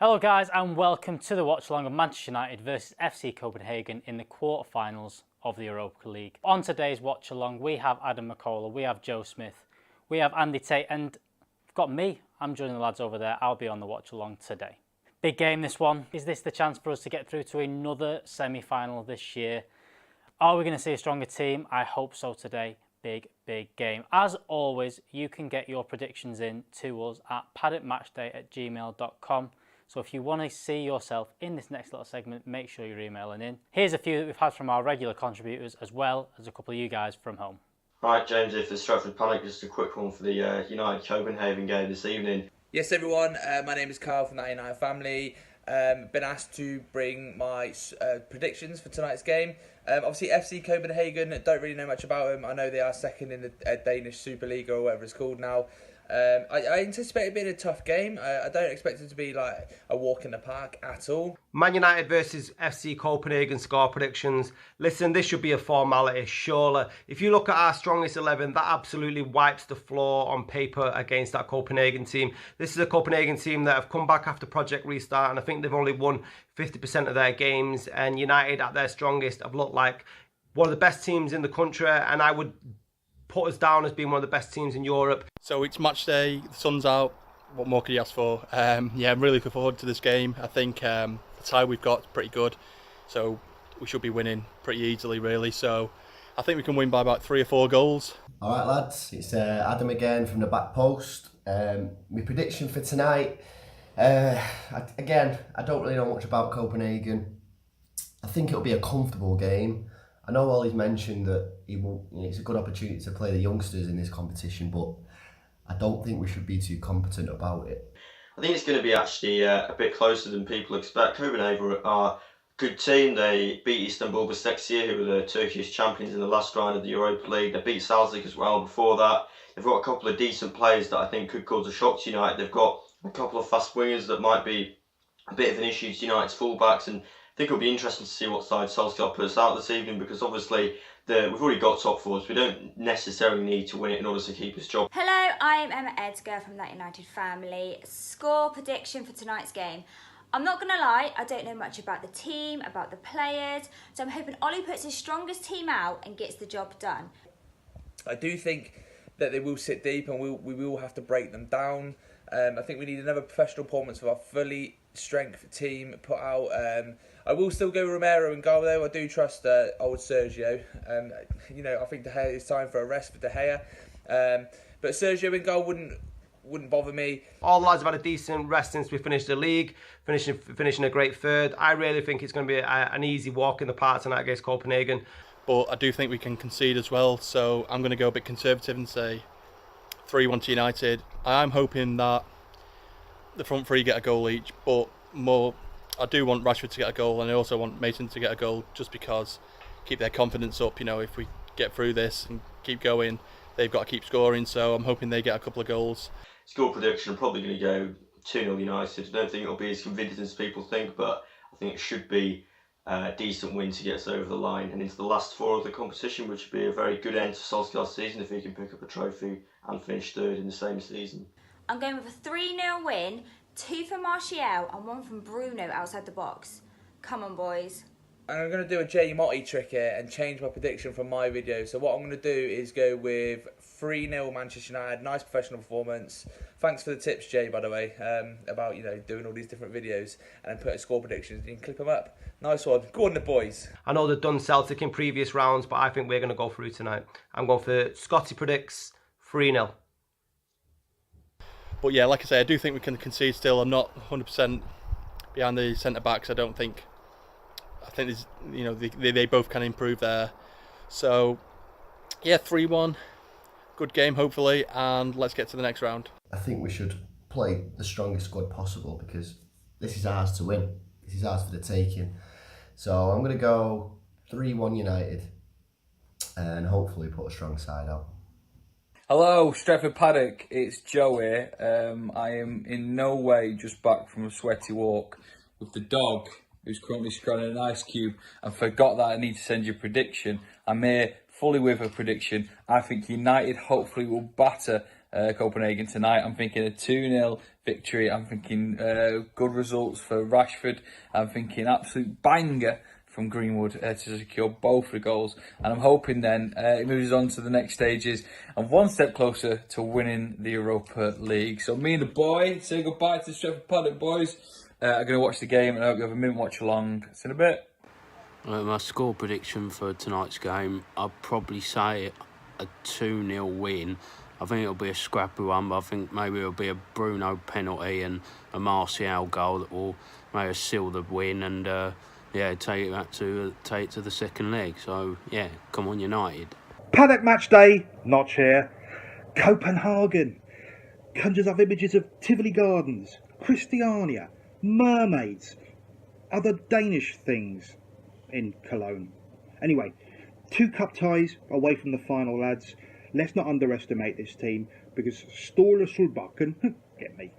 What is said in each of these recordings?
Hello guys and welcome to the watch along of Manchester United versus FC Copenhagen in the quarterfinals of the Europa League. On today's watch along we have Adam McCullough, we have Joe Smith, we have Andy Tate and we've got me. I'm joining the lads over there. I'll be on the watch along today. Big game this one. Is this the chance for us to get through to another semi-final this year? Are we going to see a stronger team? I hope so today. Big game. As always, you can get your predictions in to us at paddockmatchday@gmail.com. So if you want to see yourself in this next little segment, make sure you're emailing in. Here's a few that we've had from our regular contributors as well as a couple of you guys from home. Right, James, if the Stratford Paddock, just a quick one for the United Copenhagen game this evening. Yes, everyone. My name is Carl from the United family. Been asked to bring my predictions for tonight's game. Obviously, FC Copenhagen, don't really know much about them. I know they are second in the Danish Super League or whatever it's called now. I anticipate it being a tough game. I don't expect it to be like a walk in the park at all. Man United versus FC Copenhagen score predictions. Listen, this should be a formality, surely. If you look at our strongest 11, that absolutely wipes the floor on paper against that Copenhagen team. This is a Copenhagen team that have come back after Project Restart, and I think they've only won 50% of their games. And United, at their strongest, have looked like one of the best teams in the country, and I would put us down as being one of the best teams in Europe. So it's match day, the sun's out, what more could you ask for? I'm really looking forward to this game. I think the tie we've got is pretty good, so we should be winning pretty easily really. So I think we can win by about 3 or 4 goals. Alright lads, it's Adam again from the back post. My prediction for tonight, again, I don't really know much about Copenhagen. I think it'll be a comfortable game. I know Ollie's mentioned that it's a good opportunity to play the youngsters in this competition, but I don't think we should be too competent about it. I think it's going to be actually a bit closer than people expect. Copenhagen are a good team. They beat Istanbul Basaksehir, who were the Turkish champions in the last round of the Europa League. They beat Salzburg as well before that. They've got a couple of decent players that I think could cause a shock to United. They've got a couple of fast wingers that might be a bit of an issue to United's fullbacks, and I think it'll be interesting to see what side Solskjaer puts out this evening, because obviously we've already got top fours. We don't necessarily need to win it in order to keep his job. Hello, I am Emma Edgar from that United family. Score prediction for tonight's game. I'm not going to lie, I don't know much about the team, about the players, so I'm hoping Ollie puts his strongest team out and gets the job done. I do think that they will sit deep and we will have to break them down. I think we need another professional performance of our fully strength team put out. I will still go Romero in goal though. I do trust old Sergio. I think De Gea is time for a rest for De Gea. But Sergio in goal wouldn't bother me. All the lads have had a decent rest since we finished the league, finishing a great third. I really think it's going to be an easy walk in the park tonight against Copenhagen. But I do think we can concede as well, so I'm going to go a bit conservative and say 3-1 to United. I'm hoping that the front three get a goal each, but more, I do want Rashford to get a goal, and I also want Mason to get a goal, just because keep their confidence up. If we get through this and keep going, they've got to keep scoring, so I'm hoping they get a couple of goals. Score prediction, I'm probably going to go 2-0 United. I don't think it'll be as convincing as people think, but I think it should be a decent win to get us over the line and into the last 4 of the competition, which would be a very good end to Solskjaer's season if he can pick up a trophy and finish third in the same season. I'm going with a 3-0 win, 2 from Martial and 1 from Bruno outside the box. Come on, boys. And I'm going to do a Jay Motti trick here and change my prediction from my video. So what I'm going to do is go with 3-0 Manchester United. Nice professional performance. Thanks for the tips, Jay, by the way, about doing all these different videos and then putting score predictions. You can clip them up. Nice one. Go on, the boys. I know they've done Celtic in previous rounds, but I think we're going to go through tonight. I'm going for Scotty predicts 3-0. But yeah, like I say, I do think we can concede still. I'm not 100% behind the centre-backs. I think there's, they both can improve there. So, yeah, 3-1. Good game, hopefully, and let's get to the next round. I think we should play the strongest squad possible, because this is ours to win. This is ours for the taking. So I'm going to go 3-1 United and hopefully put a strong side out. Hello, Stratford Paddock, it's Joe here. I am in no way just back from a sweaty walk with the dog, who's currently scrolling an ice cube, and forgot that I need to send you a prediction. I'm here fully with a prediction. I think United hopefully will batter Copenhagen tonight. I'm thinking a 2-0 victory. I'm thinking good results for Rashford. I'm thinking absolute banger from Greenwood to secure both the goals. And I'm hoping then it moves on to the next stages and one step closer to winning the Europa League. So me and the boy say goodbye to the Stretford Paddock boys. I'm going to watch the game and I hope you have a minute watch along. See you in a bit. My score prediction for tonight's game, I'd probably say a 2-0 win. I think it'll be a scrappy one, but I think maybe it'll be a Bruno penalty and a Martial goal that will maybe seal the win and take it to the second leg. So yeah, come on United. Paddock match day, Notch here. Copenhagen conjures up images of Tivoli Gardens, Christiania, mermaids, other Danish things in Cologne. Anyway, 2 cup ties away from the final, lads. Let's not underestimate this team because Ståle Solbakken, get me,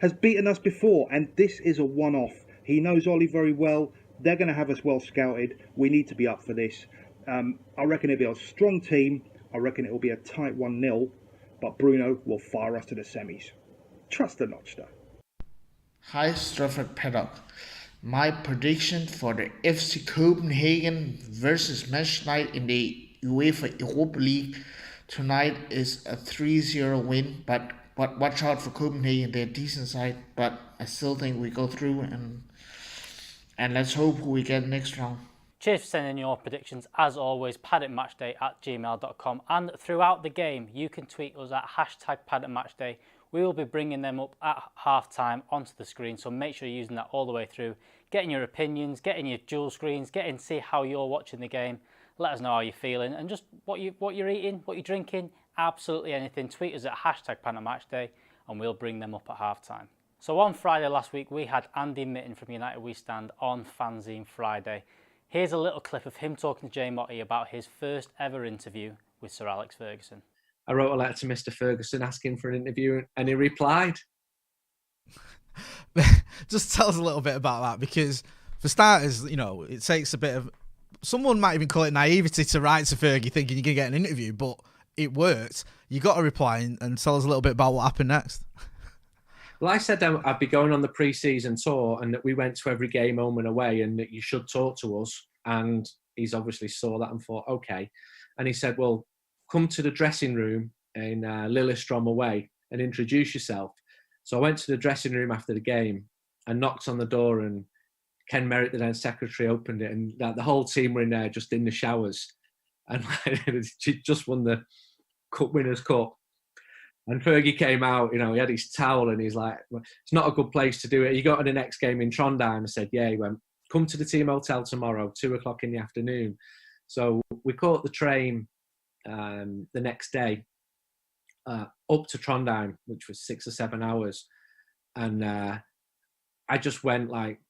has beaten us before, and this is a one-off. He knows Ollie very well. They're going to have us well scouted. We need to be up for this. I reckon it'll be a strong team. I reckon it will be a tight 1-0, but Bruno will fire us to the semis. Trust the Notch, though. Hi, Stretford Paddock. My prediction for the FC Copenhagen versus Manchester United in the UEFA Europa League tonight is a 3-0 win, but watch out for Copenhagen. They're a decent side, but I still think we go through and let's hope we get next round. Cheers for sending your predictions. As always, paddockmatchday@gmail.com, and throughout the game you can tweet us at #paddockmatchday. We will be bringing them up at half-time onto the screen, so make sure you're using that all the way through, getting your opinions, getting your dual screens, getting to see how you're watching the game. Let us know how you're feeling and just what you're eating, what you're drinking, absolutely anything. Tweet us at #paddockmatchday and we'll bring them up at half-time. So on Friday last week, we had Andy Mitten from United We Stand on Fanzine Friday. Here's a little clip of him talking to Jay Motti about his first ever interview with Sir Alex Ferguson. I wrote a letter to Mr. Ferguson asking for an interview and he replied. Just tell us a little bit about that, because for starters, you know, it takes a bit of, someone might even call it naivety to write to Fergie thinking you're going to get an interview, but it worked. You got a reply, and tell us a little bit about what happened next. Well, I said I'd be going on the pre-season tour and that we went to every game home and away and that you should talk to us. And he's obviously saw that and thought, okay. And he said, well, come to the dressing room in Lillestrøm away and introduce yourself. So I went to the dressing room after the game and knocked on the door, and Ken Merritt, the then secretary, opened it, and the whole team were in there just in the showers. And she just won the Cup Winners' Cup. And Fergie came out, you know, he had his towel and he's like, well, it's not a good place to do it. You go to the next game in Trondheim. I said, yeah. He went, come to the team hotel tomorrow, 2:00 in the afternoon. So we caught the train the next day up to Trondheim, which was 6 or 7 hours. And I just went, like,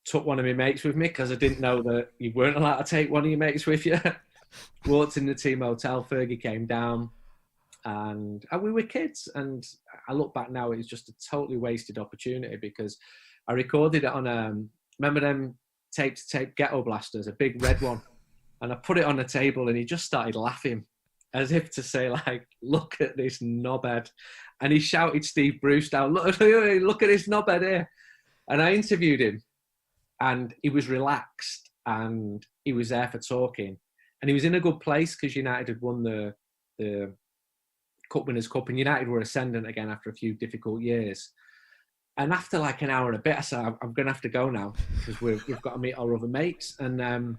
took one of my mates with me because I didn't know that you weren't allowed to take one of your mates with you. Walked in the team hotel, Fergie came down, and we were kids. And I look back now, it was just a totally wasted opportunity because I recorded it on remember them tape ghetto blasters, a big red one, and I put it on the table and he just started laughing as if to say, like, look at this knobhead. And he shouted Steve Bruce down, look at this knobhead here. And I interviewed him and he was relaxed and he was there for talking. And he was in a good place because United had won the Cup Winners' Cup, and United were ascendant again after a few difficult years. And after like an hour and a bit, I said, I'm going to have to go now because we've got to meet our other mates. And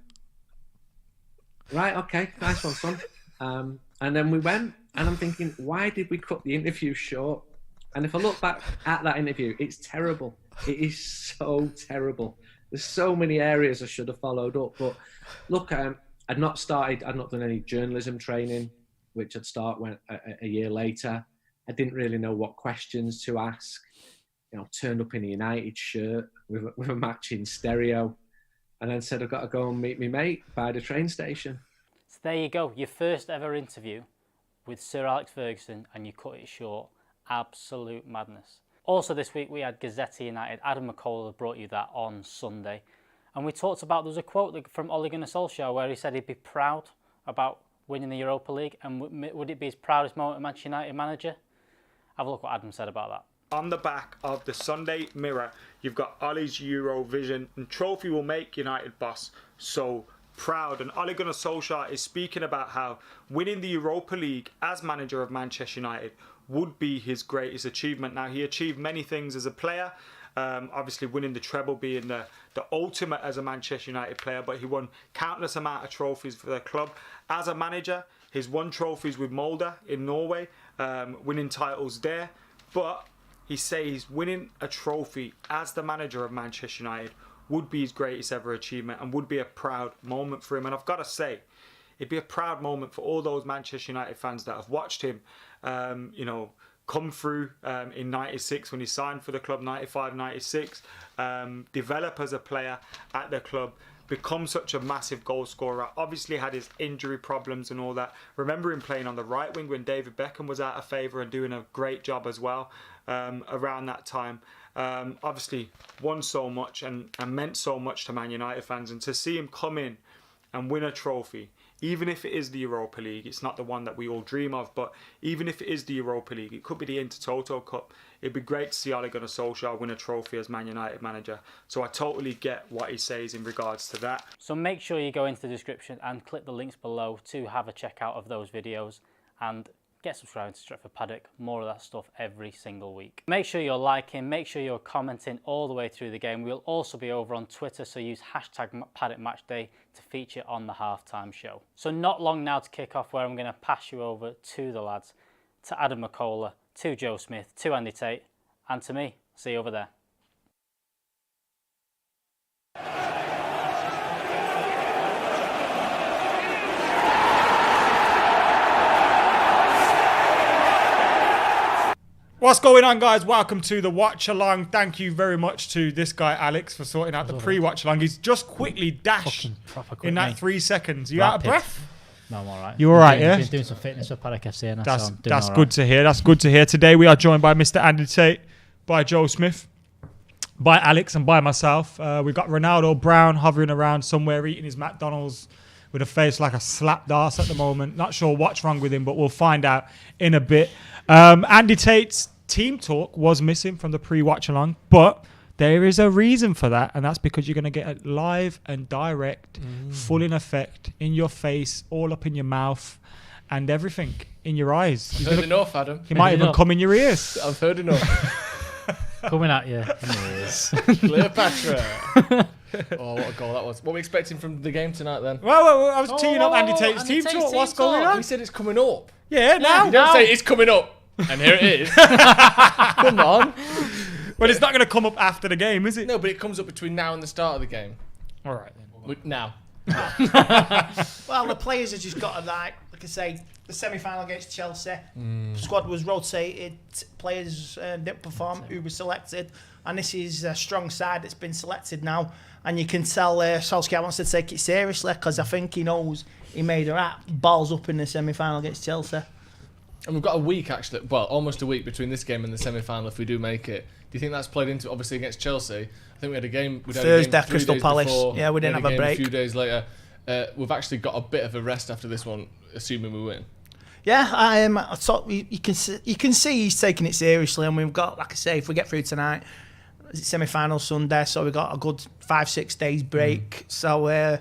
right, okay, nice one, son. And then we went, and I'm thinking, why did we cut the interview short? And if I look back at that interview, it's terrible. It is so terrible. There's so many areas I should have followed up. But look, I'd not done any journalism training, which I'd start a year later. I didn't really know what questions to ask. You know, turned up in a United shirt with a matching stereo, and then said I've got to go and meet my mate by the train station. So there you go, your first ever interview with Sir Alex Ferguson, and you cut it short. Absolute madness. Also this week we had Gazette United. Adam McCall brought you that on Sunday. And we talked about, there was a quote from Ole Gunnar Solskjaer where he said he'd be proud about winning the Europa League, and would it be his proudest moment as Manchester United manager? Have a look what Adam said about that. On the back of the Sunday Mirror, you've got Ollie's Eurovision, and trophy will make United boss so proud. And Ole Gunnar Solskjaer is speaking about how winning the Europa League as manager of Manchester United would be his greatest achievement. Now, he achieved many things as a player, obviously winning the treble being the ultimate as a Manchester United player, but he won countless amount of trophies for the club. As a manager, he's won trophies with Molde in Norway, winning titles there, but he says winning a trophy as the manager of Manchester United would be his greatest ever achievement and would be a proud moment for him. And I've got to say, it'd be a proud moment for all those Manchester United fans that have watched him, come through in 96 when he signed for the club, 95, 96, develop as a player at the club, become such a massive goal scorer. Obviously had his injury problems and all that. Remember him playing on the right wing when David Beckham was out of favour and doing a great job as well around that time. Obviously won so much and meant so much to Man United fans, and to see him come in and win a trophy, even if it is the Europa League, it's not the one that we all dream of, but even if it is the Europa League, it could be the Intertoto Cup. It'd be great to see Ole Gunnar Solskjaer win a trophy as Man United manager. So I totally get what he says in regards to that. So make sure you go into the description and click the links below to have a check out of those videos and get subscribed to Stretford Paddock. More of that stuff every single week. Make sure you're liking, make sure you're commenting all the way through the game. We'll also be over on Twitter, so use hashtag Paddock Matchday to feature on the halftime show. So not long now to kick off, where I'm going to pass you over to the lads, to Adam McCullough, to Joe Smith, to Andy Tate, and to me. See you over there. What's going on, guys? Welcome to the Watchalong. Thank you very much to this guy Alex for sorting out the pre-Watchalong. He's just quickly dashed in that 3 seconds. You out of breath? No, I'm all right. You all right, Been yeah? doing some fitness for Paddock FC, and That's good to hear. That's good to hear. Today we are joined by Mr. Andy Tate, by Joe Smith, by Alex, and by myself. We've got Ronaldo Brown hovering around somewhere eating his McDonald's with a face like a slapped arse at the moment. Not sure what's wrong with him, but we'll find out in a bit. Andy Tate's team talk was missing from the pre-watch-along, but there is a reason for that, and that's because you're going to get it live and direct, full in effect, in your face, all up in your mouth, and everything in your eyes. I've heard enough, Adam. He might even come in your ears. I've heard enough. Coming at you in the ears. Cleopatra. Oh, what a goal that was. What are we expecting from the game tonight, then? Well, I was teeing up Andy Tate's team talk. What's going on? He said it's coming up. Yeah, now. You don't say it's coming up. And here it is. Come on. Well, it's not going to come up after the game, is it? No, but it comes up between now and the start of the game. All right, then. Now. Well, the players have just got to, like I say, the semi-final against Chelsea. Squad was rotated. Players didn't perform who was selected. And this is a strong side that's been selected now. And you can tell Solskjaer wants to take it seriously, because I think he knows he made her balls up in the semi-final against Chelsea. And we've got a week, actually, well, almost a week between this game and the semi-final if we do make it. Do you think that's played into, obviously, against Chelsea? I think we had a game. Thursday, Crystal Palace. Before, yeah, we didn't have a break. A few days later. We've actually got a bit of a rest after this one, assuming we win. Yeah, I thought you can see he's taking it seriously, and we've got, like I say, if we get through tonight, it's semi-final Sunday, so we've got a good 5-6 days break. So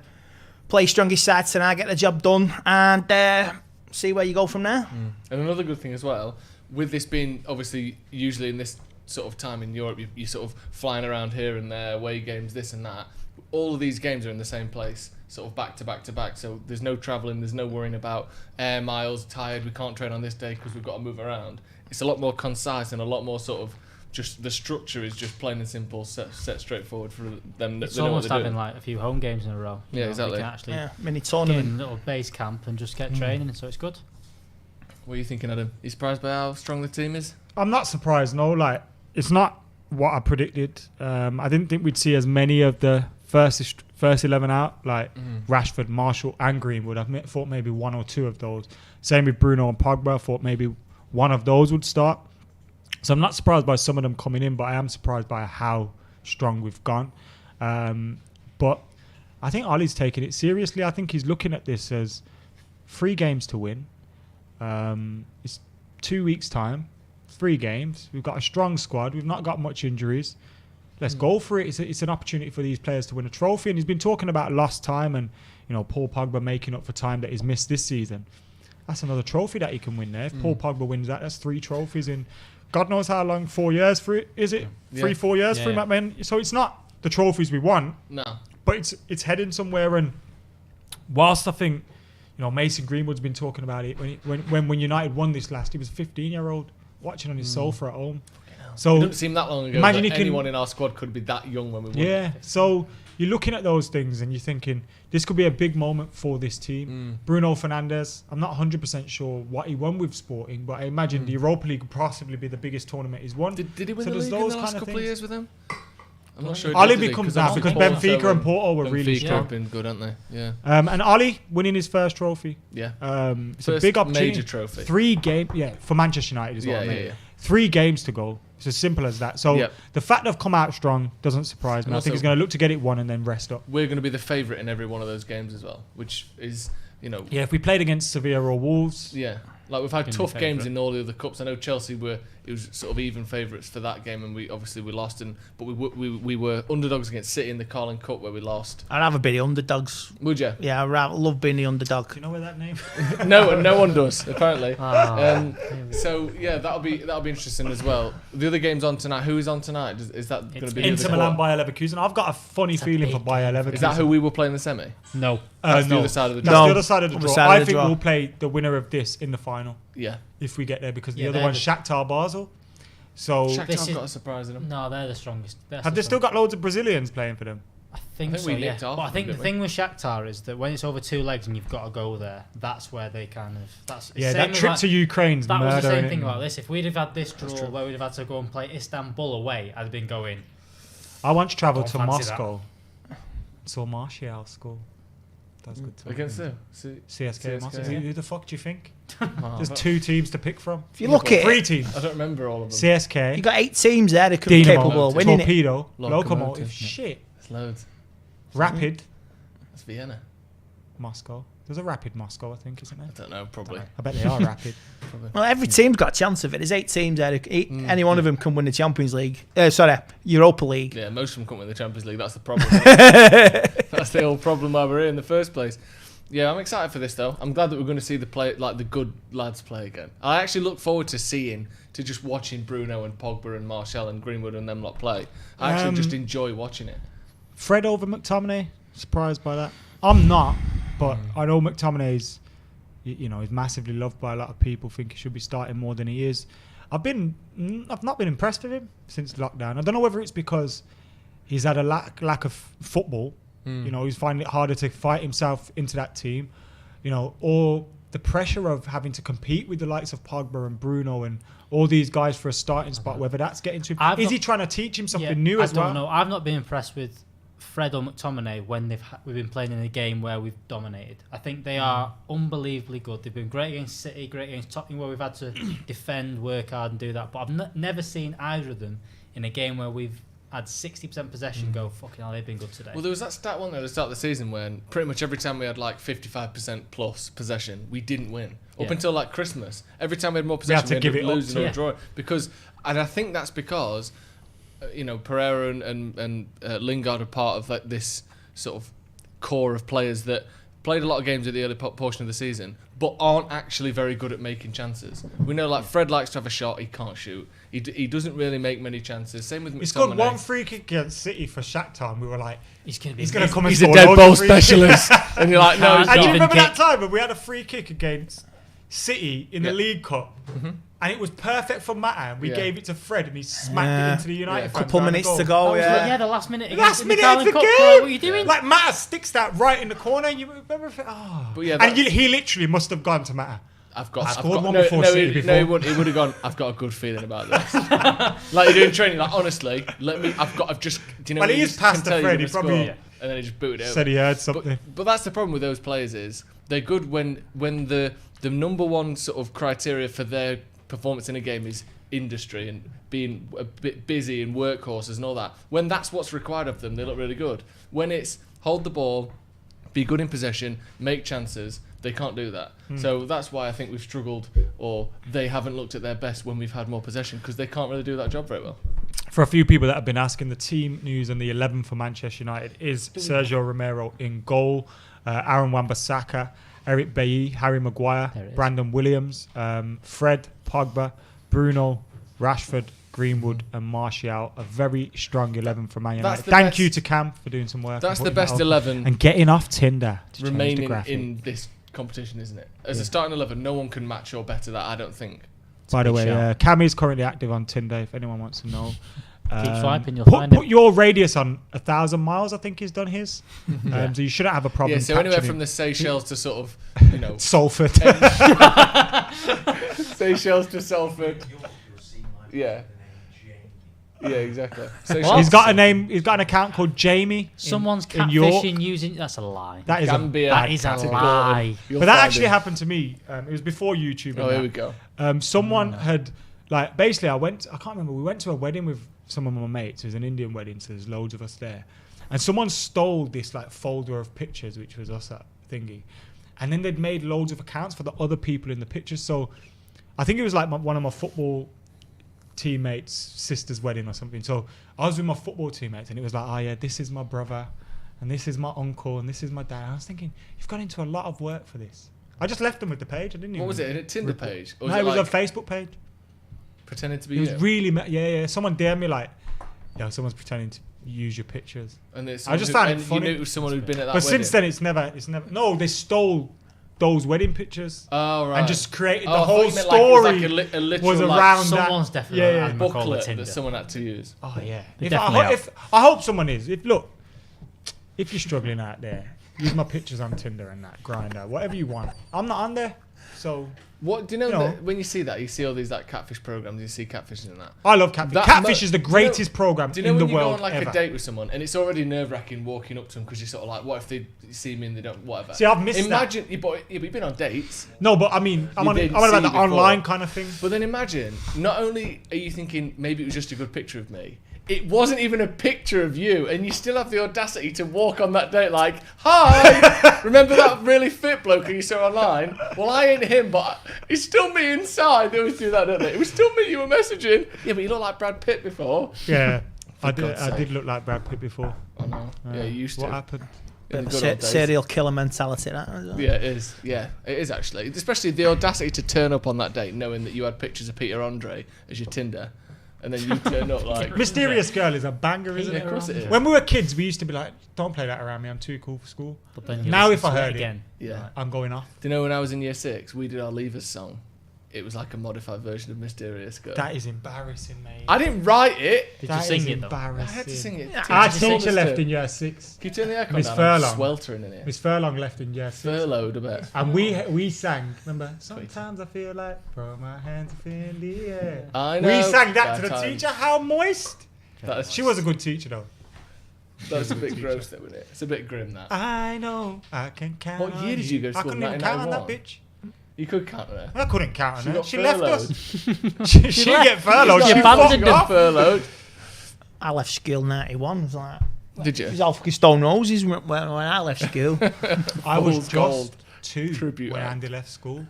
play strongest side tonight, get the job done, and see where you go from there. And another good thing as well, with this being obviously usually in this sort of time in Europe, you're sort of flying around here and there, away games, this and that. All of these games are in the same place, sort of back to back to back. So there's no travelling, there's no worrying about air miles, tired, we can't train on this day because we've got to move around. It's a lot more concise and a lot more sort of just the structure is just plain and simple, set straightforward for them. It's almost having like a few home games in a row. Yeah, exactly. You can actually mini tournament, get in a little base camp and just get training, so it's good. What are you thinking, Adam? Are you surprised by how strong the team is? I'm not surprised, no. Like, it's not what I predicted. I didn't think we'd see as many of the first 11 out, like Rashford, Marshall, and Greenwood. I thought maybe one or two of those. Same with Bruno and Pogba. I thought maybe one of those would start. So I'm not surprised by some of them coming in, but I am surprised by how strong we've gone. But I think Ollie's taking it seriously. I think he's looking at this as 3 games to win. It's 2 weeks' time, 3 games. We've got a strong squad. We've not got much injuries. Let's go for it. It's an opportunity for these players to win a trophy. And he's been talking about lost time and, Paul Pogba making up for time that he's missed this season. That's another trophy that he can win there. If Paul Pogba wins that, that's 3 trophies in God knows how long, 4 years for it, is it? 3-4 years for him, man. So it's not the trophies we want. No. But it's heading somewhere. And whilst I think, Mason Greenwood's been talking about it, when United won this last, he was a 15-year-old watching on his sofa at home. So it doesn't seem that long ago. Imagine that anyone in our squad could be that young when we won. Yeah. So you're looking at those things and you're thinking this could be a big moment for this team. Bruno Fernandes, I'm not 100% sure what he won with Sporting, but I imagine the Europa League could possibly be the biggest tournament he's won. Did he win the league in the last couple of years with them? I'm not sure. Oli becomes that because Benfica and Porto were really strong. Been good, aren't they? Yeah. And Oli winning his first trophy. Yeah. It's a big opportunity. Major trophy. 3 games. Yeah, for Manchester United is what I mean. 3 games to go. It's as simple as that. So the fact they've come out strong doesn't surprise me. I think he's going to look to get it won and then rest up. We're going to be the favourite in every one of those games as well, which is, Yeah, if we played against Sevilla or Wolves. Yeah. Like we've had tough games in all the other cups. I know Chelsea it was sort of even favourites for that game, and we lost. But we were underdogs against City in the Carling Cup where we lost. I'd rather be the underdogs. Would you? Yeah, I love being the underdog. Do you know where that name? No one does apparently. So yeah, that'll be interesting as well. The other game's on tonight. Who is on tonight? Is that going to be Inter Milan, Bayer Leverkusen? I've got a funny feeling for Bayer Leverkusen. Is that who we will play in the semi? No. That's the other side of the draw. That's the other side of the draw. I think we'll play the winner of this in the final. Yeah. If we get there, because the other one's Shakhtar Basel. So Shakhtar's got a surprise in them. No, they're the strongest. Have they still got loads of Brazilians playing for them? I think so, yeah. But I think the thing with Shakhtar is that when it's over 2 legs and you've got to go there, that's where they kind of... that trip to Ukraine's that murder. Was the same thing about this. If we'd have had this draw where we'd have had to go and play Istanbul away, I'd have been going... I want to travel to Moscow. So Martial score. That's good too. Against who? CSK. Moscow. Yeah. Who the fuck do you think? There's 2 teams to pick from. If you look at 3 teams. I don't remember all of them. CSK. You got 8 teams there that could be capable of winning Torpedo, it. Lokomotiv. Shit. There's loads. Rapid. That's Vienna. Moscow. There's a Rapid Moscow, I think, isn't there? I don't know, probably. I bet they are Rapid. Well, every team's got a chance of it. There's 8 teams there. Any one of them can win the Champions League. Europa League. Yeah, most of them can't win the Champions League. That's the problem. That's the whole problem why we're here in the first place. Yeah, I'm excited for this though. I'm glad that we're going to see the good lads play again. I actually look forward to just watching Bruno and Pogba and Martial and Greenwood and them lot play. I actually just enjoy watching it. Fred over McTominay. Surprised by that? I'm not, but I know McTominay's, he's massively loved by a lot of people. Think he should be starting more than he is. I've not been impressed with him since lockdown. I don't know whether it's because he's had a lack of football. He's finding it harder to fight himself into that team, or the pressure of having to compete with the likes of Pogba and Bruno and all these guys for a starting spot, whether that's getting to him. Is he trying to teach him something new as well? I don't know. I've not been impressed with Fred or McTominay when we've been playing in a game where we've dominated. I think they are unbelievably good. They've been great against City, great against Tottenham, where we've had to defend, work hard and do that. But I've never seen either of them in a game where we've had 60% possession go, fucking hell, they've been good today. Well, there was that stat, wasn't there, at the start of the season when pretty much every time we had like 55% plus possession, we didn't win. Up until like Christmas. Every time we had more possession, we ended up losing or drawing. And I think that's because, Pereira and Lingard are part of like this sort of core of players that played a lot of games at the early portion of the season, but aren't actually very good at making chances. We know like Fred likes to have a shot, he can't shoot. He doesn't really make many chances. Same with McTominay. He scored 1 free kick against City for Shakhtar, and we were like, he's going to come and he's score a dead ball specialist. And you're like, no, he's not. And do you remember that time when we had a free kick against City in the League Cup? And it was perfect for Mata. We gave it to Fred, and he smacked it into the United fans. Couple minutes to go. The last minute. The last minute of the game. What are you doing? Like Mata sticks that right in the corner. And you remember? But yeah, and he literally must have gone to Mata. I scored one before City before. No, he would have gone. I've got a good feeling about this. Like you're doing training. Like honestly, I've just. Do you know? Well, he is past the Fred. He probably. And then he just booted it over. Said he heard something. But that's the problem with those players is they're good when the number one sort of criteria for their performance in a game is industry and being a bit busy and workhorses and all that. When that's what's required of them, they look really good. When it's hold the ball, be good in possession, make chances, They can't do that. So that's why I think we've struggled, or they haven't looked at their best when we've had more possession, because they can't really do that job very well. For a few people that have been asking, the team news and the 11 for Manchester United is Sergio Romero in goal, Aaron Wan-Bissaka, Eric Bailly, Harry Maguire, Brandon Williams, Fred, Pogba, Bruno, Rashford, Greenwood and Martial. A very strong 11 for Man United. Thank you to Cam for doing some work. That's the best 11. And getting off Tinder to remaining in this competition, isn't it? As a starting 11, no one can match or better that, I don't think. By the way, Cam is currently active on Tinder if anyone wants to know. Keep swiping, you'll find Put your radius on 1,000 miles, I think he's done his. So you shouldn't have a problem. Yeah, so anywhere from the Seychelles to sort of, Salford. Seychelles to Salford. Yeah. Yeah, exactly. He's got a name. He's got an account called Jamie. Someone's in York. catfishing using. That's a lie. That is that is a lie. But that actually happened to me. It was before YouTube. Oh, here we go. Someone had basically I can't remember. We went to a wedding with some of my mates. It was an Indian wedding, so there's loads of us there. And someone stole this folder of pictures, which was us at thingy. And then they'd made loads of accounts for the other people in the pictures. So I think it was one of my football teammates' sister's wedding or something. So I was with my football teammates, and it was like, oh yeah, this is my brother, and this is my uncle, and this is my dad. And I was thinking, you've gone into a lot of work for this. I just left them with the page. I didn't even. What was it? A Tinder page? Or no, it was a Facebook page. Pretending to be. It was really yeah. Someone DM'd me someone's pretending to use your pictures. And I just found it funny. You knew it was someone who'd been at that. But wedding. since then, it's never. No, they stole those wedding pictures. Oh right. And just created the I whole thought story. you meant a literal, was around that. Someone's definitely a booklet that someone had to use. Oh yeah. I hope someone is. If you're struggling out there, use my pictures on Tinder and that Grindr, whatever you want. I'm not on there, so. What do you know? That when you see that, you see all these catfish programs. You see catfishing and that. I love catfish. Catfish is the greatest program in the world. Do you know when you go on ever. a date with someone and it's already nerve-wracking walking up to them because you're sort of like, what if they see me and they don't, whatever. See, I've missed imagine, that. But you've been on dates. No, but I mean, I'm on about the online kind of thing. But then imagine, not only are you thinking maybe it was just a good picture of me, it wasn't even a picture of you, and you still have the audacity to walk on that date like, hi, remember that really fit bloke who you saw online? Well, I ain't him, but it's still me inside. They always do that, don't they? It was still me you were messaging. Yeah, but you look like Brad Pitt before. Yeah, I did look like Brad Pitt before. I know. Yeah, you used to. What happened? Serial killer mentality, that as well. Yeah, it is. Yeah, it is actually. Especially the audacity to turn up on that date knowing that you had pictures of Peter Andre as your Tinder. And then you turn up like... Mysterious Girl is a banger, isn't it? Of course it is. When we were kids, we used to be like, don't play that around me, I'm too cool for school. But then now if I heard again, I'm going off. Do you know when I was in year 6, we did our Leavers song? It was like a modified version of Mysterious Girl. That is embarrassing, mate. I didn't write it. Did you sing it, though? I had to sing it. Our teacher left in year 6. Can you turn the aircon Miss down? Furlong. I'm sweltering in here. Miss Furlong left in year 6. Furloughed a bit. And we sang, remember, sometimes I feel like throw my hands up in the air. I know. We sang that to the teacher, how moist. She was a good teacher, though. That's a bit gross, though, isn't it? It's a bit grim, that. I know I can count What year did you go to school? I couldn't even count on that bitch. You could count on her. I couldn't count on her. She furloughed. left us. she get furloughed. She abandoned fucked off. Furloughed. I left school 91. Was like, did you? It was all fucking Stone Roses when I left school. I was just 2 Tribute when Andy left school.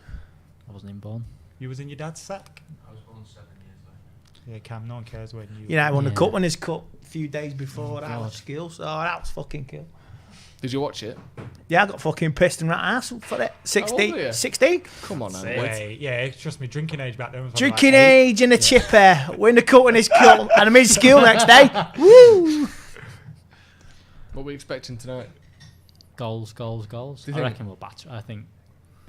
I wasn't even born. You was in your dad's sack? I was born 7 years later. Yeah, Cam, no one cares when you... You know, I won the cut when his cut a few days before I left school, so that was fucking cool. Did you watch it? Yeah, I got fucking pissed and rat ass for it. 16. 16? Come on, Andy. Yeah, trust me, drinking age back then was drinking age in a chipper. We're in the cut when his cut, and I'm in school next day. Woo! What are we expecting tonight? Goals. I reckon we'll batter. I think.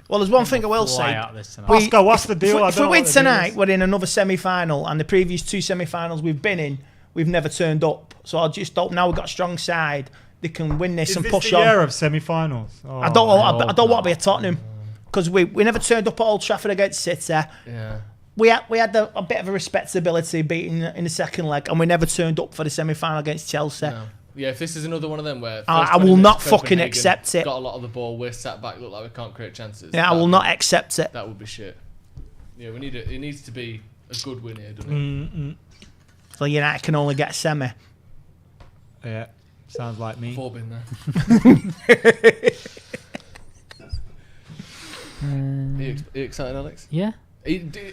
Well, there's one thing I will say. Oscar, what's the deal? If we win tonight, we're in another semi-final, and the previous 2 semi-finals we've been in, we've never turned up. So I just hope now we've got a strong side, they can win this and push on. Is this the year of semi-finals? I don't want to be at Tottenham because we never turned up at Old Trafford against City. Yeah. We had a bit of a respectability beating in the second leg, and we never turned up for the semi-final against Chelsea. No. Yeah, if this is another one of them where I will not fucking accept it. Got a lot of the ball, we're sat back, look like we can't create chances. Yeah, I will not accept it. That would be shit. Yeah, we need it. It needs to be a good win here, doesn't it? So United can only get semi. Yeah, sounds like me. I've all been there. excited, Alex? Yeah.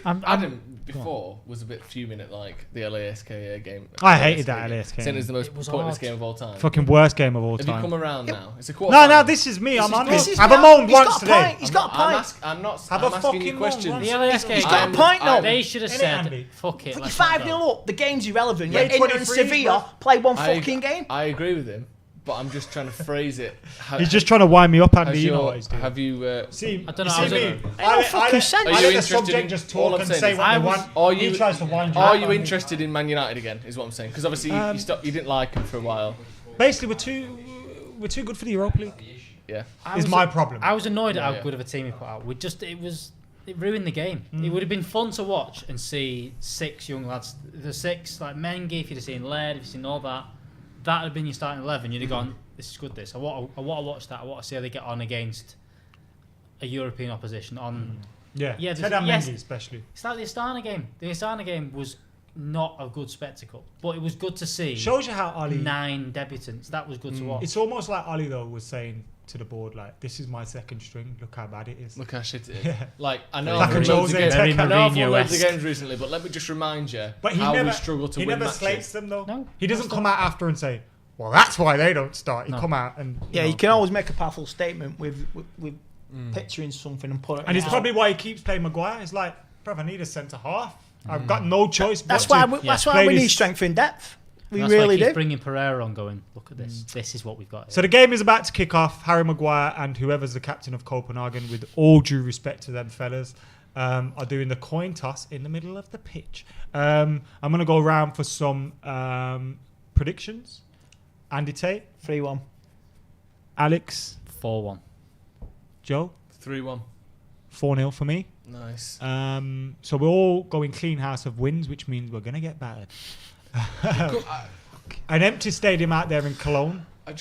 Adam before was a bit fuming at like the LASK game. I hated that LASK Saying it's the most pointless hard. game of all time. Fucking worst game of all time. Have you come around now? It's a quarter. No, this is me. I'm honest. I've moaned once today. He's got a point. I'm not. Have I'm a asking you fucking questions. moan. The LASK He's got a point, though. They should have Innit, said, Andy? fuck it. You're let's not 5-0 go. up. The game's irrelevant. Yeah, Yet Inter and 23, Sevilla bro. play one fucking game. I agree with him, but I'm just trying to phrase it. He's just trying to wind me up, Andy. Has You know your- what he's doing. Have you? See, I don't know, you I see was me? in- Ain't no fucking sense. Are I you let the interested subject in- just all talk I'm and saying say is- what they want. Are He you? tries to wind you Are up you on me. interested in Man United again? Is what I'm saying. Because obviously you didn't like him for a while. Basically, we're too good for the Europa League. Yeah. Is my problem. I was annoyed at Yeah, how yeah. good of a team he put out. It ruined the game. It would have been fun to watch and see 6 young lads. The 6, like Mengi, if you'd have seen Laird, if you'd seen all that, that would have been your starting 11. You'd have gone, this is good, this. I want to watch that. I want to see how they get on against a European opposition. Yeah, Yeah, Ted there's- and yes. Mendy especially. It's like the Astana game. The Astana game was not a good spectacle, but it was good to see. Shows you how Oli. 9 debutants. That was good to watch. It's almost like Oli though was saying to the board, like, "This is my second string. Look how bad it is." Look how shit it is. Yeah. Like I know Like I've a won loads of Jose games. Tecca. I know I've won loads of Mourinho-esque. games recently, but let me just remind you But he how never we struggle to he win never matches. slates them though. No, he doesn't come out after and say, "Well, that's why they don't start." He No. come out and Yeah, know, you can always make a powerful statement with picturing something and put it. And it's out. probably why he keeps playing Maguire. It's like, bruv, I need a centre half. I've got no choice. That's but why. to That's why play we need this- strength in depth. We That's really why he's do. bringing Pereira on, going, look at this. This is what we've got. So the game is about to kick off. Harry Maguire and whoever's the captain of Copenhagen, with all due respect to them fellas, are doing the coin toss in the middle of the pitch. I'm going to go around for some predictions. Andy Tate. 3-1. Alex. 4-1. Joe. 3-1. 4-0 for me. Nice. So we're all going clean house of wins, which means we're going to get battered. An empty stadium out there in Cologne. I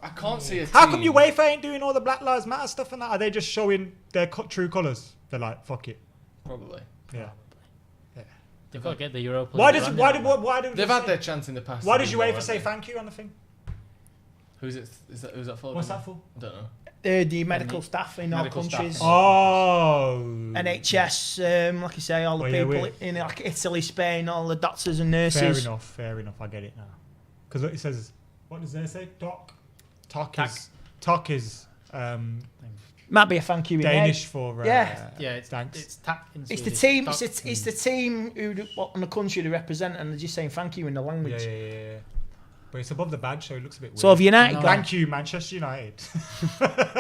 can't see a team. How come UEFA ain't doing all the Black Lives Matter stuff and that? Are they just showing their true colours? They're like, fuck it. Probably. Yeah. They've got to get the Europa Why League does around why do They've had their chance in the past. Why to does do well, UEFA haven't say they? thank you on the thing? Who's it? Who's that for? What's that for? I don't know. The medical staff in all Medical staff. countries. Oh. NHS, like you say, all the Oh, yeah, people wait. in like Italy, Spain, all the doctors and nurses. Fair enough. I get it now. Because it says, what does they say? Talk is Might be a thank you in Danish there. for Yeah. it's thanks. It's tack in It's the Swedish. team. Tack. It's the team on the country they represent, and they're just saying thank you in the language. Yeah. But it's above the badge, so it looks a bit weird. So have United gone? Thank you, Manchester United.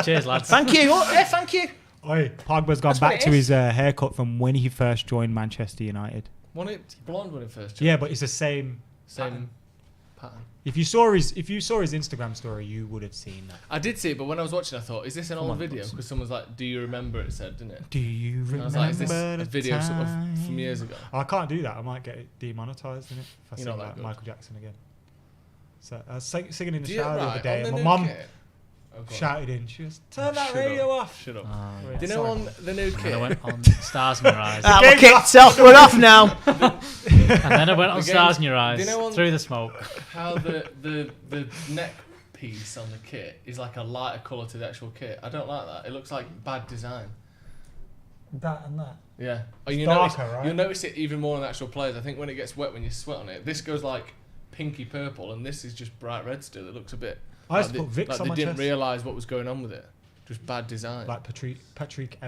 Cheers, lads. Thank you. Oh, yeah, thank you. Oi, Pogba's gone That's what back it to is. his haircut from when he first joined Manchester United. Blonde one at first. Yeah, but it's the same Same pattern. If you saw his Instagram story, you would have seen that. I did see it, but when I was watching, I thought, is this an Come old on, video? Bobson. Because someone's like, "Do you remember?" It said, didn't it? Do you And I remember was like, is this a the video sort of time? from years ago? I can't do that. I might get it demonetized in it if I You're sing not that like good. Michael Jackson again. So I was singing in the Do you- shower the other right, day, on and the my new mum kit? Oh, go on. shouted in. She was, "Turn that Shut radio up. off." Shut up. Yeah. Do you know Sorry. on the new And kit? I went on Stars in Your Eyes. We're kicked off. We're off now. And then I went on The Stars game- in Your Eyes, do you know on- through the smoke. How the neck piece on the kit is like a lighter colour to the actual kit. I don't like that. It looks like bad design. That and that. Yeah. Oh, It's you darker, notice, right? You'll notice it even more on the actual players. I think when it gets wet, when you sweat on it, this goes like pinky purple, and this is just bright red still. It looks a bit. I used like to put Vicks like on they my didn't chest. realise what was going on with it. Just bad design. Like Patrick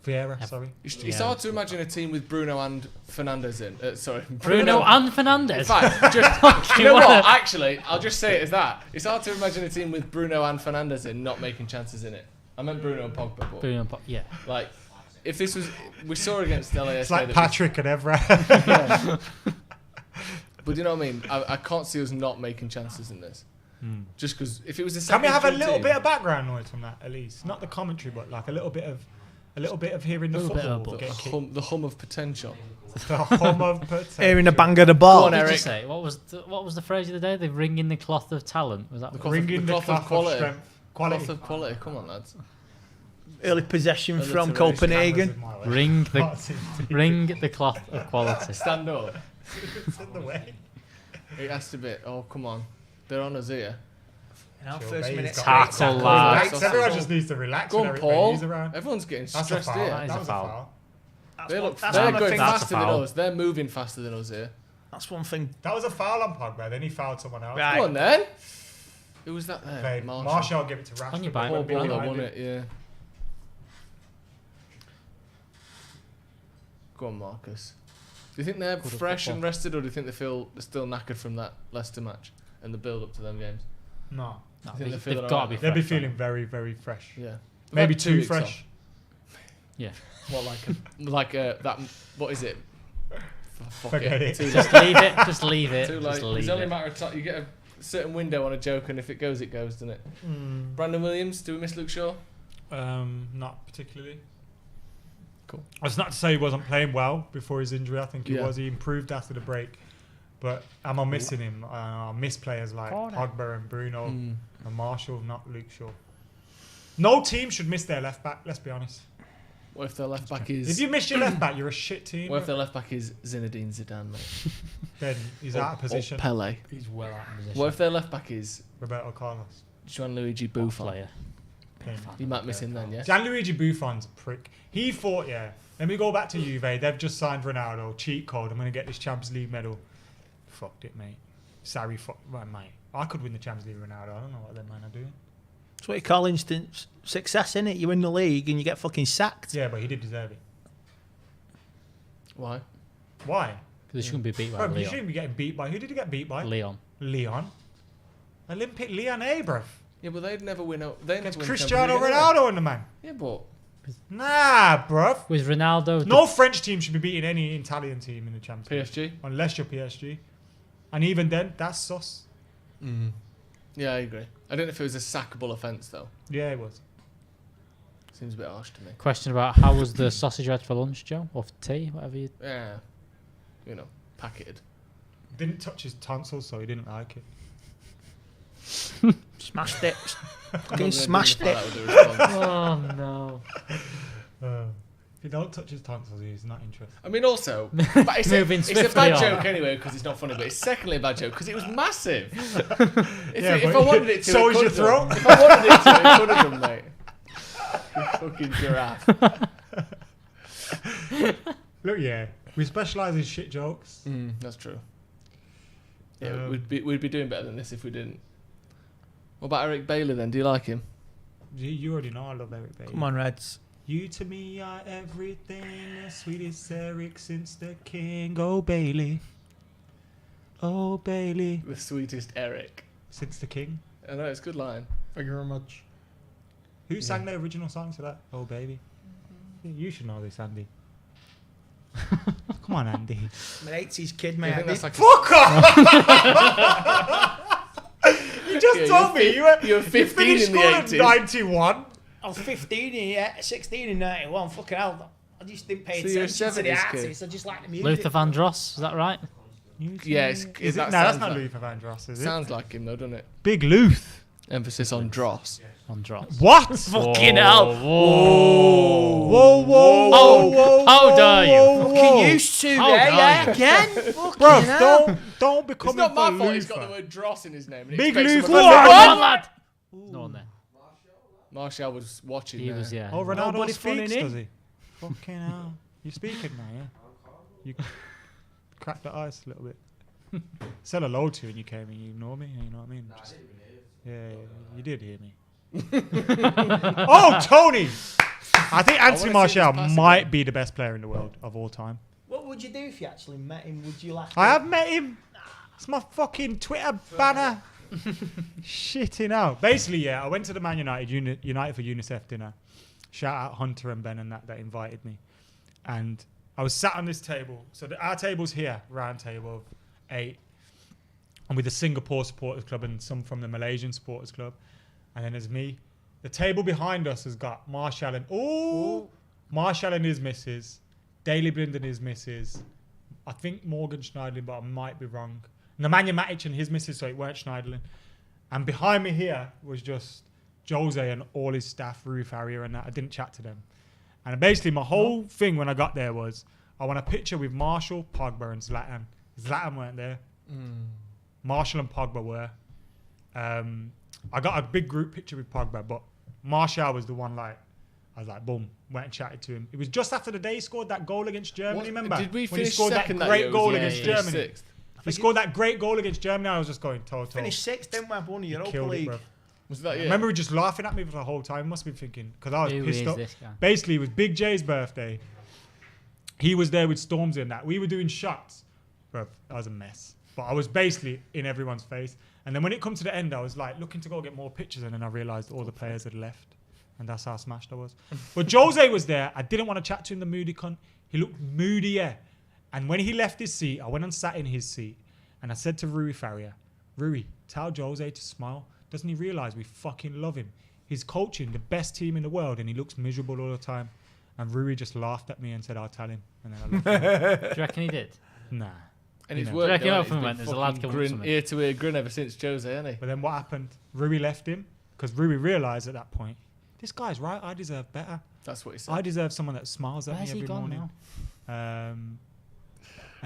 Vieira, sorry. It's hard to imagine a team with Bruno and Fernandes in. Sorry, Bruno and Fernandes. In fact, just, you know what? Actually, I'll just say it as that. It's hard to imagine a team with Bruno and Fernandes in not making chances in it. I meant Bruno and Pogba, but Bruno and yeah. like if this was, we saw against LASK. It's like that Patrick and Evra. Yeah. But you know what I mean? I can't see us not making chances in this. Just because if it was the Can second we have a string little team- bit of background noise from that at least? Not the commentary, but like a little bit of hearing the football get kicked. the hum of potential. The hum of potential. Hearing the bang of the ball. Go on, What did you Eric. say? What was the phrase of the day? The ringing the cloth of talent. Was that The what- cloth, Ringing the the cloth of cloth of quality. strength. Quality. Cloth of quality. Come on, lads. Early possession from Alliteration. Copenhagen. ring the cloth of quality? Stand up. It's in the way. It has to be. Oh, come on. They're on us here. Now, Chill, first mate, minute he's got tackle, eight lad. tackles. Everyone just needs to relax. Go when on, everybody Paul. is around. Everyone's getting That's a stressed foul. here. That is That a was a foul. foul. They're going That's faster a than foul. us. They're moving faster than us here. That's one thing. That was a foul on Pogba. Then he fouled someone else. Right. Go on then. Who was that there? Okay, Martial gave it to Rashford. On your back. Poor But behind baller won him. it, yeah. Go on, Marcus. Do you think they're Good fresh football. and rested, or do you think they're still knackered from that Leicester match and the build up to them games? No. I think they've feeling got to alright be now? They'll be fresh, feeling very, very fresh. Yeah. Maybe About 2 too weeks fresh. Yeah. What, like that? What is it? Fuck Forget it. Too Just late. leave it. Just leave it. Too Just late. leave It's only a it. matter of time. You get a certain window on a joke, and if it goes, doesn't it? Brandon Williams. Do we miss Luke Shaw? Not particularly. Cool. That's not to say he wasn't playing well before his injury. I think he Yeah. was. He improved after the break. But am I missing him? I miss players like Pogba and Bruno and Marshall, not Luke Shaw. No team should miss their left back, let's be honest. What if their left back is? If you miss your left back, you're a shit team. What if their left back is Zinedine Zidane, mate? Then he's out of position. Or Pele. He's well out of position. What if their left back is Roberto Carlos. Gianluigi Buffon? Player. You might miss him then, yeah. Gianluigi Buffon's a prick. He thought, let me go back to Juve. They've just signed Ronaldo. Cheat code. I'm going to get this Champions League medal. Fucked it, mate. Sorry, mate. I could win the Champions League with Ronaldo. I don't know what them man are doing. That's what you call instant success, innit? You win the league and you get fucking sacked. Yeah, but he did deserve it. Why? Why? Because he shouldn't be beat by Bro, you Leon. shouldn't be getting beat by. Who did he get beat by? Leon. Olympic Leon, bruv. Yeah, but they'd never win. They Against never win Cristiano Champions League anyway. Ronaldo and the man. Yeah, but Nah, bruv. With Ronaldo. No French team should be beating any Italian team in the Champions League. PSG. Unless you're PSG. And even then, that's sus. Yeah, I agree. I don't know if it was a sackable offence though. Yeah, it was. Seems a bit harsh to me. Question about how was the sausage you had for lunch, Joe? Or for tea, whatever you... Yeah, packeted. Didn't touch his tonsils, so he didn't like it. Smashed it. I'm Fucking not smashed gonna it. defy that with a response. Oh, no. If you don't touch his tonsils, he's not interested. I mean, also, but it's, Moving it's a swiftly bad on. joke anyway because it's not funny, but it's secondly a bad joke because it was massive. Yeah, if but I wanted it to, so it is your could have done. throat. If I wanted it to, it could have done, mate. You fucking giraffe. Look, we specialise in shit jokes. That's true. Yeah, we'd be doing better than this if we didn't. What about Eric Bailey then? Do you like him? You already know I love Eric Bailey. Come on, Reds. You to me are everything, the sweetest Eric since the king. Oh, Bailey. Oh, Bailey. The sweetest Eric. Since the king. I know, it's a good line. Thank you very much. Who sang the original song to that? Oh, baby. You should know this, Andy. Come on, Andy. I'm an 80s kid, I mate. think that's like Fuck off! You just told me you were 15 finished in the school at 80s. 91. I was 15 16 in 91. Fucking hell. I just didn't pay So you're a attention to the 70s kid. artists. I just like the music. Luther Vandross, is that right? Yeah, Is it? that No, that's sounds not like- Luther Vandross, is it? Sounds like him though, doesn't it? Big Luth. Emphasis on dross. On Dross. What? Fucking hell. Whoa, whoa, whoa, Oh, whoa, how dare you. whoa, Fucking whoa. used to How there, dare yeah, you. again. Bro, Fucking hell. don't become It's not my fault Luther. he's got the word dross in his name. and he Big expects Luth. someone to- What? Come on, lad. No one there. Martial was watching He there. was, yeah. Oh, Ronaldo Nobody speaks, phoning in. does he? Fucking hell. You're speaking now, yeah? You cracked the ice a little bit. Said hello to you and you came and you ignored me, you know what I mean? Just, yeah, you did hear me. Oh, Tony! I think Anthony wanna see Martial this passing might game. be the best player in the world of all time. What would you do if you actually met him? Would you like I have met him. It's my fucking Twitter banner. Shitting out. Basically, yeah, I went to the Man United United for UNICEF dinner. Shout out Hunter and Ben and that invited me. And I was sat on this table. So our table's here, round table of 8. And with the Singapore Supporters Club and some from the Malaysian Supporters Club. And then there's me. The table behind us has got Martial and Martial and his missus, Daley Blind and his missus, I think Morgan Schneiderlin, but I might be wrong. Nemanja Matic and his missus, so it weren't Schneiderlin. And behind me here was just Jose and all his staff, Ruth, Harrier and that. I didn't chat to them. And basically my whole thing when I got there was, I want a picture with Marshall, Pogba and Zlatan. Zlatan weren't there. Marshall and Pogba were. I got a big group picture with Pogba, but Martial was the one like, I was like, boom, went and chatted to him. It was just after the day he scored that goal against Germany, remember? Did we when he finish scored that second great year? goal Was against he Germany. sixth? He scored that great goal against Germany. I was just going, Toto. Finished sixth, then we won the Europa Killed it, League. bro. Was that I remember he just laughing at me for the whole time. He must be thinking, because I was Who pissed is off. this guy? Basically, it was Big J's birthday. He was there with Stormzy and that. We were doing shots. Bro, that was a mess. But I was basically in everyone's face. And then when it come to the end, I was like looking to go get more pictures, and then I realised all the players had left. And that's how smashed I was. But Jose was there. I didn't want to chat to him, the moody cunt. He looked moody, yeah. And when he left his seat, I went and sat in his seat. And I said to Rui Faria, Rui, tell Jose to smile. Doesn't he realise we fucking love him? He's coaching the best team in the world and he looks miserable all the time. And Rui just laughed at me and said, I'll tell him. And then I left him. Do you reckon he did? Nah. And he's Do you worked reckon on it. off He's him been went, there's a lad fucking coming up to me. ear to ear grin ever since Jose, hasn't he? But then what happened? Rui left him because Rui realised at that point, this guy's right. I deserve better. That's what he said. I deserve someone that smiles at Where's me he every gone morning. And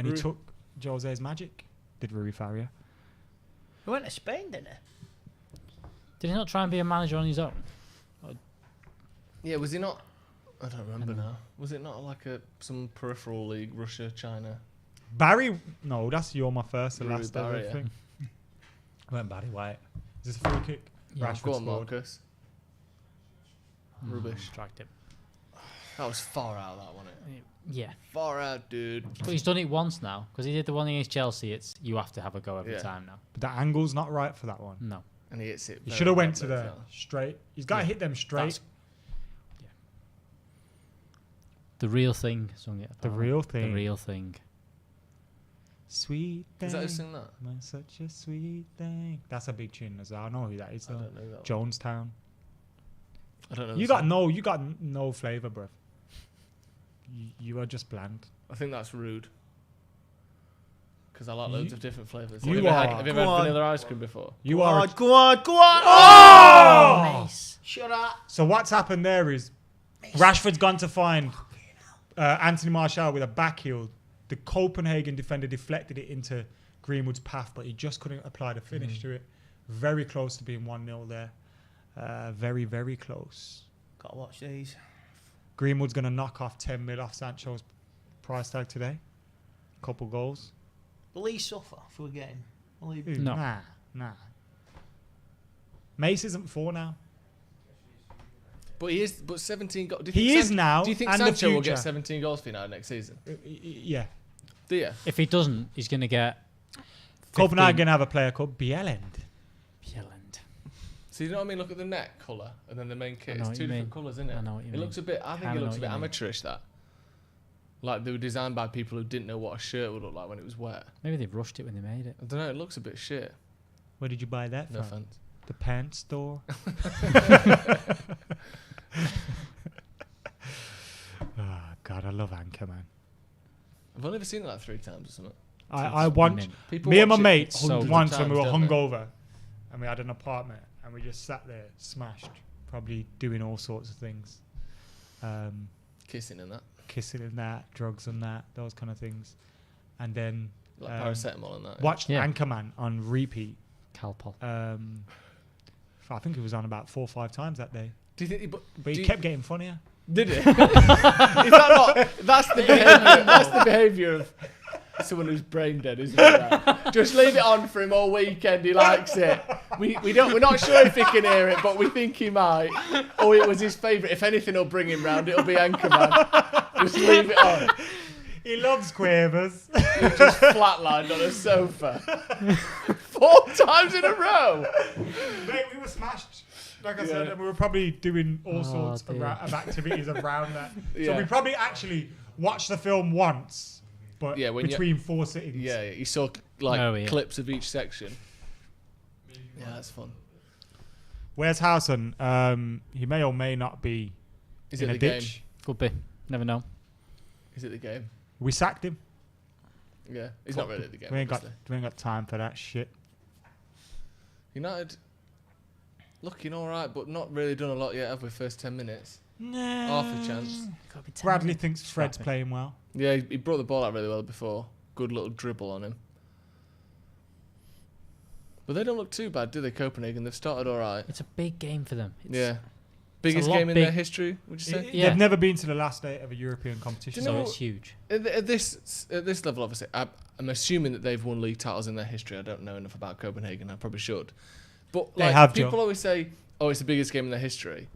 Rui- he took Jose's magic. Did Rui Faria? We went to Spain, didn't he? Did he not try and be a manager on his own? Yeah, was he not? I don't remember now. Was it not like some peripheral league, Russia, China? Barry? No, that's You're My First, the Rui last Barry, ever yeah. thing. Went Barry White. Is this a free kick? Yeah, Rashford go on, scored. Marcus. Rubbish. Tracked him. That was far out, that wasn't it? Yeah. Far out, dude. But he's done it once now, because he did the one against Chelsea. It's you have to have a go every Yeah. time now. But that angle's not right for that one. No. And he hits it. He very should have went to badly, the as well. straight. He's got to hit them straight. That's- The real thing. Sung it. The real thing. The real thing. Sweet thing. Is that who sing that? Man, such a sweet thing. That's a big tune as well. I know who that is I though. don't know that one. Jonestown. I don't know. You the got song. you got no flavour, bruv. You are just bland. I think that's rude. Because I like loads of different flavours. you Have you ever are- have you Go ever had on. vanilla ice cream before? You Go are. on, go on, go on. Oh! Nice. Shut up. So what's happened there is Rashford's gone to find Anthony Martial with a back heel. The Copenhagen defender deflected it into Greenwood's path, but he just couldn't apply the finish to it. Very close to being 1-0 there. Very, very close. Gotta watch these. Greenwood's going to knock off 10 mil off Sancho's price tag today. Couple goals. Will he suffer for a game? Will he? No. Nah. Mace isn't 4 now. But he is. But 17 goals. He is now, Do you think and the Sancho will future. get 17 goals for you now next season? Yeah. Do you? If he doesn't, he's going to get. Copenhagen have a player called Bjelland. So you know what I mean? Look at the neck colour and then the main kit. I know It's what two you different mean. colours, isn't it? I know what you it mean. looks a bit. I think Kinda it looks a know bit what you mean. amateurish. That. Like they were designed by people who didn't know what a shirt would look like when it was wet. Maybe they've rushed it when they made it. I don't know. It looks a bit shit. Where did you buy that No from? offense. The pants store. Oh God, I love Anchorman. I've only ever seen it like 3 times or something. I want People me and my watch it mate hundreds of once when we were times, don't they? hungover, and we had an apartment, and we just sat there smashed, probably doing all sorts of things, Kissing and that. kissing and that, drugs and that, those kind of things, and then Like paracetamol and that. Yeah. watched Yeah. Anchorman on repeat. Calpol. I think it was on about 4 or 5 times that day, Do you think? but do he you- kept getting funnier. Did it? Is that not? That's the behaviour. That's the behaviour of someone who's brain dead, isn't it? Like, just leave it on for him all weekend. He likes it. We don't. We're not sure if he can hear it, but we think he might. Or it was his favourite. If anything will bring him round, it'll be Anchorman. Just leave it on. He loves quavers. He just flatlined on a sofa 4 times in a row. Mate, we were smashed. Like I Yeah. said, and we were probably doing all Oh, sorts dear. of activities around that. So Yeah. we probably actually watched the film once, but Yeah, when you- between 4 sittings. Yeah, you saw like Oh, yeah. clips of each section. Yeah, that's fun. Where's Howson? He may or may not be Is in it a the ditch. game? Could be. Never know. Is it the game? We sacked him. Yeah, he's not really at the game. We ain't got obviously. time for that shit. United looking all right, but not really done a lot yet. Have we? First 10 minutes, Nah. half a chance. Bradley thinks Fred's playing well. Yeah, he brought the ball out really well before. Good little dribble on him. But they don't look too bad, do they, Copenhagen? They've started all right. It's a big game for them. Biggest game in their history, would you say? They've never been to the last day of a European competition. So it's huge. At this level, obviously, I'm assuming that they've won league titles in their history. I don't know enough about Copenhagen. I probably should. But like, people always say, "Oh, it's the biggest game in their history,"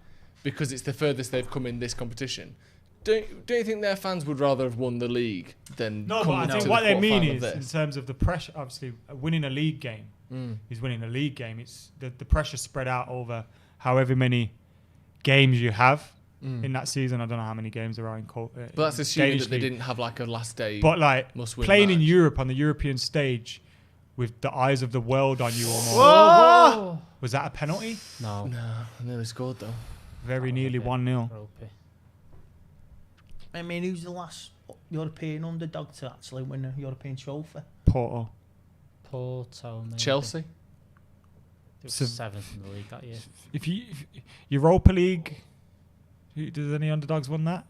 because it's the furthest they've come in this competition. Don't you think their fans would rather have won the league than No, but I think what they mean is in terms of the pressure. Obviously, winning a league game is winning a league game. It's the pressure spread out over however many games you have in that season. I don't know how many games there are in but that's assuming that they didn't have like a last day. But like playing match. in Europe on the European stage with the eyes of the world on you almost. Whoa! Was that a penalty? No. I nearly scored though. Very nearly 1-0. I mean, who's the last European underdog to actually win a European trophy? Porto, maybe. Chelsea. It was 7th in the league that year. If Europa League, does any underdogs won that?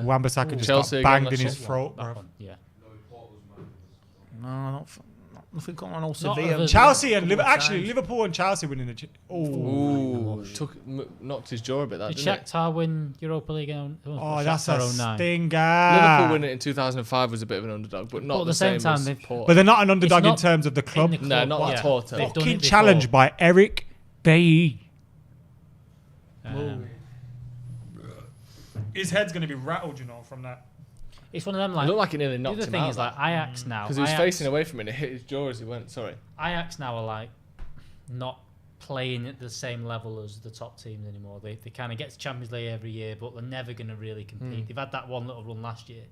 Wan-Bissaka just Chelsea got banged in his throat. Yeah. No, nothing going on. Also, Chelsea and Liverpool and Chelsea winning the. Knocked his jaw a bit. That Did didn't it? Shakhtar win Europa League? That's a stinger. Liverpool winning it in 2005 was a bit of an underdog, but not at the same time. But they're not an underdog in terms of the club. No, not Porto. Fucking challenged by Eric Bailly. His head's going to be rattled, from that. It's one of them. Like, it looked like it nearly knocked the him thing out. is, like Ajax now, because he was facing away from it, and it hit his jaw as he went. Sorry. Ajax now are like not playing at the same level as the top teams anymore. They kind of get to Champions League every year, but they're never going to really compete. They've had that one little run last year,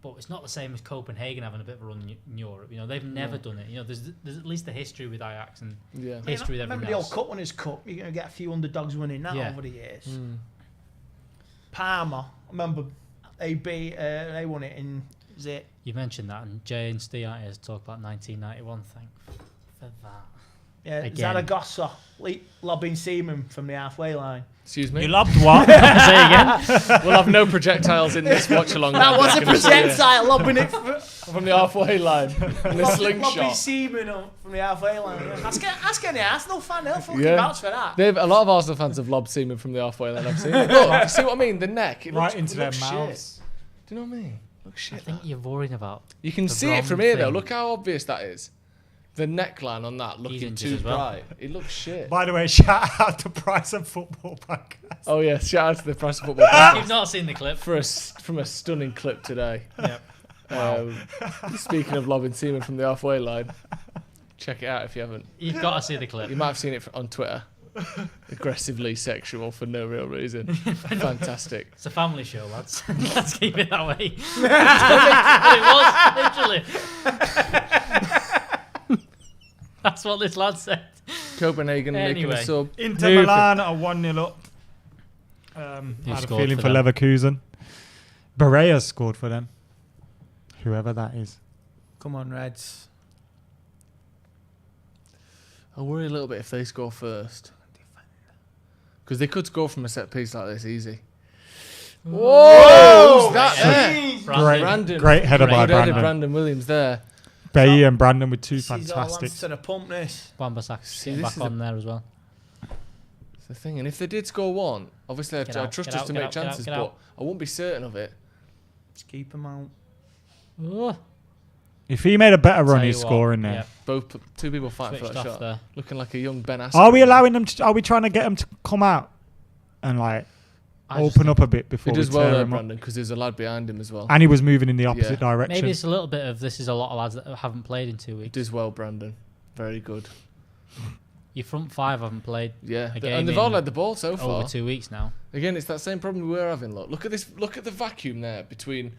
but it's not the same as Copenhagen having a bit of a run in Europe. They've never done it. There's at least a history with Ajax and history with everything remember the old Cup Winners' Cup? You're going to get a few underdogs winning that over the years. Parma, I remember they won it in. Is it? You mentioned that, and Jay and Steve aren't here to talk about 1991 thing. For that. Yeah, Again. Zaragoza lobbing seamen from the halfway line. Excuse me? You lobbed what? Say again. We'll have no projectiles in this watch-along. That was a projectile lobbing it from the halfway line in a slingshot. Lobbing seamen from the halfway line. Ask any Arsenal fan, they'll fucking vouch for that. A lot of Arsenal fans have lobbed semen from the halfway line. I've seen it. Look, see what I mean? The neck. It right into their mouths. Shit. Do you know what I mean? Looks shit. I think you're worrying about. You can see it from here though. Look how obvious that is. The neckline on that looking too bright. It looks shit. By the way, shout out to Price of Football podcast. Oh yeah, shout out to the Price of Football podcast. You've not seen the clip from a stunning clip today. Yep. Speaking of lobbing semen from the halfway line, check it out if you haven't. You've got to see the clip. You might have seen it on Twitter. Aggressively sexual for no real reason. Fantastic. It's a family show, lads. Let's keep it that way. It was literally. That's what this lad said. Copenhagen making a sub. Inter Milan are 1-0 up. I had a feeling for Leverkusen. Berea scored for them. Whoever that is. Come on, Reds. I worry a little bit if they score first. Because they could score from a set piece like this easy. Whoa! Who's that there? Great header by Brandon. Brandon Williams there. Bailly and Brandon with two fantastic. To the pump this. Wan-Bissaka back on there as well. That's the thing. And if they did score one, obviously I trust us to make chances, but I won't be certain of it. Just keep them out. Oh. If he made a better run, he's scoring there. Yeah. Two people fighting for that shot. There. Looking like a young Ben Askren. Are we allowing them? Are we trying to get them to come out and open up a bit before? He does well there, Brandon, because there's a lad behind him as well. And he was moving in the opposite direction. Maybe it's a little bit of this is a lot of lads that haven't played in 2 weeks. He does well, Brandon. Very good. Your front five haven't played. Yeah, and they've all led the ball so far. Over 2 weeks now. Again, it's that same problem we were having. Look at this. Look at the vacuum there between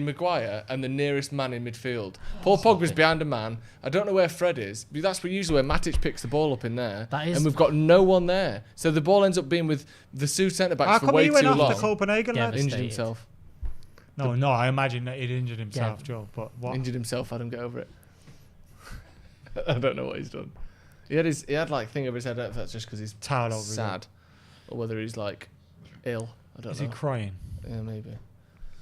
Maguire and the nearest man in midfield. Paul Pogba's behind a man. I don't know where Fred is, but that's usually where Matic picks the ball up in there. And we've got no one there. So the ball ends up being with the two centre-backs for way too long. How come he went off to Copenhagen? Injured himself. No, I imagine that he'd injured himself, Joe. But what? Injured himself, Adam, get over it. I don't know what he's done. He had like thing over his head. I don't know if that's just because he's sad, or whether he's like ill. I don't know. Is he crying? Yeah, maybe.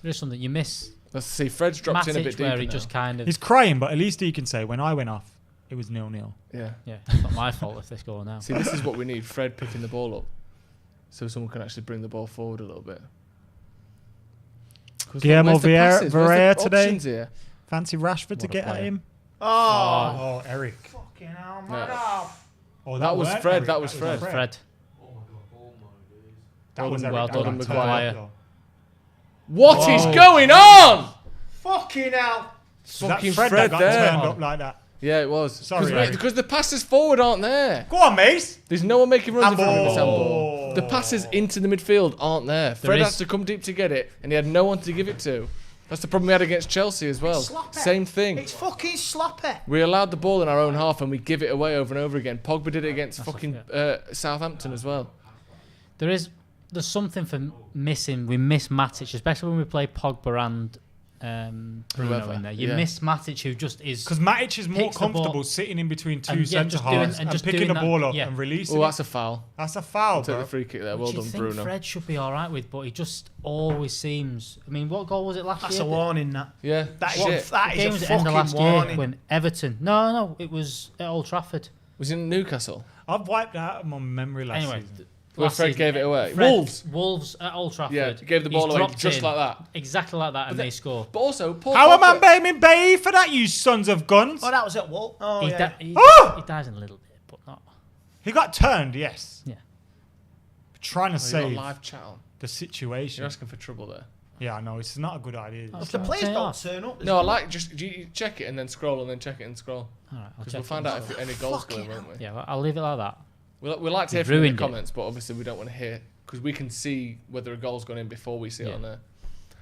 There's something you miss. Let's see. Fred's dropped in a bit deeper where he now. just kind of. He's crying, but at least he can say, "When I went off, It was 0-0. Yeah. Yeah, it's not my fault if they score now. See, this is what we need: Fred picking the ball up, so someone can actually bring the ball forward a little bit. Guillermo Where's the Vieira options today. here? Fancy Rashford What to a get at player. him. Oh, Eric. fucking hell, man. Yeah. Oh. Oh, That was weren't Fred. Eric, That was Fred. Fred. That was Eric. Well That done, was Maguire. though. What is Whoa. going on? Fucking hell. Was that Fucking Fred Fred that got there. turned up like that? Yeah, it was. Sorry, Eric. Because the passes forward aren't there. Go on, Mace. There's no one making runs in front of him. Handball. The passes into the midfield aren't there. Fred has to come deep to get it, and he had no one to give it to. That's the problem we had against Chelsea as well. Sloppy. Same thing. It's fucking sloppy. We allowed the ball in our own half, and we give it away over and over again. Pogba did it against fucking Southampton as well. There's something for missing. We miss Matic, especially when we play Pogba and Bruno Whoever, in there. You yeah. miss Matic, who just is Because Matic is more picks the ball comfortable sitting in between two and, yeah, centre just doing- halves and and just picking doing the that, ball up yeah. and releasing Oh, it. that's a foul. That's a foul, Take bro. the free kick there. Well Which you done, think Bruno. Fred should be all right with, but he just always seems. I mean, what goal was it last That's year? a warning, that. Yeah. That Shit. is, that The game is was a at the end of fucking last year warning. when Everton. No, it was at Old Trafford. Was it in Newcastle? I've wiped out my memory last Anyway, season. Where last Fred season, gave it away. Fred- Wolves. at Old Trafford. Yeah, gave the He's ball away dropped just in like that. Exactly like that, and they score. But also, Paul How am I Pogba- blaming Bailly for that, you sons of guns? Oh, that was at Wall. Oh, He, yeah. he dies in a little bit, but not. He got turned, yes. Yeah. Trying to Oh, you got save live chat on. the situation. You're asking for trouble there. Yeah, I know. It's not a good idea. If the players don't turn up, No, I like just you check it and then scroll and then check it and scroll. All right, I'll Because check we'll it find and out if scroll. any goals going, won't we? Yeah, well, I'll leave it like that. We like to hear You've from you in ruined the it. comments, but obviously we don't want to hear because we can see whether a goal's gone in before we see it Yeah. on there.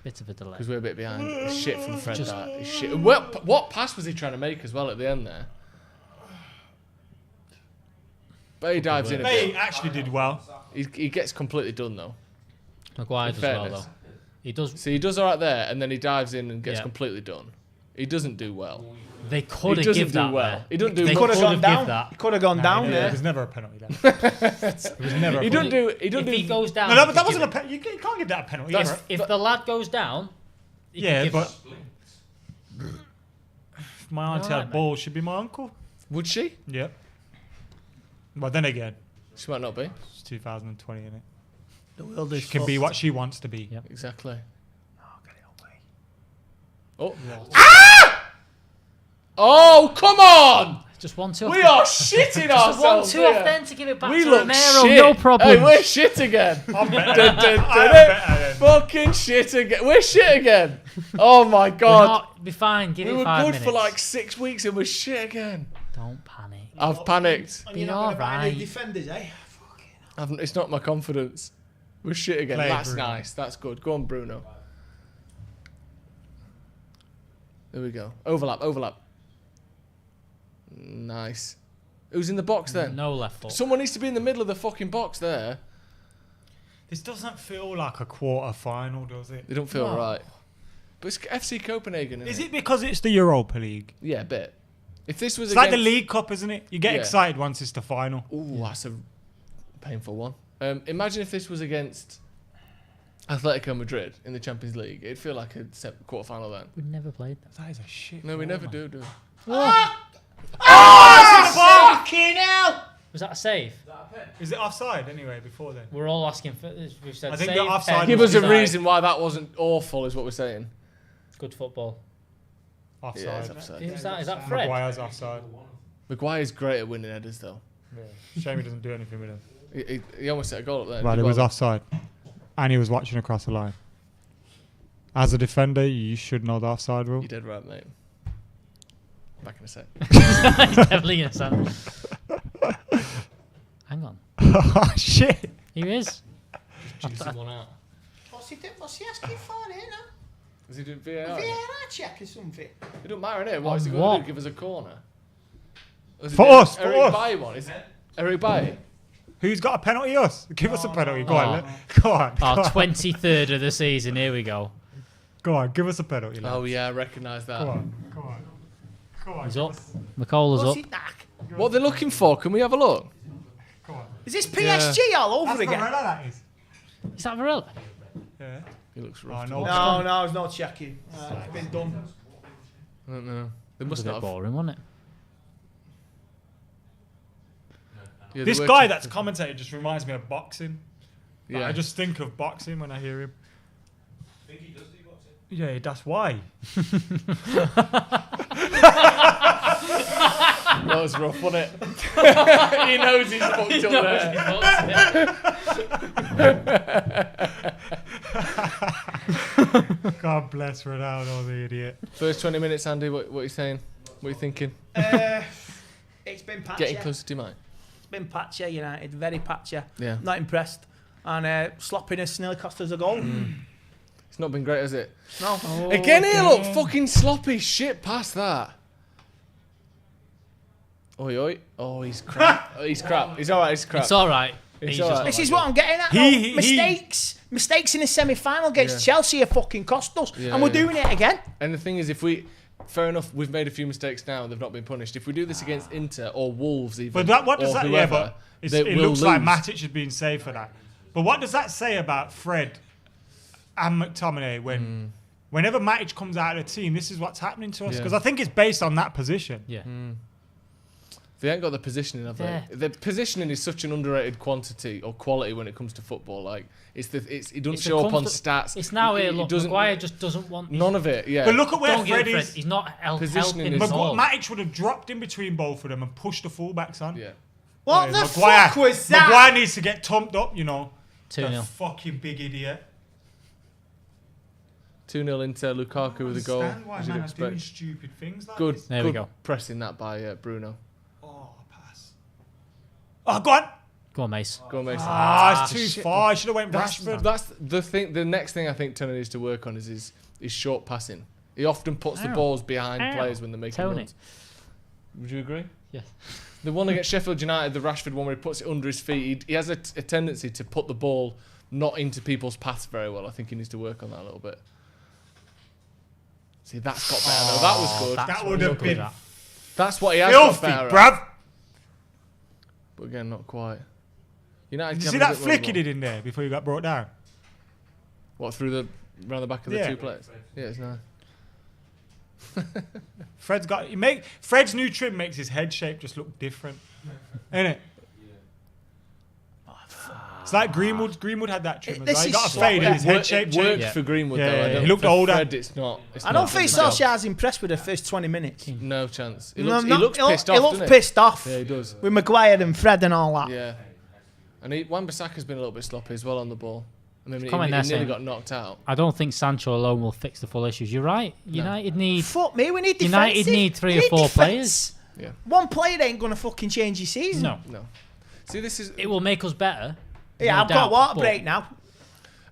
Bit of a delay. Because we're a bit behind. It's shit from Fred. Just- That it's shit. What pass was he trying to make as well at the end there? But he dives in a They bit. actually did well. He gets completely done though. Maguire In does well fairness. though. He does. See, he does all right there, and then he dives in and gets Yeah. completely done. He doesn't do well. They could have doesn't given do that well. there. He doesn't do They much. could Could have have gone given down. that. He could have gone down There there. was never a penalty there. It was never a He penalty. don't do. He don't If do. he goes down, No, you but that could wasn't a give penalty. You can't give that a penalty. That's- either. If the lad goes down, you could Yeah, give but that. if my auntie Alright, had balls, she'd be my uncle. Would she? Yep. But then again, She might not be. it's 2020, isn't it? The world She is can be fucked. what she wants to be. Yep. Exactly. Oh. Oh, come on! Just 1-2. We are shitting Just ourselves 1-2 off here. then to give it back We to look Romero. shit. No problem. Hey, we're shit again. I'm better. Dun, dun, I'm dun, better then. Fucking shit again. We're shit again. Oh my god. Be fine. Give We it were 5 good minutes. for like 6 weeks and we're shit again. Don't panic. I've panicked. And you're Be not going to buy alright. any defenders, eh? It's not my confidence. We're shit again. Play, That's Bruno. nice. That's good. Go on, Bruno. There we go. Overlap. Nice. Who's in the box then? No left foot. Someone needs to be in the middle of the fucking box there. This doesn't feel like a quarter final, does it? They don't feel No. right. But it's FC Copenhagen, isn't Is it because it's the Europa League? Yeah, a bit. If this was It's like the against- League Cup, isn't it? You get Yeah. excited once it's the final. Ooh, that's a painful one. Imagine if this was against Atletico Madrid in the Champions League. It'd feel like a quarter-final then. We never played that. That is a shit. No, we ball, never man. do. Fucking hell! Was that a save? Is it offside anyway? Before then, We're all asking for this. We've said I think save, the offside pen, Give us a offside. reason why that wasn't awful, is what we're saying. Good football. offside. Yeah, it's offside. Who's that? Is that Fred? Maguire's offside. Maguire's great at winning headers, though. Yeah. Shame he doesn't do anything with him. He almost set a goal up there. Right, Did it was well. offside, and he was watching across the line. As a defender, you should know the offside rule. You did right, mate. Back in a sec. He's definitely going to sound. Hang on. Oh shit! He is. Juicing one out. What's he asking for here now? Is he doing A VAR? VAR check or something? It don't matter, innit? What On is he going to what? do? Give us a corner? Or is it For the us, for Eric us. Bailly one? Is it Eric Bailly? Who's got a penalty? Us. Give us a penalty. Go on. Oh. Go on. Go Our on. 23rd of the season. Here we go. Go on. Give us a penalty. Lads. Oh yeah, I recognise that. Go on. Go on. Go on. He's give up. us- McCullough's What's up. he knack? What they're looking for? Can we have a look? Go on. Is this PSG all over That's again? Varela, that is. Is that Varela? Yeah. He looks rough. Oh, no. No, there's no checking. It's been done. I don't know. They It was must a bit not have. boring, wasn't it? Yeah, This guy that's commentated just reminds me of boxing. Like, Yeah. I just think of boxing when I hear him. Think he does do boxing? Yeah, that's why. That was rough, wasn't it? He knows he's fucked up there. God bless Ronaldo, the idiot. First 20 minutes, Andy, what are you saying? What are you thinking? It's been patchy. Getting closer to mine. It's been patchy, United. Very patchy. Yeah. Not impressed. And sloppiness nearly cost us a goal. It's not been great, has it? No. Again, here, look, fucking sloppy shit past that. Oi, oi. Oh, he's crap. He's crap. He's all right. He's crap. It's all right. It's He's all just right. This is what I'm getting at. Mistakes in the semi-final against Chelsea have fucking cost us, Yeah, and we're yeah. doing it again. And the thing is, fair enough, we've made a few mistakes now and they've not been punished. If we do this against Inter or Wolves even, But what does or that? whoever, Yeah, but it will looks like lose. Matic is being saved for that. But what does that say about Fred and McTominay when, whenever Matic comes out of the team, this is what's happening to us? Yeah. Because I think it's based on that position. Yeah. They ain't got the positioning, have they? Yeah. The positioning is such an underrated quantity or quality when it comes to football. Like it doesn't It's show a up on comfort- stats. It's now here. It Look, doesn't- Maguire just doesn't want none of it. Yeah. But look at where Don't give Fred Fred. is. He's not Positioning helping is- at all. Matic would have dropped in between both of them and pushed the fullbacks on. Yeah. What the fuck was that? Maguire needs to get tumped up, you know. 2-0. The fucking big idiot. 2-0 Inter, Lukaku with a goal. I understand why as you'd man are doing expect. stupid things like Good. this. There we good go. Pressing that by Bruno. Oh, pass. Oh, go on. Go on, Mace. Go on, Mason. It's too shit. far. I should have went That's Rashford. the thing. The next thing I think Tony needs to work on is his short passing. He often puts the Ow. balls behind Ow. players when they're making Tony. runs. Would you agree? Yes. The one against Sheffield United, the Rashford one where he puts it under his feet, he has a tendency to put the ball not into people's paths very well. I think he needs to work on that a little bit. See, that's got better though. That was good. That would have been That's what he has got filthy, better at. bruv. But again, not quite. United. Did you can see have a that bit more flick he ball. did in there before he got brought down? What, through round the back of the Yeah. two players? Yeah, it's nice. Fred's new trim makes his head shape just look different, ain't it? It's like Greenwood. Greenwood had that trim. This He is got a slap fade and work. his head shape It worked changed. for Greenwood Yeah, though. I yeah, don't, he looked for older. Fred, it's not. I don't think Solskjaer's impressed with the first 20 minutes. No chance. He No, looks, no, he looks he pissed look- off. he looks doesn't pissed off. Yeah, he does. With Maguire and Fred and all that. Yeah. And Wan-Bissaka's been a little bit sloppy as well on the ball. I mean, Comment he there nearly saying, got knocked out. I don't think Sancho alone will fix the full issues. You're right. United need. Fuck me, we need defensive. United need three or four players. Yeah. One player ain't gonna fucking change your season. No. See, this is. It will make us better. Yeah, no I've doubt, got water but- break now.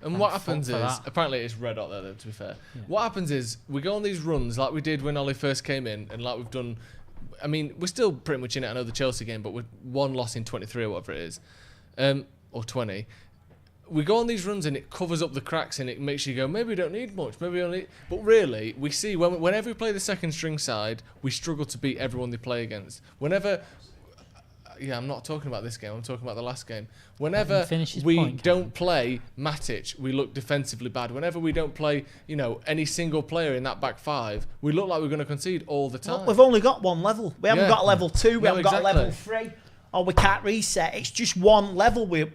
And what fuck happens for is, that. apparently it's red hot there, though, to be fair. What happens is, we go on these runs like we did when Ollie first came in, and like we've done. I mean, we're still pretty much in it. I know the Chelsea game, but we're one loss in 23 or whatever it is, or 20. We go on these runs and it covers up the cracks and it makes you go, maybe we don't need much, maybe we don't need. But really, we see whenever we play the second string side, we struggle to beat everyone they play against. Whenever. Yeah, I'm not talking about this game. I'm talking about the last game. Whenever Finish his we point, don't play Matic, we look defensively bad. Whenever we don't play, any single player in that back five, we look like we're going to concede all the time. Look, we've only got one level. We haven't Yeah. got a level 2. We No, haven't got a level exactly. 3. Or we can't reset. It's just one level we're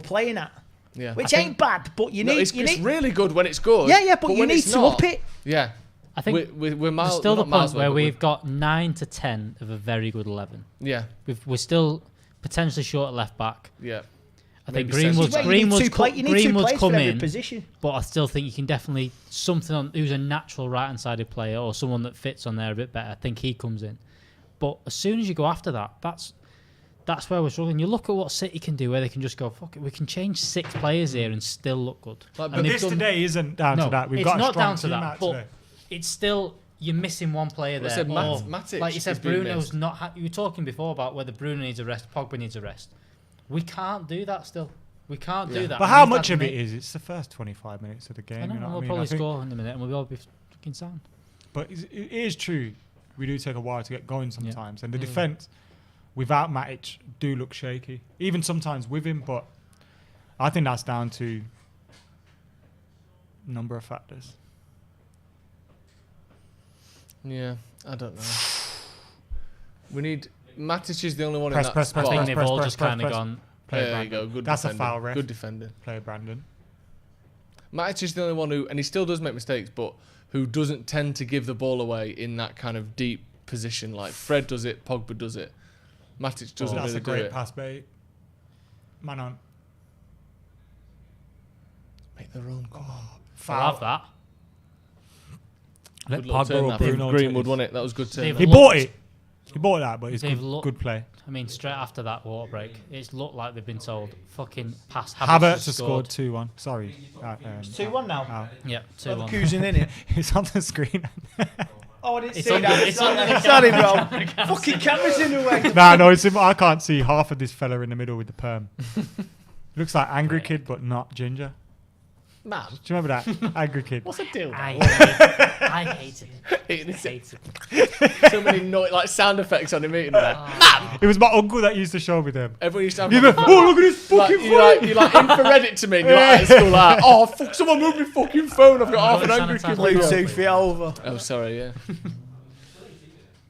playing at. Yeah. Which I ain't bad, but you need. It's really good when it's good. Yeah, but you when need it's to not, up it. Yeah. I think we're miles. there's still we're the not miles point where away, but we've got 9 to 10 of a very good 11. Yeah. We're still potentially short at left back. Yeah. I think Maybe Greenwood's centre back. You need two Greenwood's players come for every in, position. but I still think you can definitely something on who's a natural right-hand-sided player or someone that fits on there a bit better. I think he comes in, but as soon as you go after that, that's where we're struggling. You look at what City can do, where they can just go, fuck it, we can change 6 players here and still look good. But this today isn't down to that. We've it's got a not strong down to team that, out but today. it's still. You're missing one player Well, I there. said or, Matic like you is said, being Bruno's missed. not. You were talking before about whether Bruno needs a rest, Pogba needs a rest. We can't do that still. We can't do that. But We how need much that of it make- is? It's the first 25 minutes of the game. I know, You know we'll what I mean? probably I think- score in a minute and we'll all be fucking sound. But it is true. We do take a while to get going sometimes, and the Mm. defense without Matic do look shaky. Even sometimes with him, but I think that's down to a number of factors. Yeah, I don't know. We need Matic is the only one Press, in that press, spot. press, I think press, they've all press, just press, kind of press. gone. Play There you Brandon. go. Good That's defending. a foul, ref. Good defending. Play Brandon. Matic is the only one who, and he still does make mistakes, but who doesn't tend to give the ball away in that kind of deep position. Like Fred does it, Pogba does it. Matic doesn't That's really a great do it. pass, mate. Man on. Make the run. Come on. I'll Foul. have that. Let Good little Pogba turn or that from Bruno Greenwood, take wasn't it? That was good turn. They've He looked- bought it. He bought that, but it's They've good, looked- good play. I mean, straight after that water break, it's looked like they've been told, fucking pass. Havertz has scored 2-1. Sorry. It's 2-1 now. Yeah, Well, 2-1. the Cousin in it. It's on the screen. Oh, I didn't It's see on that. the- it's on the Sorry, camera. bro. I can't Fucking see camera's in the way. No, it's I can't see half of this fella in the middle with the perm. Looks like angry kid, but not ginger. Man. Do you remember that angry kid? What's a deal? I hated it. Hated it. So many like sound effects on him eating that. It was my uncle that used to show me them. Everyone used to have. You like, know, oh, look at this fucking you like infrared it to me. And you're like at school, like, oh fuck, someone moved my fucking phone. I've got half an angry kid. Bluetooth it over. Oh, sorry, yeah.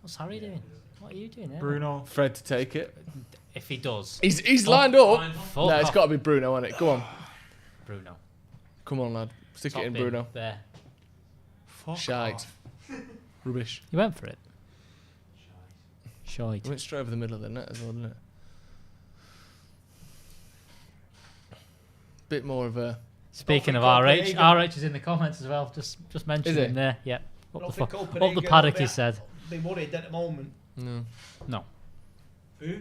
What's Harry doing? What are you doing there? Bruno. Fred to take it. If he does. He's lined up. Fuck No, it's off. got to be Bruno, hasn't it? Go on. Bruno. Come on, lad. Stick Top it in, bin, Bruno. There. Shite. Rubbish. You went for it. Shite. Went straight over the middle of the net as well, didn't it? Bit more of a. Speaking of Copenhagen. RH is in the comments as well. Just mention Is him it? there. Yeah. I Up don't the, think up the Copenhagen paddock, will he be- said. Be worried at the moment. No. No. Who?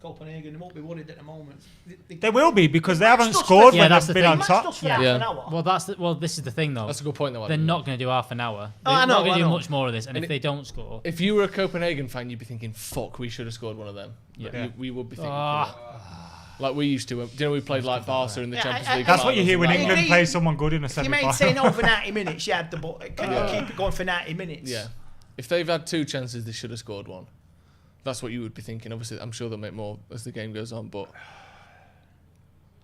Copenhagen, they won't be worried at the moment. They will be because they haven't Just scored Yeah, when that's they've the been thing. on Matched top. us for half an hour. Well, this is the thing though. That's a good point, though. They're Adam. not going to do half an hour. They're Oh, I know, not going I to do know. much more of this. And And if they don't score, If you were a Copenhagen fan, you'd be thinking, "Fuck, we should have scored one of them." Yeah. Like, we would be thinking, Ah. like we used to. Do you know we played like Barca in the Yeah, Champions I- League? That's what you finals hear and when that. England agree. plays someone good in a If you semi-final. maintain over 90 minutes, you had the ball. Can you keep it going for 90 minutes? Yeah. If they've had two chances, they should have scored one. That's what you would be thinking. Obviously, I'm sure they'll make more as the game goes on, but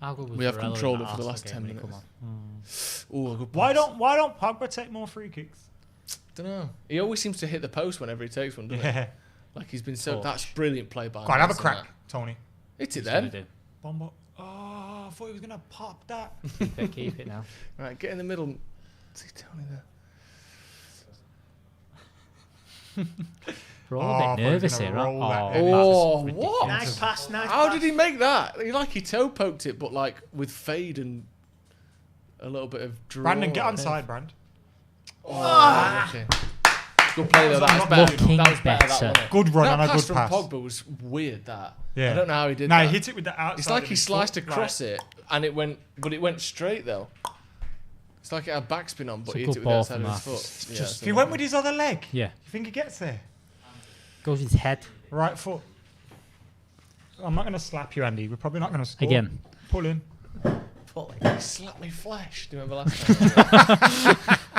How good was we have Varela in controlled that it for the Arsenal last game, 10 mate? minutes. Come on. Oh, good Why pass. don't Pogba take more free kicks? Don't know. He always seems to hit the post whenever he takes one, doesn't Yeah. he? Like he's been so. Torch. That's brilliant play by. Go on, have a Nelson, crack, that. Tony. Hit it He's gonna then. do. Bombo. Oh, I thought he was gonna pop that. Keep it now. Right, get in the middle. See Tony there. We're all Oh, I a thought bit he was nervous gonna here. Right? roll that Oh, then. Oh, that's what? Nice pass, nice How pass. did he make that? He like he toe poked it, but like with fade and a little bit of draw. Brandon, get on side, Brand. Oh, okay. Good play though. That was better. Looking That was better. That, better. wasn't it? Good run that and a pass good from pass. Pogba was weird. That. Yeah. I don't know how he did No, that. he hit it with the outside. It's like of he his sliced foot, across it, and it went, but it went straight though. It's like it had backspin on, but It's a he hit good it with the ball outside from of his that. foot. Yeah, If he went with his other leg, Yeah. you think he gets there? Goes with his head. Right foot. I'm not going to slap you, Andy. We're probably not going to score. Again. Pull in. He slapped me flesh. Do you remember last time?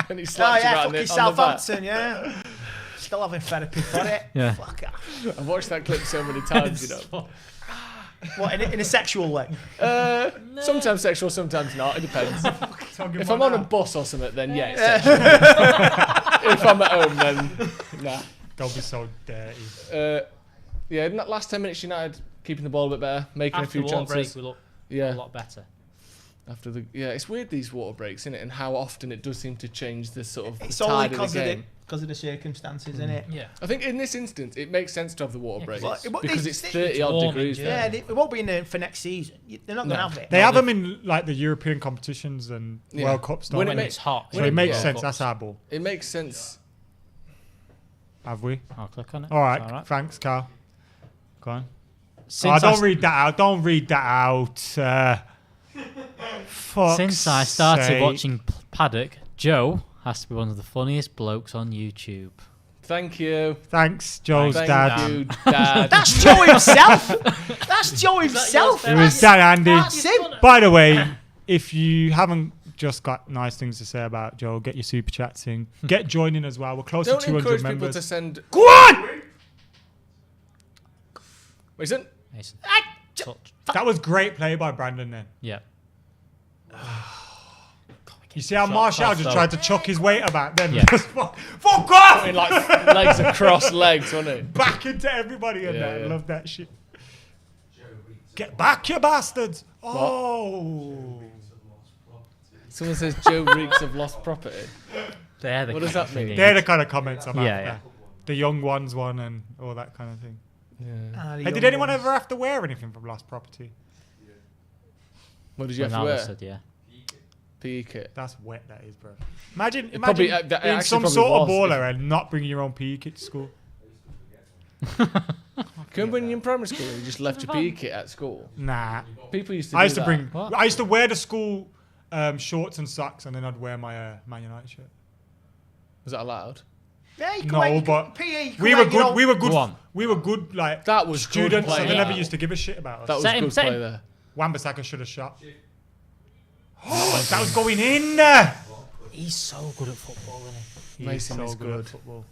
And he Oh, slapped you yeah, right fucking on the back. Southampton, yeah. Still having therapy for it. Yeah. Fuck off. I've watched that clip so many times, you know. What, in a sexual way? Sometimes sexual, sometimes not. It depends. Talking If about I'm on a that. bus or something, then yeah, it's sexual. If I'm at home, then nah. Don't be so dirty. Yeah, in that last 10 minutes, United keeping the ball a bit better, making After a few the water chances. break, we look Yeah. a lot better. After the it's weird these water breaks, isn't it? And how often it does seem to change the sort of the It's only tide of the game. because of the circumstances, isn't it? Yeah. I think in this instance, it makes sense to have the water breaks Well, because it's 30 odd warming, degrees. Yeah, there. it won't be in there for next season. They're not going to have it. They have them in like the European competitions and Yeah. World Cups. Don't When they? it makes- It's hot. So it makes yeah. sense. That's our ball. It makes sense. Have we? I'll click on it. All right. It's all right. Thanks, Carl. Go on. Since Don't read that out. Don't read that out. Since I started sake. watching Paddock, Joe has to be one of the funniest blokes on YouTube. Thank you. Thanks, Joe's Thank dad. you, Dad. That's Joe himself. That's Joe himself. It was Dad Andy. That's him. By the way, if you haven't just got nice things to say about Joe, get your super chats in. Get joining as well. We're close Don't to 200 encourage members. people to send. Go on! Mason. Mason. That was great play by Brandon then. Yeah. You see how Shot Martial off, just though. tried to chuck his weight about, then Yeah. just fuck off! I mean, like legs across legs, wasn't it? Back into everybody and Yeah, that. I yeah. love that shit. Get back, you bastards! Oh. Someone says Joe reeks of lost property. They're the What does that kind of mean? thing They're the kind of comments I'm Yeah, after. yeah. The young ones one and all that kind of thing. Yeah. Hey, did anyone ever have to wear anything from Lost Property? What did you have to Ronaldo wear? said, yeah. PE kit. That's wet, that is, bro. Imagine probably- being that actually some probably sort of was. baller and not bringing your own PE kit to school. Remember when you were in primary school and you just left your PE kit at school? Nah. People used to I do used to that. bring. What? I used to wear the school shorts and socks, and then I'd wear my Man United shirt. Was that allowed? Yeah, you can No, wear- you but can- PE, you can we wear were your good. own- We were good. Go on. We were good. Like That was good students, play, so they never yeah. used to give a shit about us. That was Set him, good set play him. there. Wan-Bissaka should have shot. Oh, that was going in. He's so good at football, isn't he? Mason so is good at good. football.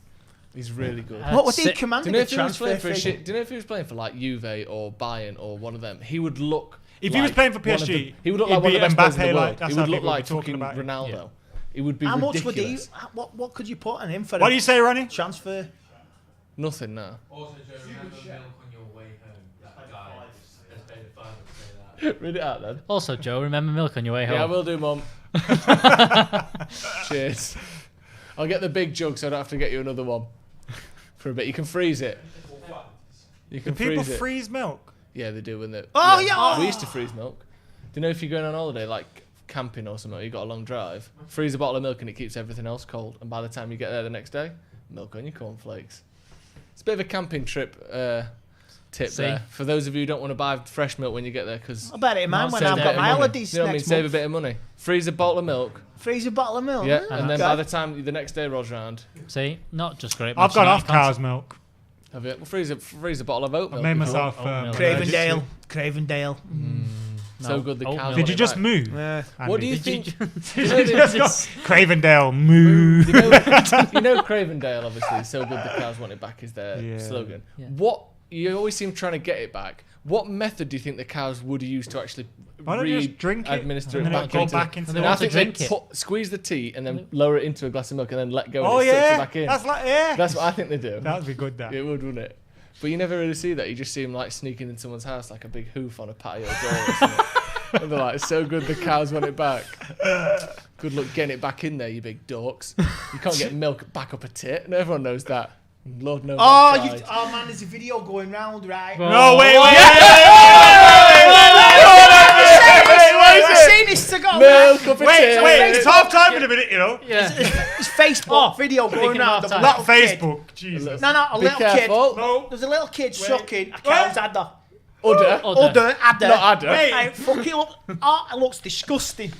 He's really good. What was he Sit- Do commanding you know the if he was transfer playing for a fee? shit? Do you know if he was playing for like Juve or Bayern or one of them? He would look. If he was like playing for one of PSG, the- he would look he'd like one of be the best players in Mbappe, the like, world. that's He how would look people like be talking fucking about him. Ronaldo. Yeah. He would be How ridiculous. much would he? What could you put on him for? What do you say, Ronnie? Transfer. Nothing now. Also, Joe, remember milk on your way home. That guy has paid a fiver to say that. Read it out then. Also, Joe, remember milk on your way home. Yeah, I will do, Mum. Cheers. I'll get the big jug so I don't have to get you another one for a bit. You can freeze it. You can Do people freeze it. freeze milk? Yeah, they do when they. Oh, yeah. We used to freeze milk. Do you know if you're going on holiday, like camping or something, you got a long drive, freeze a bottle of milk and it keeps everything else cold. And by the time you get there the next day, milk on your cornflakes. It's a bit of a camping trip tip See? there for those of you who don't want to buy fresh milk when you get there because I bet it, man. When save I've a got bit of my money. holidays You know what I mean? next Save a month. bit of money. Freeze a bottle of milk. Freeze a bottle of milk. Yeah, and then Okay. by the time the next day rolls around, See, not just great. I've gone Manchester off United cow's milk. have it. Well, freeze a bottle of oat milk. I've made if you myself. want. Oatmeal. Cravendale. Cravendale. So No, good the oatmeal. cows. Did you want it just back. move? Yeah. What do you Andy? think? Cravendale, moo. You know Cravendale, obviously. So good the cows want it back is their Yeah. slogan. Yeah. What you always seem trying to get it back. What method do you think the cows would use to actually Why don't you just drink it administer and it then back go into? back into the I water? think Drink they it. squeeze the tea and then lower it into a glass of milk and then let go. Oh and it sucks it yeah, back in. that's like yeah. That's what I think they do. That would be good. That. It would, wouldn't it? But you never really see that. You just see them like sneaking in someone's house like a big hoof on a patio door or something. And they're like, it's so good the cows want it back. Good luck getting it back in there, you big dorks. You can't get milk back up a tit, and everyone knoes that. Lord knows. Oh, I've you, tried. oh man, there's a video going round, right? No, wait. I've seen this to go. Milk up a Wait, tit. it's half time in a minute, you know. Yeah. It's Facebook video going speaking round. of of a half-time. Not little kid. Facebook. Jesus. No, a Be little careful. kid. No. There's a little kid sucking a cow's adder. Udder. Udder, adder. Not adder. Hey, fucking look. Oh, it looks disgusting.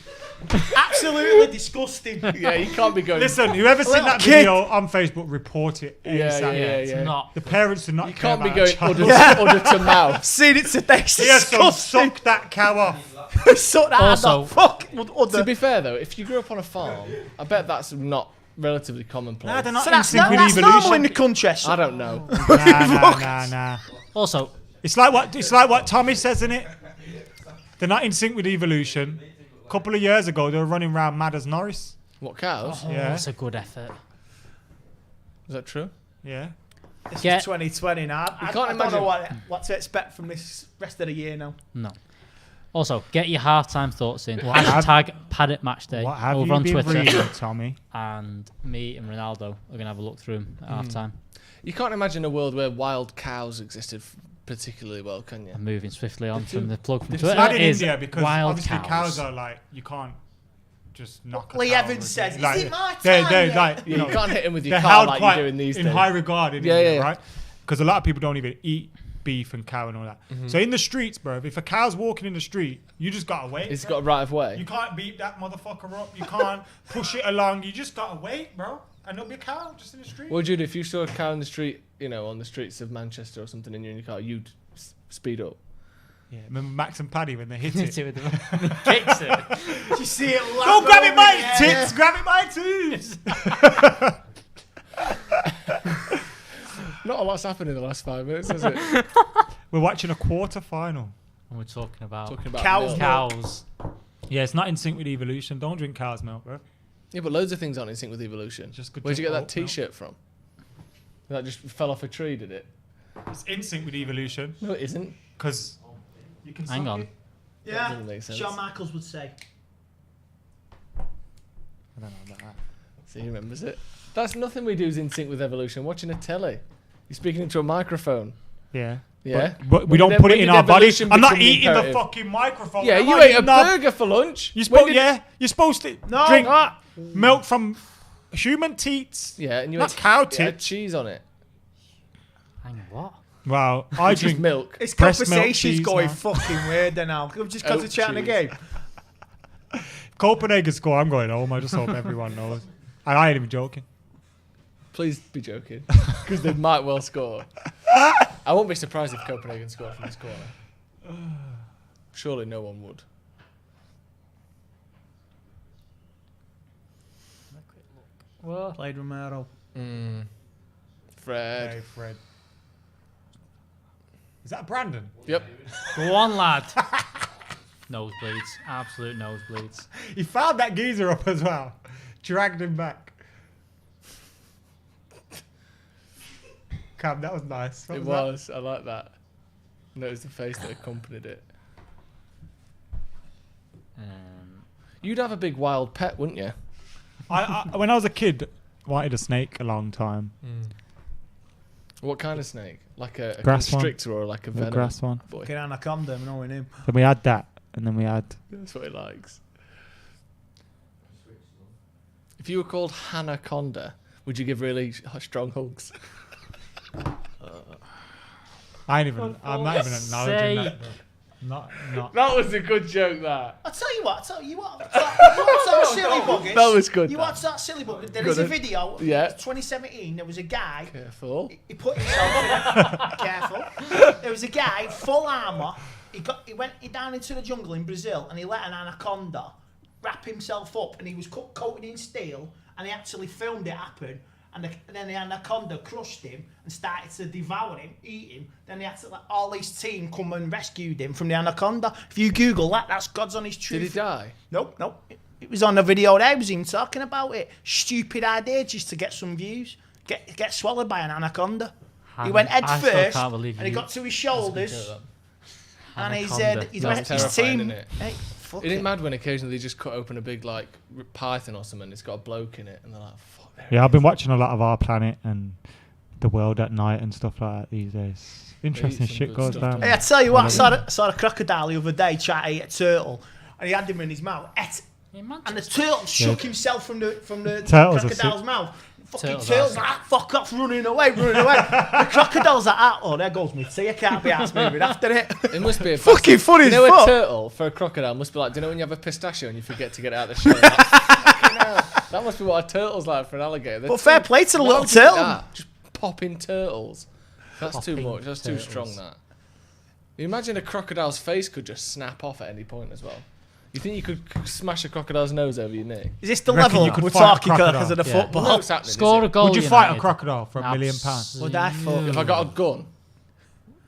Absolutely disgusting. Yeah, you can't be going. Listen, whoever's seen Little that kid. video on Facebook, report it. Yeah, ASAP. It's not. The parents do not You care can't be about going a child. udder to mouth. Seen it today. It's Yes, so disgusting. suck that cow off. Suck that Also- adder. Fuck. To Udder. be fair though, if you grew up on a farm, I bet that's not relatively commonplace. Nah, they're not So in that's, sync with that's normal in evolution. the country. I don't know. Nah. Also, It's like what Tommy says in it. They're not in sync with evolution. A couple of years ago, they were running around mad as Norris. What cows? Yeah. that's a good effort. Is that true? Yeah. This Get- is 2020 now. I can't don't imagine- know what to expect from this rest of the year now. No. Also, get your halftime thoughts in. Hashtag Paddock Matchday What have over you on been Twitter. reading, Tommy? And me and Ronaldo are going to have a look through them at halftime. You can't imagine a world where wild cows existed particularly well, can you? I'm moving swiftly on from the plug from It's Twitter. bad in is India because wild obviously cows. cows are like, you can't just knock a Lee cow Evans over. says, "Is Like, it my they're time yet?" like, Yeah, you can't hit him with your they're car held like quite you're doing these in days. high regard in Yeah, India, yeah. right? Because a lot of people don't even eat beef and cow and all that. So in the streets, bro, if a cow's walking in the street, you just gotta wait. It's bro. got a right of way. You can't beat that motherfucker up. You can't push it along. You just gotta wait, bro. And there'll be a cow just in the street. What would you do if you saw a cow in the street, on the streets of Manchester or something, and you're in your car, you'd speed up? Yeah, remember Max and Paddy when they hit Hit it? it with the kicks it. Did you see it? Don't grab it by its tits, grab it by its tubes. Not a lot's happened in the last 5 minutes, has it? We're watching a quarter final. And we're talking about Talking about Cows. milk. cows. Yeah, it's not in sync with evolution. Don't drink cow's milk, bro. Yeah, but loads of things aren't in sync with evolution. Just good Where'd you get that oat milk. T-shirt from? That just fell off a tree, did it? It's in sync with evolution. No, it isn't. Because you can Hang suck on. it. Yeah, doesn't make sense. Shawn Michaels would say. I don't know about that. So he remembers it. That's nothing we do is in sync with evolution. Watching a telly. You're speaking into a microphone. Yeah. Yeah. But we When don't did- put when it in did our bodies. evolution I'm not become eating the imperative? fucking microphone. Yeah, I'm you not ate a eating that. burger for lunch. You're When supposed, did- yeah, you're supposed to drink milk from human teats. Yeah, and you not ate, cow it had tits. cheese on it. Hang on, what? Wow, I Just drink milk. This breast milk conversation's cheese going now. fucking weird now. I'm just concentrating on the cheese. game. Copenhagen score. I'm going home. I just hope everyone knows. And I ain't even joking. Please be joking, because they might well score. I won't be surprised if Copenhagen score from this corner. Surely no one would. What? Played Romero. Fred. Hey, Fred. Is that Brandon? Yep. Go on, lad. Nosebleeds. Absolute nosebleeds. He found that geezer up as well. Dragged him back. Cam, that was nice. What It that? was. I like that. Notice the face that accompanied it. You'd have a big wild pet, wouldn't you? When I was a kid, wanted a snake a long time. What kind of snake? Like a Grass one. constrictor or like a venom? grass one. Boy. Fucking anaconda, knowing him. Then we had that, and then we had. That's what he likes. If you were called Hanaconda, would you give really strong hugs? I'm not even acknowledging that. Bro. Not. That was a good joke, that. I'll tell you what. You watch that silly buggers. That was good, You that. watch that silly buggers. There is a video. Yeah. 2017. There was a guy. Careful. He put himself in. Careful. There was a guy full armour. He went down into the jungle in Brazil and he let an anaconda wrap himself up and he was coated in steel and he actually filmed it happen. And then the anaconda crushed him and started to devour him, eat him. Then they had to let all his team come and rescued him from the anaconda. If you Google that, that's God's honest truth. Did he die? Nope. It was on the video there. It was him talking about it. Stupid idea just to get some views. Get swallowed by an anaconda. He went head I still first can't believe and he you- got to his shoulders. And he Anaconda. said, his That's team. terrifying, isn't it? Hey, fuck Isn't it. it mad when occasionally they just cut open a big like python or something? It's got a bloke in it, and they're like, "Fuck." There Yeah, I've been watching a lot of Our Planet and The World at Night and stuff like that these days. Interesting some shit good goes stuff, down. don't Hey, I tell you what, I saw a crocodile the other day try to eat a turtle, and he had him in his mouth. And the turtle shook himself from the Turtles are crocodile's sick. mouth. Fucking Turtles turtles are like that, fuck off, running away. The crocodile's like that. Oh, there goes me tea. I can't be asked moving after it. It must be a fucking funny You as know, fuck. a turtle for a crocodile must be like. Do you know when you have a pistachio and you forget to get it out of the shell? Like, fucking hell. That must be what a turtle's like for an alligator. They're But fair play to the why little would you do turtle. that? Just popping turtles. That's too Popping much. That's too strong. turtles. That. You imagine a crocodile's face could just snap off at any point as well. You think you could smash a crocodile's nose over your knee? Is this the Reckon level you could we're fight a talking because of the crocodile? football? No, it's happening. Score is a it? goal. Would you fight a United. crocodile for £1 million? Would I fuck? If I got a gun,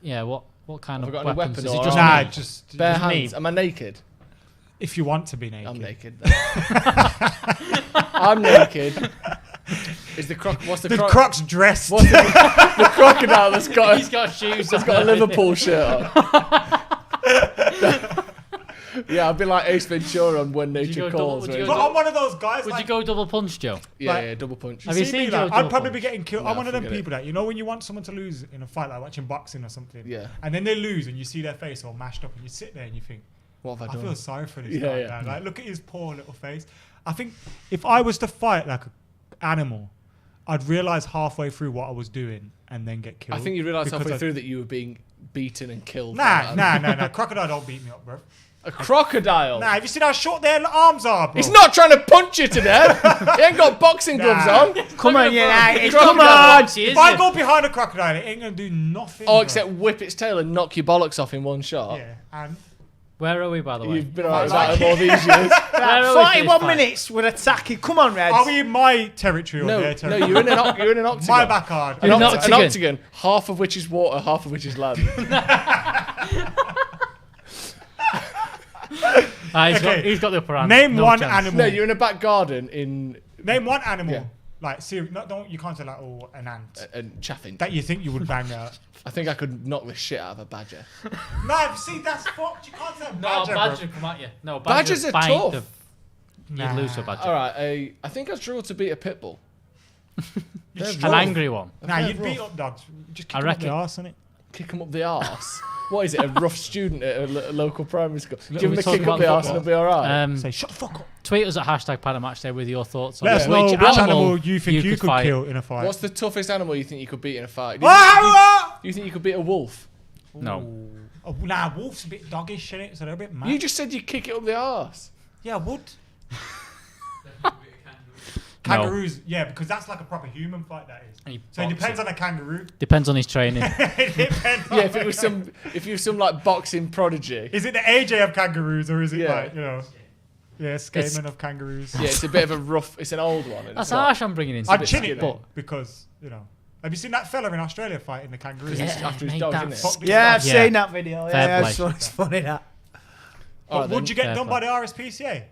Yeah, what kind have I of got any weapons? weapon Is it or just Nah, me? just bare Just me. hands. Am I naked? if you want to be naked. I'm naked. Then. I'm naked. Is the croc? What's the The croc? croc's dressed. What's the crocodile that's got? He's got shoes. That's got a Liverpool shirt on. Yeah, I'd be like Ace Ventura on When you Nature go double- Calls. would you where go But he's I'm one of those guys. Would like, you go double punch, Joe? yeah, like- yeah, double punch. Have you see seen me Joe that? double I'd probably be punch? getting killed. Nah, I'm one of them forget it. people that, you know, when you want someone to lose in a fight, like watching boxing or something, Yeah. and then they lose and you see their face all mashed up and you sit there and you think, What have I I done? feel sorry for this Yeah, guy. yeah. Man. Like, look at his poor little face. I think if I was to fight like an animal, I'd realise halfway through what I was doing and then get killed. I think you realised because halfway I- through that you were being beaten and killed. Nah. Crocodile don't beat me up, bro. A crocodile. Nah, have you seen how short their arms are, bro? He's not trying to punch you to death. He ain't got boxing gloves Nah. on. Come on, United. Crocodile Come on. Boxy, If is I it? go behind a crocodile, it ain't gonna do nothing. Oh, bro. except whip its tail and knock your bollocks off in one shot. Yeah, and Where are we, by the way? You've been alright with that all these years. Where are we for this 41 fight? minutes. We're attacking. Come on, Reds. are we in my territory or No, their no, territory? you're in an octagon. My backyard. You're in an An octagon. octagon, half of which is water, half of which is land. He's got the upper hand. Name No one chance. animal. No, you're in a back garden in. Name one animal. Yeah. Like, seriously, you can't say like, oh, an ant. And chaffinch. That you think you would bang out. I think I could knock the shit out of a badger. No, see, that's fucked. You can't say No, badger. badger bro. come at you. No, Badgers are bite tough. You lose to a badger. All right, I think I struggle to beat a pit bull. An angry one. Nah, you'd beat up dogs. Just kick them up the arse, innit? Kick them up the arse. What is it? A rough student at a local primary school? Give him we a talk kick about up the arse and football? it'll be all right. Say, shut the fuck up. Tweet us at #PaddockMatchday with your thoughts on Let us know which which animal you think you could fight. kill in a fight. What's the toughest animal you think you could beat in a fight? Do you think you could beat a wolf? No. Oh, nah, wolf's a bit doggish, innit? So they're a bit mad. You just said you'd kick it up the arse. Yeah, I would. Kangaroos, yeah, because that's like a proper human fight, that is. So it depends on a kangaroo. Depends on his training. It depends on Yeah, if you were some like boxing prodigy. Is it the AJ of kangaroos, or is it Yeah. like, Skaman of kangaroos? Yeah, it's a bit of a rough. It's an old one. That's harsh. I'm bringing in. I'd chin it, though, because, have you seen that fella in Australia fighting the kangaroos? Yeah, after his mate, dog, that's- isn't it? Yeah, I've seen that video. Fair Yeah, play. it's funny that. But would you get fair done play. by the RSPCA?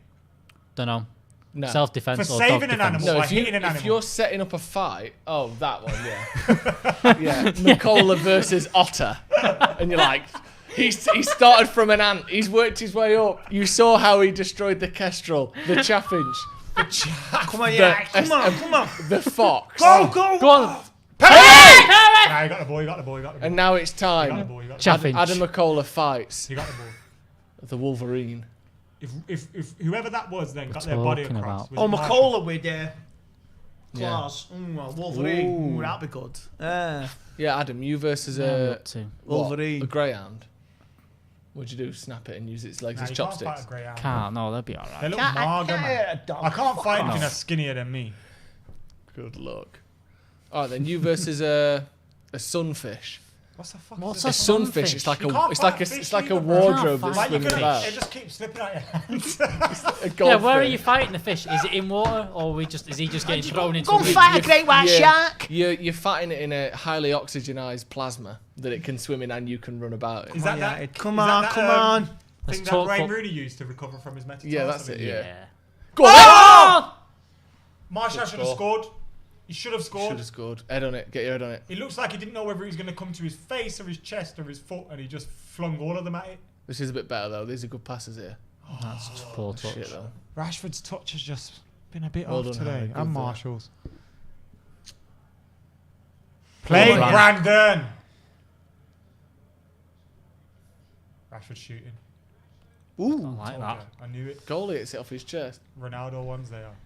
Don't know. No. Self-defense For or saving dog an defense. animal. No, Like if, you, hitting an if animal. you're setting up a fight, that one, yeah. Yeah, Nicola versus Otter. And you're like, he started from an ant, he's worked his way up. You saw how he destroyed the kestrel, the chaffinch. Come on, yeah, come on. The fox. Go on. Nah, you got the ball. And now it's time. You got the ball, you got the Chaffinch. Adam McCullough fights You got the ball. the Wolverine. If whoever that was then got We're their body talking across. about- was Oh, it Marshall? McCullough with claws. Wolverine. Ooh, that'd be good. Yeah, Adam, you versus Yeah, I'm a up to. Wolverine. A greyhound. What'd you do? Snap it and use its legs Nah, as you can't chopsticks? fight a greyhound. Can't. No, that'd be They alright. look Can't- I mager, can't man. hit a dog. I can't Fuck fight off. anything that's skinnier than me. Good luck. All right, then you versus a sunfish. What's the fuck? What's is a A this? sunfish. It's like You a can't it's fight like a fish it's like a either, bro. wardrobe Can't that's fight Like, swimming about. it just keeps slipping out your hands. A Yeah, where are goldfish. you fighting the fish? Is it in water, or is he just getting thrown into? Go a and fight a great white shark. You're fighting it in a highly oxygenized plasma that it can swim in and you can run about it. Is that yeah, that? come is that on, that, come on. Let's Thing that talk Wayne fo- Rooney used to recover from his metatarsal. Yeah, that's it. Yeah. Yeah. Go on. Oh! Marshall should have score. scored. He should have Should scored. have scored. Head on it. Get your head on it. It looks like he didn't know whether he was going to come to his face or his chest or his foot, and he just flung all of them at it. This is a bit better though. These are good passes here. That's just poor touch. Shit though. Rashford's touch has just been a bit Well off done, today. Harry. Good And there. Marshall's. Play Brandon. Brandon. Rashford shooting. Ooh. I like Told that. ya. I knew it. Goalie hits it off his chest. Ronaldo ones they are.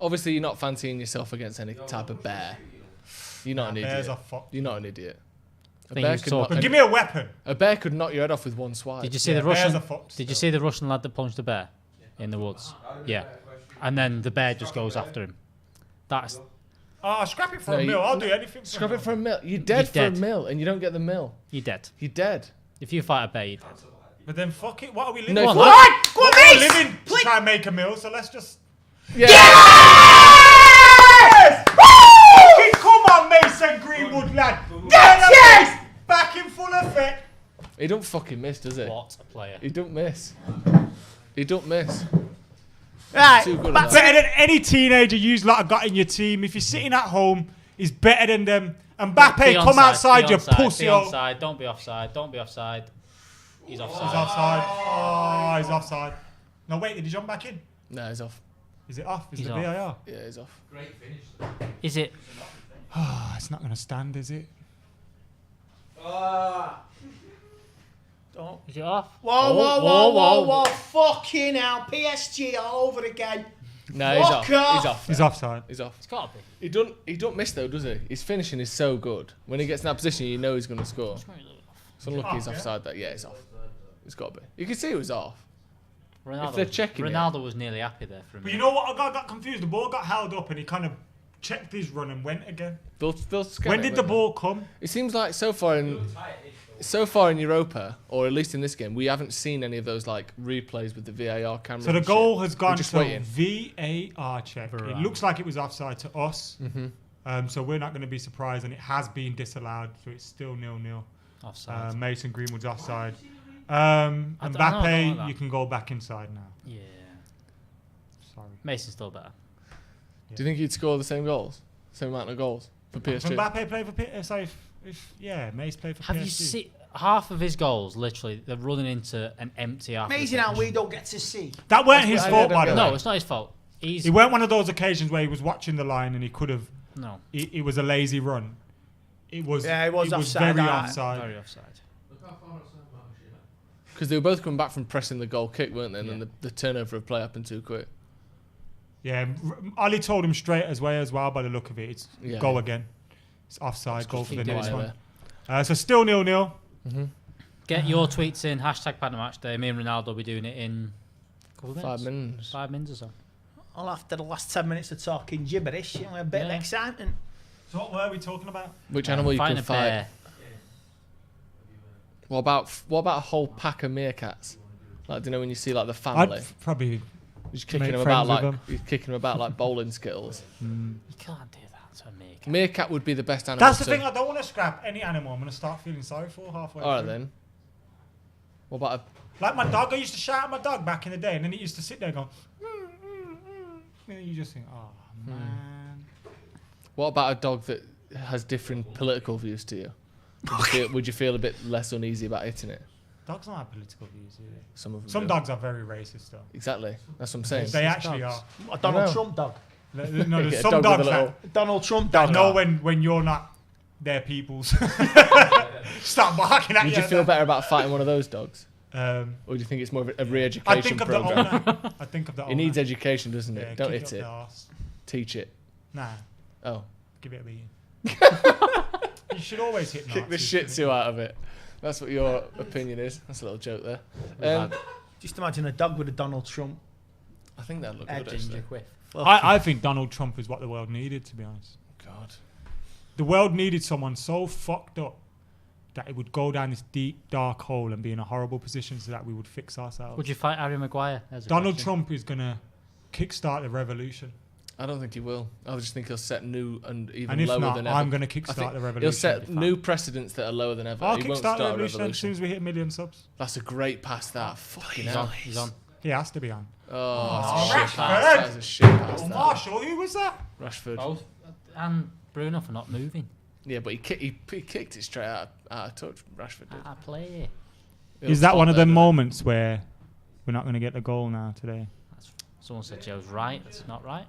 Obviously, you're not fancying yourself against any type of bear. You're not an Bears idiot. are fucked. You're not an idiot. A Think bear, he's could talking- knock, But give me a weapon. a bear could knock your head off with one swipe. Did you see Yeah, the bears Russian? are fucked Did you still. see the Russian lad that plunged the bear in the woods? Yeah, and then the bear just goes after him. That's Oh, scrap it for No, a you- mil. I'll do anything. Scrap it for a mil. You're dead for dead. a mil, and you don't get the mil. you're dead. You're dead. If you fight a bear, you're dead. But then fuck it. What are we living? No, for? if- What? Go on, We're mate. living to try and make a meal, so let's just. Yeah. Yes! Fucking come on, Mason Greenwood, lad. Yes! Back in full effect. He don't fucking miss, does he? What a player! He don't miss. He don't miss. Right. Too good back at to that. Better than any teenager you've lot got in your team. If you're sitting at home, he's better than them. Mbappe, Be come onside, outside, be you onside, pussy. Be Oh. onside. Don't be offside. Don't be offside. He's offside. He's offside. Oh, he's offside. No, wait, did he jump back in? No, he's off. Is it off? Is He's the off. VAR? Yeah, he's off. Great finish. Is it? Oh, it's not going to stand, is it? Is it off? Whoa, whoa, whoa, whoa, whoa. Fucking hell. PSG all over again. No, he's off. Fuck off. He's off. He's offside. He's off. It's got to be. He don't miss though, does he? His finishing is so good. When he gets in that position, you know he's going to score. It's unlucky he's off, yeah? offside. That yeah, he's off. It's got to be. You can see he was off. Ronaldo, If they're checking it- Ronaldo was nearly happy there for a But minute. you know what? I got confused. The ball got held up and he kind of checked his run and went again. They'll scan When it, did the won't ball come? they? It seems like so far in Europa, or at least in this game, we haven't seen any of those like replays with the VAR camera. So the and goal shit. has We're gone just to waiting. VAR check. It looks like it was offside to us. So we're not going to be surprised, and it has been disallowed, so it's still 0-0. Offside. Mason Greenwood's offside. Mbappe, you can go back inside now. Yeah. Sorry. Mason's still better. Do you think he'd score the same goals? Same amount of goals for PSG? If Mbappe played for PSG, Mace played for PSG. Have you seen half of his goals? Literally, they're running into an empty half. Amazing how we don't get to see. That weren't his fault, by the way. No, it's not his fault. It weren't one of those occasions where he was watching the line and he could have. No. It was a lazy run. It was. Yeah, it was offside. Very offside. Very offside. Because they were both coming back from pressing the goal kick, weren't they? And then the turnover of play happened too quick. Yeah, Ali told him straight as well by the look of it. It's go again. It's offside. Go for the next one. So still 0-0. Get your tweets in #PaddockMatchDay. Me and Ronaldo will be doing it in a couple of minutes. 5 minutes. 5 minutes or so. Well, after the last 10 minutes of talking gibberish, you know, a bit of excitement. So what were we talking about? Which animal you Fighting can a fight? bear. What about a whole pack of meerkats? Like, do you know when you see like the family? I'd probably He's kicking make them about friends with like he's kicking them about like bowling skittles. You can't do that to a meerkat. Meerkat would be the best animal. That's the thing. I don't want to scrap any animal. I'm going to start feeling sorry for halfway. All right through. then. What about Like my dog. I used to shout at my dog back in the day, and then it used to sit there going. And then you just think, oh man. what about a dog that has different political views to you? Would you feel a bit less uneasy about hitting it? Dogs don't have political views, do they? Some of them Some do. dogs are very racist, though. Exactly. That's what I'm saying. They actually are. A Donald Trump dog. No, Yeah, there's a some dog dogs with a little- that Donald Trump dog. know when you're not their people's. Start barking at Would you. you feel better about fighting one of those dogs? Or do you think it's more of a re-education I think of the program? owner. I think of the owner. It needs education, doesn't it? Yeah, Don't kick hit up it. the arse. Teach it. Nah. Oh. Give it a beating. You should always hit Kick the Nazis, shit shouldn't too out of it. That's what your opinion is. That's a little joke there. Just imagine a dog with a Donald Trump. I think that'd look Edge. good. Actually. I think Donald Trump is what the world needed, to be honest. God. The world needed someone so fucked up that it would go down this deep, dark hole and be in a horrible position so that we would fix ourselves. Would you fight Harry Maguire? Donald Trump is going to kickstart the revolution. I don't think he will. I just think he'll set new and even And if lower not, than ever. I'm gonna I kickstart think the revolution. He'll set new precedents that are lower than ever. I'll He won't kickstart start the a revolution as revolution. soon as we hit 1 million subs. That's a great pass. That fucking He's hell. on. He's on. He has to be on. Oh, that's a shit Rashford. pass. That's a shit pass. Oh, that. Marshall, who was that? Rashford. Both. And Bruno for not moving. Yeah, but he kicked it straight out of touch. Rashford did. I play. Is that one of them moments where we're not going to get the goal now today? Someone said Joe's right. That's not right.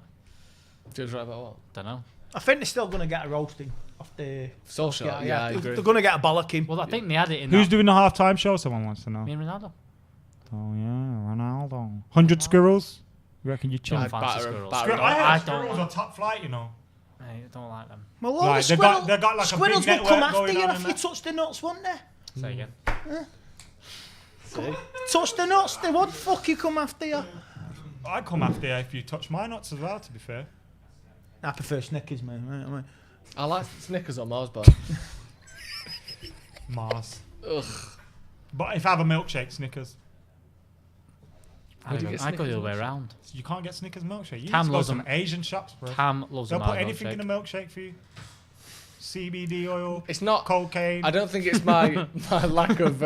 Joe's right about what? Don't know. I think they're still going to get a roasting off the Solskjaer. Yeah, I agree. They're going to get a bollocking. Well, I think they had it in. Who's that. doing the half-time show? Someone wants to know. Me and Ronaldo. Oh yeah, Ronaldo. 100 squirrels. You reckon you Don't chill? fancy squirrels. I heard squirrels are top flight, you know. I don't like them. Well, all Like, the they got like a squirrels big will come network after going you on if and you that. touch the nuts, won't they? Say again. See? Touch the nuts, they would fuck you come after you. I'd come after you if you touch my nuts as well, to be fair. I prefer Snickers, man. Right. I like Snickers on Mars bar. Mars. Ugh. But if I have a milkshake, Snickers. I go the other way around. So you can't get Snickers milkshake. You Cam need to go loves to some them. Asian shops, bro. Cam loves They'll them put Mars anything in a milkshake for you. CBD oil. It's not cocaine. I don't think it's my lack of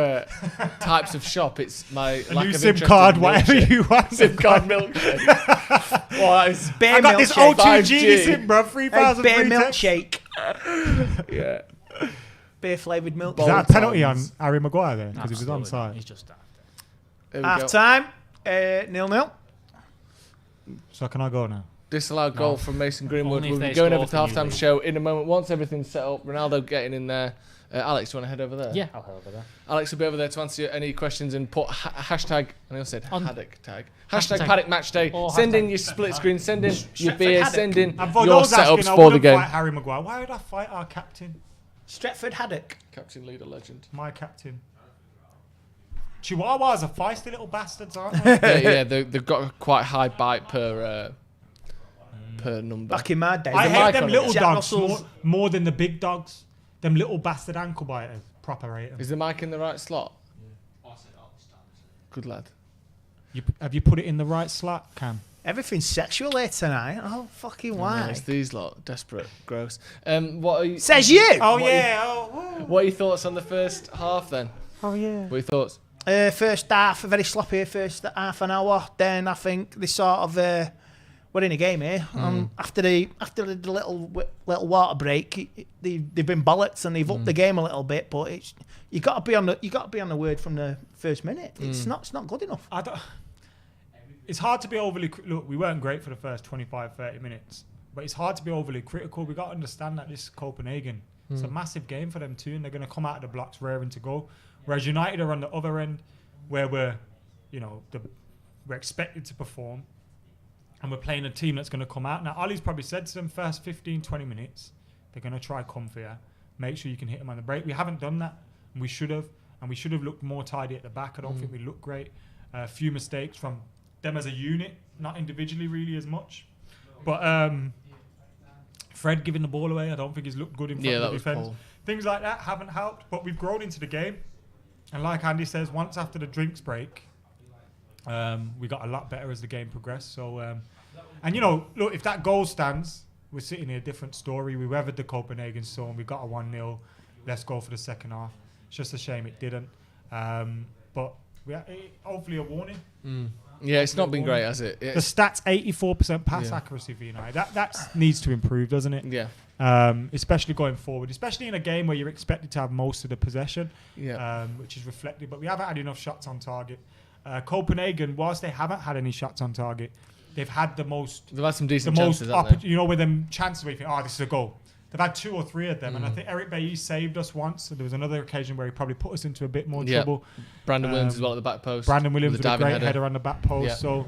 types of shop. It's my A lack new of SIM interest card, in whatever milkshake. you want. SIM card milkshake. Well, it's Bear I got this milkshake. 0-2 GD SIM, bro. 3,000 bear free text. milkshake. Yeah. Beer flavoured milk. Is that a penalty on Harry Maguire there? Because he was Absolutely. onside. He's just that. There we Half go. time. 0-0. So can I go now? Disallowed goal from Mason Greenwood. Only if We'll be they going score over to for you, halftime Lee. show in a moment. Once everything's set up, Ronaldo getting in there. Alex, do you want to head over there? Yeah, I'll head over there. Alex will be over there to answer any questions and put hashtag, and I said On- haddock tag. Hashtag Hashtag- Paddock Match Day. or Send in hashtag- your split screen. Send in your Stretford beer. haddock. Send in And for your those asking, setups I for the wouldn't game. fight Harry Maguire. Why would I fight our captain? Stretford Haddock. Captain, leader, legend. My captain. Chihuahuas are feisty little bastards, aren't they? Yeah, they've got a quite high bite per number. Back in my day. I the hate mic them on little it? Jack dogs Russell's. more than the big dogs. Them little bastard ankle biters. Proper rate 'em. Is the mic in the right slot? Good lad. Have you put it in the right slot, Cam? Everything's sexual here tonight. Oh, fucking why? It's these lot, desperate, gross. What are you, Says you. Oh What yeah. Oh, What are your thoughts on the first half then? oh yeah. What are your thoughts? First half, very sloppy first half an hour. Then I think they sort of we're in a game here. After the little water break, they've been bollocked and they've upped the game a little bit. But you got to be on the word from the first minute. It's not good enough. It's hard to be overly look. We weren't great for the first 25-30 minutes, but it's hard to be overly critical. We got to understand that this is Copenhagen. It's a massive game for them too, and they're going to come out of the blocks raring to go. Whereas United are on the other end, where we're expected to perform, and we're playing a team that's going to come out. Now, Ollie's probably said to them first 15-20 minutes, they're going to try come for you. Make sure you can hit them on the break. We haven't done that, and we should have. And we should have looked more tidy at the back. I don't think we look great. A few mistakes from them as a unit, not individually really as much. But Fred giving the ball away, I don't think he's looked good in front of the defence. Things like that haven't helped, but we've grown into the game. And like Andy says, once after the drinks break, we got a lot better as the game progressed. So, and look, if that goal stands, we're sitting here, different story. We weathered the Copenhagen storm. We got a 1-0. Let's go for the second half. It's just a shame it didn't. But hopefully a warning. Yeah, it's not been great, has it? The stats, 84% pass accuracy for United. That needs to improve, doesn't it? Yeah. Especially going forward, especially in a game where you're expected to have most of the possession, which is reflected. But we haven't had enough shots on target. Copenhagen, whilst they haven't had any shots on target, they've had the most. They've had some decent chances, haven't they? With them chances where you think, this is a goal. They've had 2 or 3 of them, and I think Eric Bailly saved us once. And there was another occasion where he probably put us into a bit more trouble. Brandon Williams as well at the back post. Brandon Williams with a great header on the back post. Yeah. So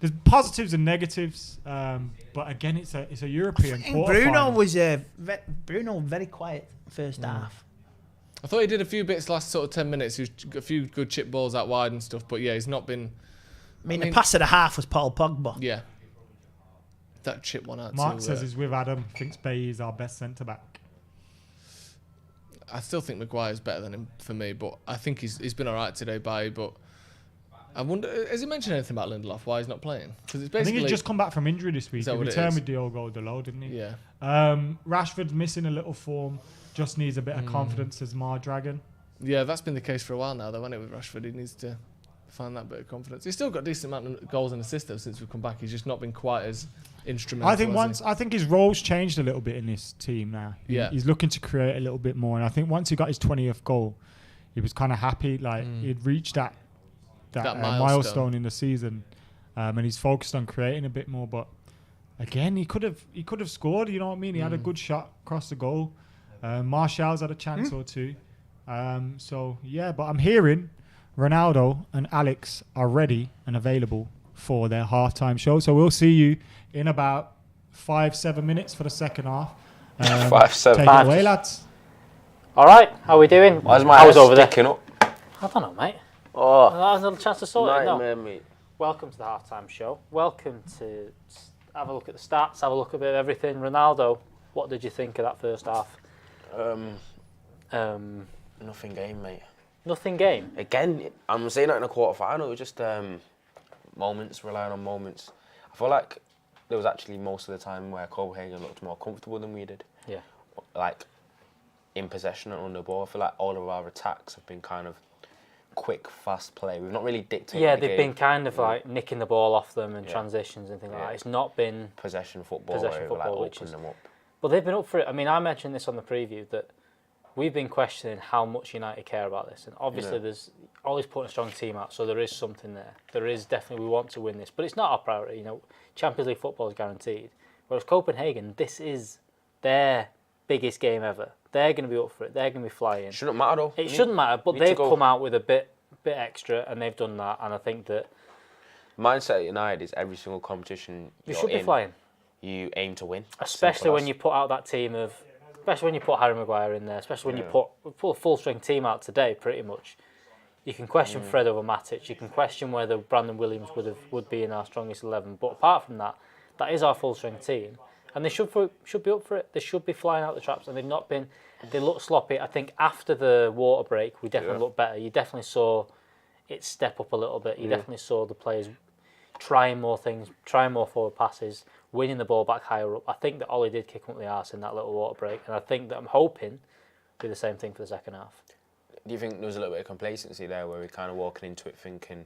there's positives and negatives, but again, it's a European. Bruno was very quiet first half. I thought he did a few bits last sort of 10 minutes. He got a few good chip balls out wide and stuff, but he's not been. I mean, the pass of the half was Paul Pogba. Yeah. That chip one out. Mark says he's with Adam. Thinks Bailly is our best centre back. I still think Maguire's better than him for me, but I think he's been all right today, Bailly. But I wonder, has he mentioned anything about Lindelof? Why he's not playing? Because it's basically. I think he's just come back from injury this week. He returned with Diogo Dalot, didn't he? Yeah. Rashford's missing a little form. Just needs a bit of confidence as Dragon. Yeah, that's been the case for a while now, though, hasn't it, with Rashford? He needs to find that bit of confidence. He's still got a decent amount of goals and assists though, since we've come back. He's just not been quite as instrumental. I think his role's changed a little bit in this team now. He's looking to create a little bit more, and I think once he got his 20th goal, he was kind of happy. Like he'd reached that milestone in the season, and he's focused on creating a bit more. But again, he could have scored. You know what I mean? He had a good shot across the goal. Martial's had a chance or two. But I'm hearing Ronaldo and Alex are ready and available for their halftime show. So we'll see you in about 5-7 minutes for the second half. 5-7. Take it away, lads. All right, how are we doing? Why is my head sticking up? I don't know, mate. Oh, that was another chance to sort it. nightmare, mate. Welcome to the halftime show. Welcome to have a look at the stats, have a look at a bit of everything. Ronaldo, what did you think of that first half? Nothing game, mate. Nothing game? Again, I'm saying that in a quarter-final. It was just moments, relying on moments. I feel like there was actually most of the time where Copenhagen looked more comfortable than we did. Yeah. Like, in possession and on the ball. I feel like all of our attacks have been kind of quick, fast play. We've not really dictated the game. They've been kind of like nicking the ball off them and transitions and things like that. It's not been possession football, which is, them up. But they've been up for it. I mean, I mentioned this on the preview that we've been questioning how much United care about this, and obviously there's always putting a strong team out, so there is something there. There is definitely, we want to win this, but it's not our priority. Champions League football is guaranteed. Whereas Copenhagen, this is their biggest game ever. They're going to be up for it. They're going to be flying. Shouldn't matter though. It shouldn't matter, but they've come out with a bit extra, and they've done that. And I think that mindset at United is every single competition you should be flying. You aim to win, especially when you put out that team of. Especially when you put Harry Maguire in there, especially when you put a full-strength team out today, pretty much. You can question Fred over Matic. You can question whether Brandon Williams would be in our strongest 11. But apart from that, that is our full-strength team. And they should be up for it. They should be flying out the traps. And they've not been... They look sloppy. I think after the water break, we definitely looked better. You definitely saw it step up a little bit. You definitely saw the players trying more things, trying more forward passes, winning the ball back higher up. I think that Ollie did kick him up the arse in that little water break, and I think that I'm hoping do the same thing for the second half. do you think there was a little bit of complacency there, where we're kind of walking into it thinking,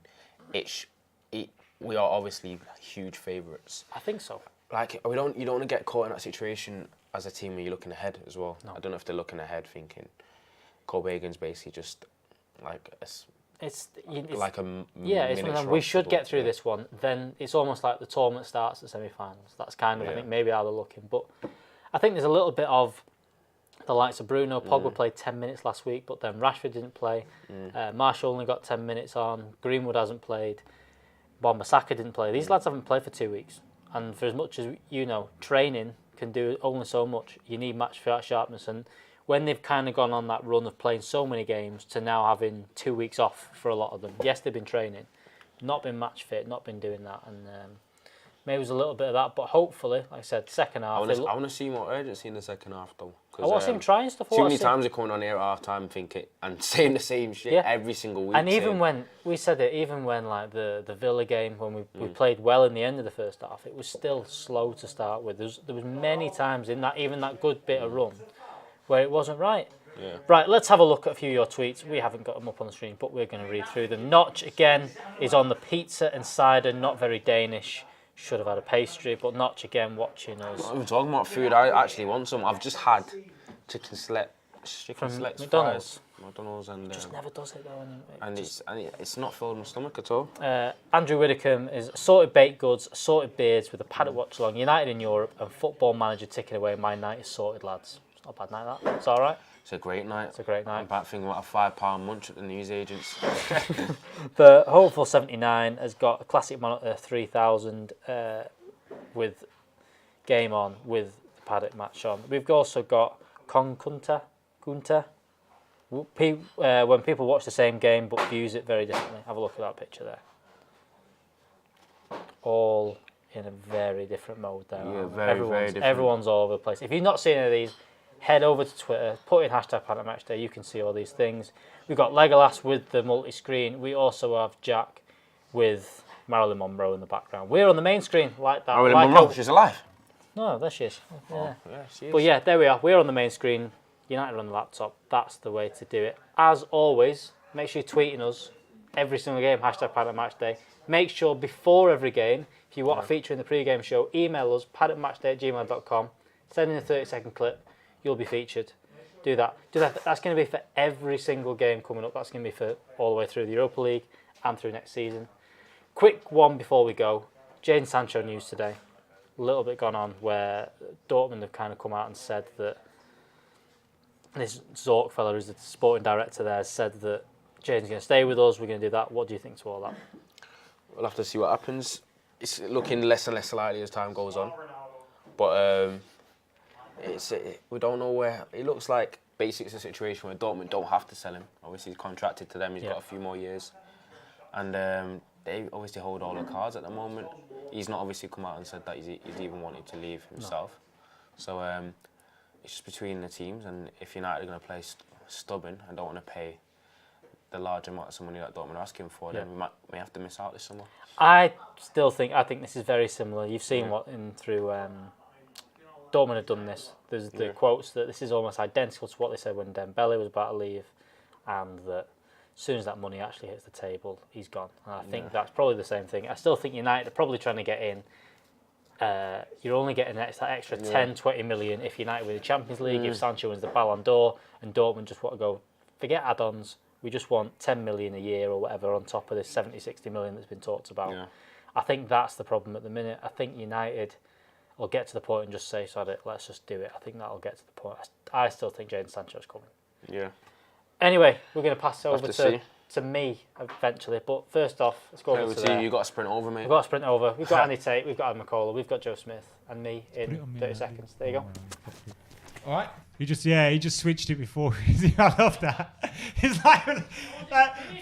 we are obviously huge favourites? I think so. Like you don't want to get caught in that situation as a team when you're looking ahead as well. No. I don't know if they're looking ahead thinking Copenhagen's basically just like it's like a it's one of them, we should get through this one. Then it's almost like the tournament starts at semi-finals. That's kind of I think maybe how they're looking. But I think there's a little bit of the likes of Bruno. Pogba played 10 minutes last week, but then Rashford didn't play. Marshall only got 10 minutes on. Greenwood hasn't played. Wan-Bissaka didn't play. These lads haven't played for 2 weeks. And for as much as, training can do only so much, you need match sharpness. And when they've kind of gone on that run of playing so many games to now having 2 weeks off for a lot of them, yes, they've been training, not been match fit, not been doing that. And maybe it was a little bit of that, but hopefully, like I said, second half. I want to see more urgency in the second half, though. I want to see him trying stuff. Too many times they're coming on here at half time thinking and saying the same shit every single week. And even when we said it, even when like the Villa game, when we played well in the end of the first half, it was still slow to start with. There was many times in that, even that good bit of run, where it wasn't right. Yeah. Right, let's have a look at a few of your tweets. We haven't got them up on the screen, but we're going to read through them. Notch, again, is on the pizza and cider, not very Danish. Should have had a pastry, but Notch, again, watching us. We're talking about food. I actually want some. I've just had chicken select McDonald's. McDonald's, and just never does it though. And it's not filling my stomach at all. Andrew Widdicombe is assorted baked goods, assorted beards with a paddock watch along, United in Europe, and football manager ticking away. My night is sorted, lads. It's not a bad night, that. It's all right. It's a great night. It's a great night. I'm back thinking about a £5 munch at the newsagents. The Hopeful 79 has got a classic monitor 3000 with game on with the paddock match on. We've also got Gunter. When people watch the same game but views it very differently. Have a look at that picture there. All in a very different mode there. Yeah, very different. Everyone's all over the place. If you've not seen any of these, head over to Twitter, put in hashtag Paddock Match Day, you can see all these things. We've got Legolas with the multi-screen. We also have Jack with Marilyn Monroe in the background. We're on the main screen like that. Marilyn Monroe, she's alive. No, there she is. Yeah. Oh, yeah, she is. But yeah, there we are. We're on the main screen. United on the laptop. That's the way to do it. As always, make sure you're tweeting us every single game, hashtag Paddock Match Day. Make sure before every game, if you want a feature in the pre-game show, email us, paddockmatchday@gmail.com. Send in a 30-second clip. You'll be featured. Do that. That's going to be for every single game coming up. That's going to be for all the way through the Europa League and through next season. Quick one before we go. Jadon Sancho news today. A little bit gone on where Dortmund have kind of come out and said that this Zorc fella, who's the sporting director there, said that Jadon's going to stay with us. We're going to do that. What do you think to all that? We'll have to see what happens. It's looking less and less likely as time goes on. But we don't know where. It looks like basically it's a situation where Dortmund don't have to sell him. Obviously, he's contracted to them. He's got a few more years. And they obviously hold all the cards at the moment. He's not obviously come out and said that he's even wanted to leave himself. No. So it's just between the teams, and if United are going to play stubborn and don't want to pay the large amount of money that Dortmund are asking for, then we may have to miss out this summer. I think this is very similar. You've seen what through Dortmund have done this. There's the quotes that this is almost identical to what they said when Dembele was about to leave, and that as soon as that money actually hits the table, he's gone. And I think that's probably the same thing. I still think United are probably trying to get in. You're only getting that extra 10, 20 million if United win the Champions League, if Sancho wins the Ballon d'Or, and Dortmund just want to go, forget add-ons, we just want 10 million a year or whatever on top of this 70, 60 million that's been talked about. Yeah. I think that's the problem at the minute. I think United will get to the point and just say, sod it, let's just do it. I think that'll get to the point. I still think Jadon Sancho's coming. Yeah. Anyway, we're going to pass it over to me eventually. But first off, let's go over to there. You've got to sprint over, mate. We've got to sprint over. We've got Andy Tate, we've got Adam McCullough, we've got Joe Smith and me in 30 seconds. There you go. All right. He just switched it before. I love that. It's like,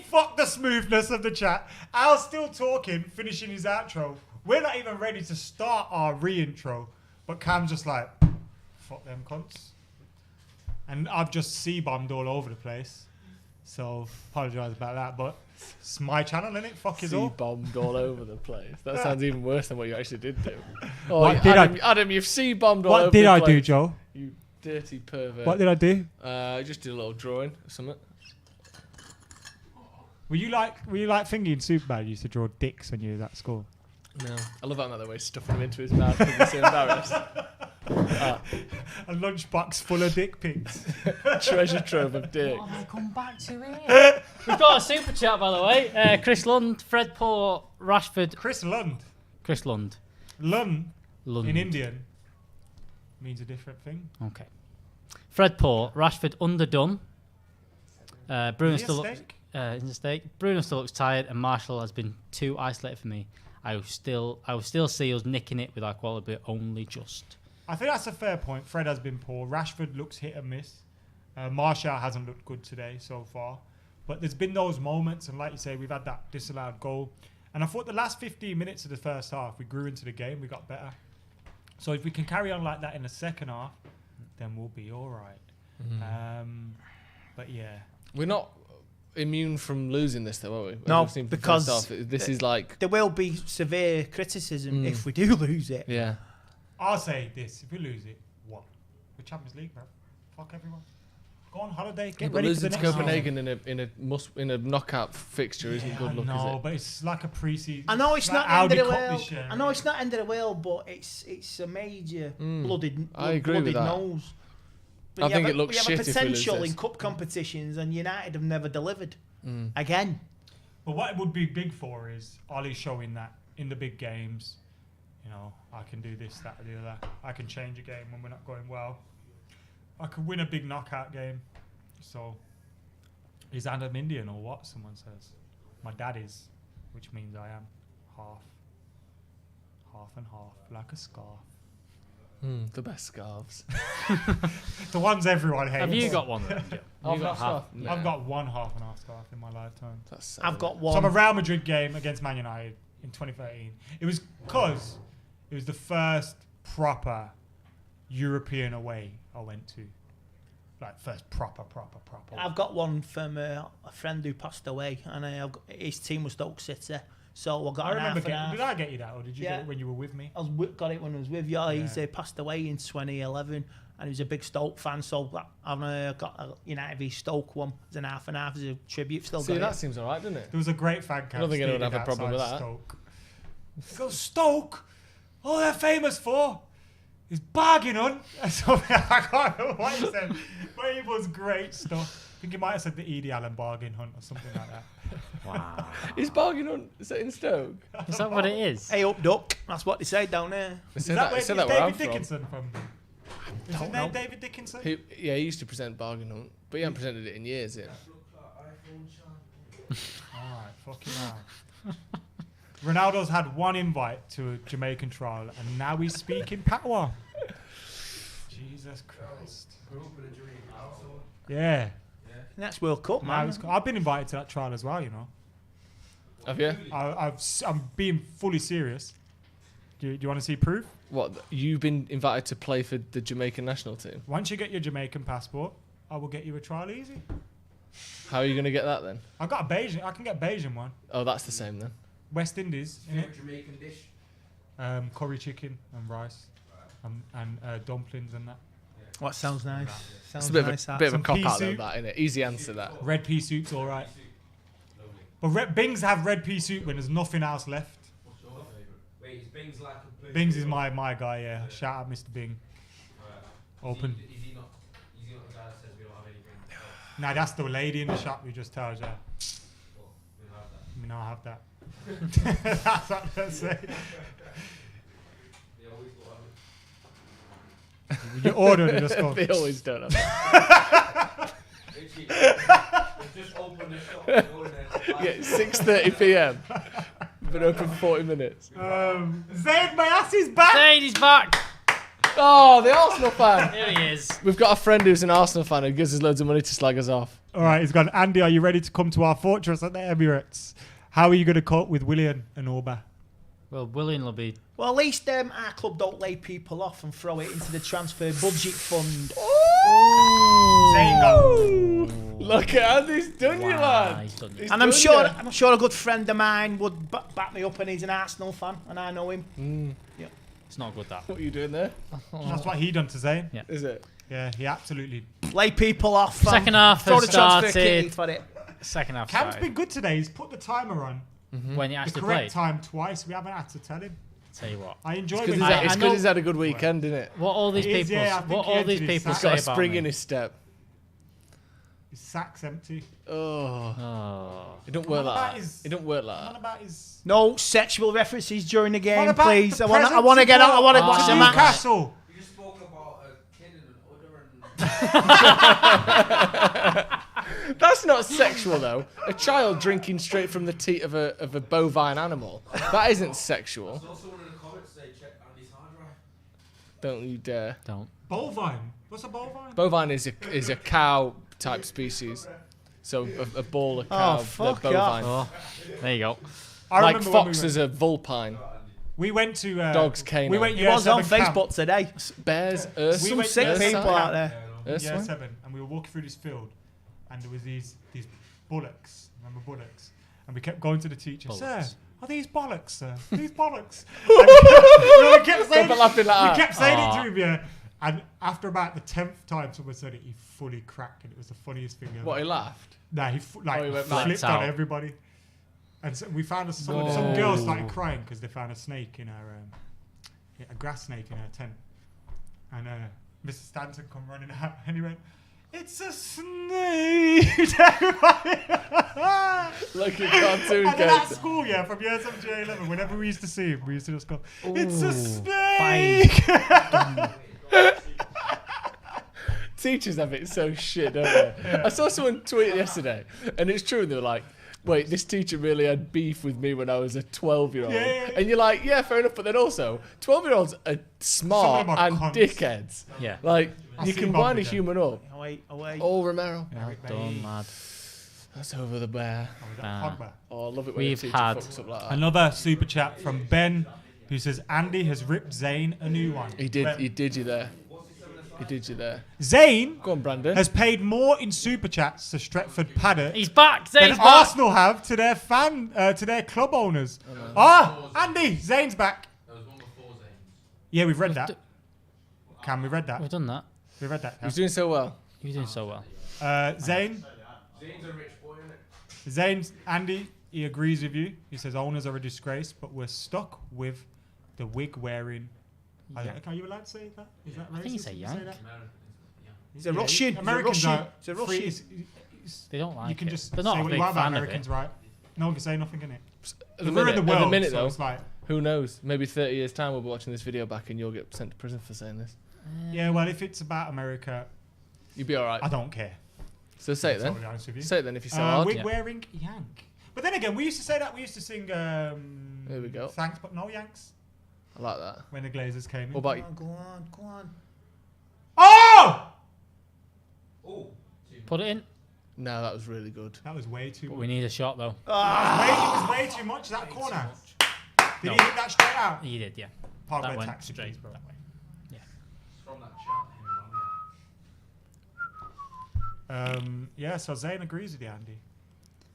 fuck the smoothness of the chat. Al's still talking, finishing his outro. We're not even ready to start our re-intro, but Cam's just like, fuck them cunts. And I've just C-bombed all over the place. So, apologise about that, but it's my channel, innit? Fuck is all. C-bombed all over the place. That sounds even worse than what you actually did do. Oh, Adam, you've C-bombed all over the place. What did I do, Joe? You dirty pervert. What did I do? I just did a little drawing or something. Were you like Thingy in Superbad? You used to draw dicks when you was at school. No, I love that the way he's stuffing them into his mouth because he's so embarrassed. A lunchbox full of dick pics. Treasure trove of dick. What have I come back to here? We've got a super chat, by the way. Chris Lund, Fred Port, Rashford. Chris Lund. Chris Lund. Lund. Lund. In Indian means a different thing. Okay. Fred Port, Rashford underdone. Bruno still looks in the stake. Bruno still looks tired, and Marshall has been too isolated for me. I will still see us nicking it with our quality, but only just. I think that's a fair point. Fred has been poor. Rashford looks hit and miss. Marshall hasn't looked good today so far. But there's been those moments, and like you say, we've had that disallowed goal. And I thought the last 15 minutes of the first half, we grew into the game, we got better. So if we can carry on like that in the second half, then we'll be all right. But yeah. We're not immune from losing this, though, are we? No, because this is like... There will be severe criticism if we do lose it. Yeah. I'll say this: if we lose it, what? We're Champions League, bro. Fuck everyone. Go on holiday. Get ready for the next Copenhagen in a knockout fixture isn't good look, is it? No, but it's like a pre-season. I know it's not like end of the world. I know it's not end of the world, but it's a major blooded nose. But I think it looks shit if we lose this. We have a potential in cup competitions, and United have never delivered again. But what it would be big for is Ollie showing that in the big games. You know, I can do this, that, or the other. I can change a game when we're not going well. I could win a big knockout game. So, is Adam Indian or what? Someone says. My dad is, which means I am half and half, like a scarf. The best scarves. The ones everyone hates. Have you got one? I've got one half and half scarf in my lifetime. I've got one. So I'm a Real Madrid game against Man United in 2013. It was because it was the first proper European away I went to. Like first proper. I've got one from a friend who passed away, and his team was Stoke City. So I got an half and half. Did I get you that, or did you get it when you were with me? Got it when I was with you. He's passed away in 2011, and he was a big Stoke fan. So I've got a United v Stoke one as an half and half as a tribute. Still See, that seems alright, doesn't it? There was a great fan camp. I don't think anyone would have a problem with that. Stoke. Go Stoke. All they're famous for is bargain hunt. I can't know what he said, but it was great stuff. I think he might have said the Edie Allen bargain hunt or something like that. Wow. Is bargain hunt in Stoke? Is that what it is? Hey up duck. That's what they say down there. Is that where David Dickinson from? Is his name David Dickinson? He used to present bargain hunt, but he hasn't presented it in years yet. Alright, fucking hell. Ronaldo's had one invite to a Jamaican trial, and now he's speaking patois. Jesus Christ. Yeah. That's World Cup, man. I've been invited to that trial as well, you know. Have you? I'm being fully serious. Do you want to see proof? What? You've been invited to play for the Jamaican national team? Once you get your Jamaican passport, I will get you a trial easy. How are you going to get that then? I've got a Beijing. I can get a Beijing one. Oh, that's the same then. West Indies. Jamaican dish? Curry chicken and rice and dumplings and that. What sounds nice? It's a bit of a cop out though, that, isn't it? Easy answer that. Red pea soup's all right. But Bings have red pea soup when there's nothing else left. What's your favourite? Wait, is Bings like a... Bings is my guy, yeah. Shout out Mr. Bing. Open. Is he not the guy that says we don't have anything? Nah, that's the lady in the shop who just tells you. We'll have that. We don't have that. That's what they say. You order it, just go. They always don't have that. Just open the shop. Yeah, 6:30 p.m. Been open 40 minutes. Zaid, my ass is back. Zaid is back. Oh, the Arsenal fan. Here he is. We've got a friend who's an Arsenal fan who gives us loads of money to slag us off. All right, he's gone. Andy, are you ready to come to our fortress at the Emirates? How are you going to cope with Willian and Orba? Well, Willian will be... Well, at least our club don't lay people off and throw it into the transfer budget fund. Look at Andy's done you, lad. And I'm sure a good friend of mine would back me up, and he's an Arsenal fan, and I know him. Yeah. It's not good, that. What are you doing there? That's what he done to Zayn. Yeah. Is it? Yeah, he absolutely... Lay people off. Second half throw has the transfer started. kitty for it. Second half Cam's started. been good today. He's put the timer on. When you The actually correct played. time twice. We haven't had to tell him. Tell you what. I enjoy It's when because he's had a good weekend, isn't it? What all these It is, people, yeah, I think what he all entered these his people sack. say Got a about spring me. in his step. His sack's empty. Oh. It don't work like that. It don't work like that. About his No sexual references during the game, about please. the I want to present get out. I want to support watch the to match. Newcastle. You just spoke about a kid in an udder and... That's not sexual though. A child drinking straight from the teat of a bovine animal. That isn't sexual. There's also one in the comments say check Andy's hard drive. Don't you dare. Don't. Bovine. What's a bovine? Bovine is a cow type species. So a ball of cow. Oh, fuck they're bovine. Oh, there you go. I Like remember when we fox went- is a vulpine. We went to Dogs canine. We went It year was on 7 camp. Facebook today. Bears, We Some went sick year people 7 out camp there. in year Ursula? 7, and we were walking through this field, and there was these bullocks. Remember bullocks? And we kept going to the teacher. Sir, are these bollocks, sir? These bollocks. And we kept saying, Stop laughing like that. we kept saying it to him, yeah. And after about the 10th time someone said it, he fully cracked, and it was the funniest thing ever. What, he laughed? Nah, he he went flipped out. on everybody. And so we found some girls started crying because they found a snake in her, a grass snake in her tent. And Mr. Stanton come running out, and he went, "It's a snake!" Like a cartoon And then at character. school, yeah, from year 7 to year 11, whenever we used to see him, we used to just go, "It's a Ooh, snake!" Teachers have it so shit, don't they? I saw someone tweet yesterday, and it's true. They were like, "Wait, this teacher really had beef with me when I was a 12-year-old." Yeah. And you're like, "Yeah, fair enough." But then also, 12-year-olds are smart Some of them are and cunts. dickheads. Yeah. Like I you see can Bob wind a again. human up. Away. Oh, Romero. Done, lad. That's over the bear. Pogba. Oh, I love it when We've a teacher had fucks up like that. Another super chat from Ben, who says, "Andy has ripped Zane a new one." He did. Ben. He did you there. He did you there. Zane Go on, Brandon. has paid more in super chats to Stretford Paddock He's back. than Zane's back. Arsenal have to their to their club owners. Andy, Zane's back. There was one before Zane's. Yeah, we've read that. Cam, we read that. We've done that. We read that. He's doing so well. You're doing so well. Zane, Zane's a rich boy, innit? Zane's Andy. He agrees with you. He says owners are a disgrace, but we're stuck with the wig wearing. Are you allowed to say that? Is that racist? I think he's a to say yank. that? He's a Russian. Americans are He's a free. Russian. They don't like You can it. just They're not say a what big you want about fan of Americans, it. right? No one can say nothing in it. At the We're in the minute, world, minute so though, it's like, who knows? Maybe 30 years' time we'll be watching this video back and you'll get sent to prison for saying this. yeah, well, if it's about America, You'll be all right. I don't care. So say it To be then. totally honest with you. Say it then if you're so hard. Wig wearing yank. But then again, we used to say that. We used to sing. There we go. Thanks, but no yanks. I like that. When the Glazers came in. What about Go on. Oh! Put it in. No, that was really good. That was way too But much. we need a shot though. It was way too much. That corner. Did he hit that straight out? He did, yeah. Pogba That went taxi, straight please, bro. that way. Yeah. From that chat, Yeah, so Zane agrees with you, Andy.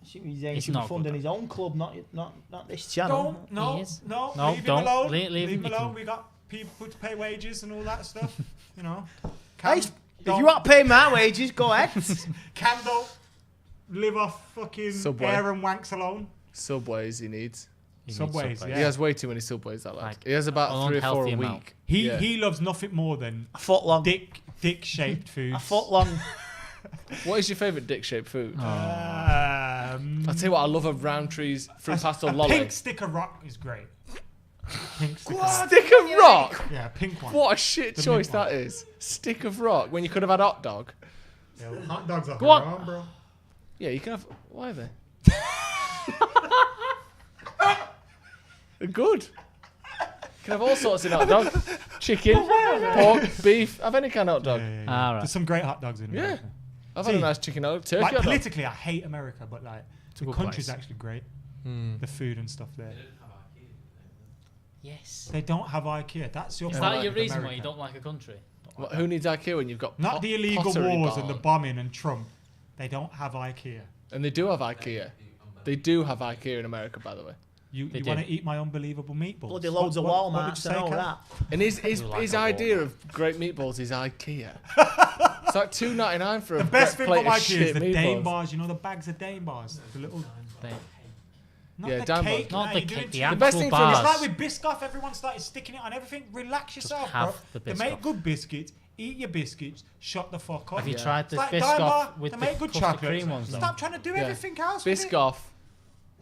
He's It's should be not funding good, his own club, not this channel. No, He is. no, No, leave him don't. alone. Leave Leave him. him You alone. can- We got people to pay wages and all that stuff. You know. Hey, if you want to pay my wages, go ahead. Cam don't live off fucking Subway. air and wanks alone. Subways he needs. He needs Subways, yeah. He has way too many Subways, that lad. Like, He has about an 3 or 4 a unhealthy week. amount. He loves nothing more than A foot long. dick shaped food. A foot long. What is your favourite dick-shaped food? I'll I'll tell you what, I love a Roundtree's fruit pastel lolly. Pink stick of rock is great. Pink stick of rock. Stick of rock? Yeah, pink one. What a shit The choice mint one. that is. Stick of rock, when you could have had hot dog. Yeah, well, hot dogs are Go on. haram, bro. Yeah, you can have... Why are they? They're good. You can have all sorts in hot dog. Chicken, pork, beef. Have any kind of hot dog. All right. There's some great hot dogs in Yeah. America. I've had a nice chicken hot dog. Turkey Like hot dog. politically, I hate America, but like the good country's place. actually great. Hmm. The food and stuff there. Yes. They don't have IKEA. That's your Is problem that your with reason why America. you don't like a country? What, who needs IKEA when you've got Not the illegal pottery wars and the barn? bombing and Trump. They don't have IKEA. And they do have IKEA. They do have IKEA in America, by the way. You They want do. to eat my unbelievable meatballs? Bloody loads of What would Walmarts you and say, all Ken? that. And his like his a idea of great meatballs is IKEA. It's like $2.99 for a The best thing plate from of IKEA shit is the Dane meatballs. bars. You know the bags of Dane bars, the little. Not Yeah, the Dane cake, bars. nah, Not the you're doing cake, too the much. The best thing for bars. It's like with Biscoff, everyone started sticking it on everything. Relax yourself, bro. have the They Biscoff. make good biscuits. Eat your biscuits. Shut the fuck up. Have you tried the It's like Biscoff Dime Bar, with they the make good custard chocolate. cream ones, though? Stop trying to do everything else. with it. Biscoff.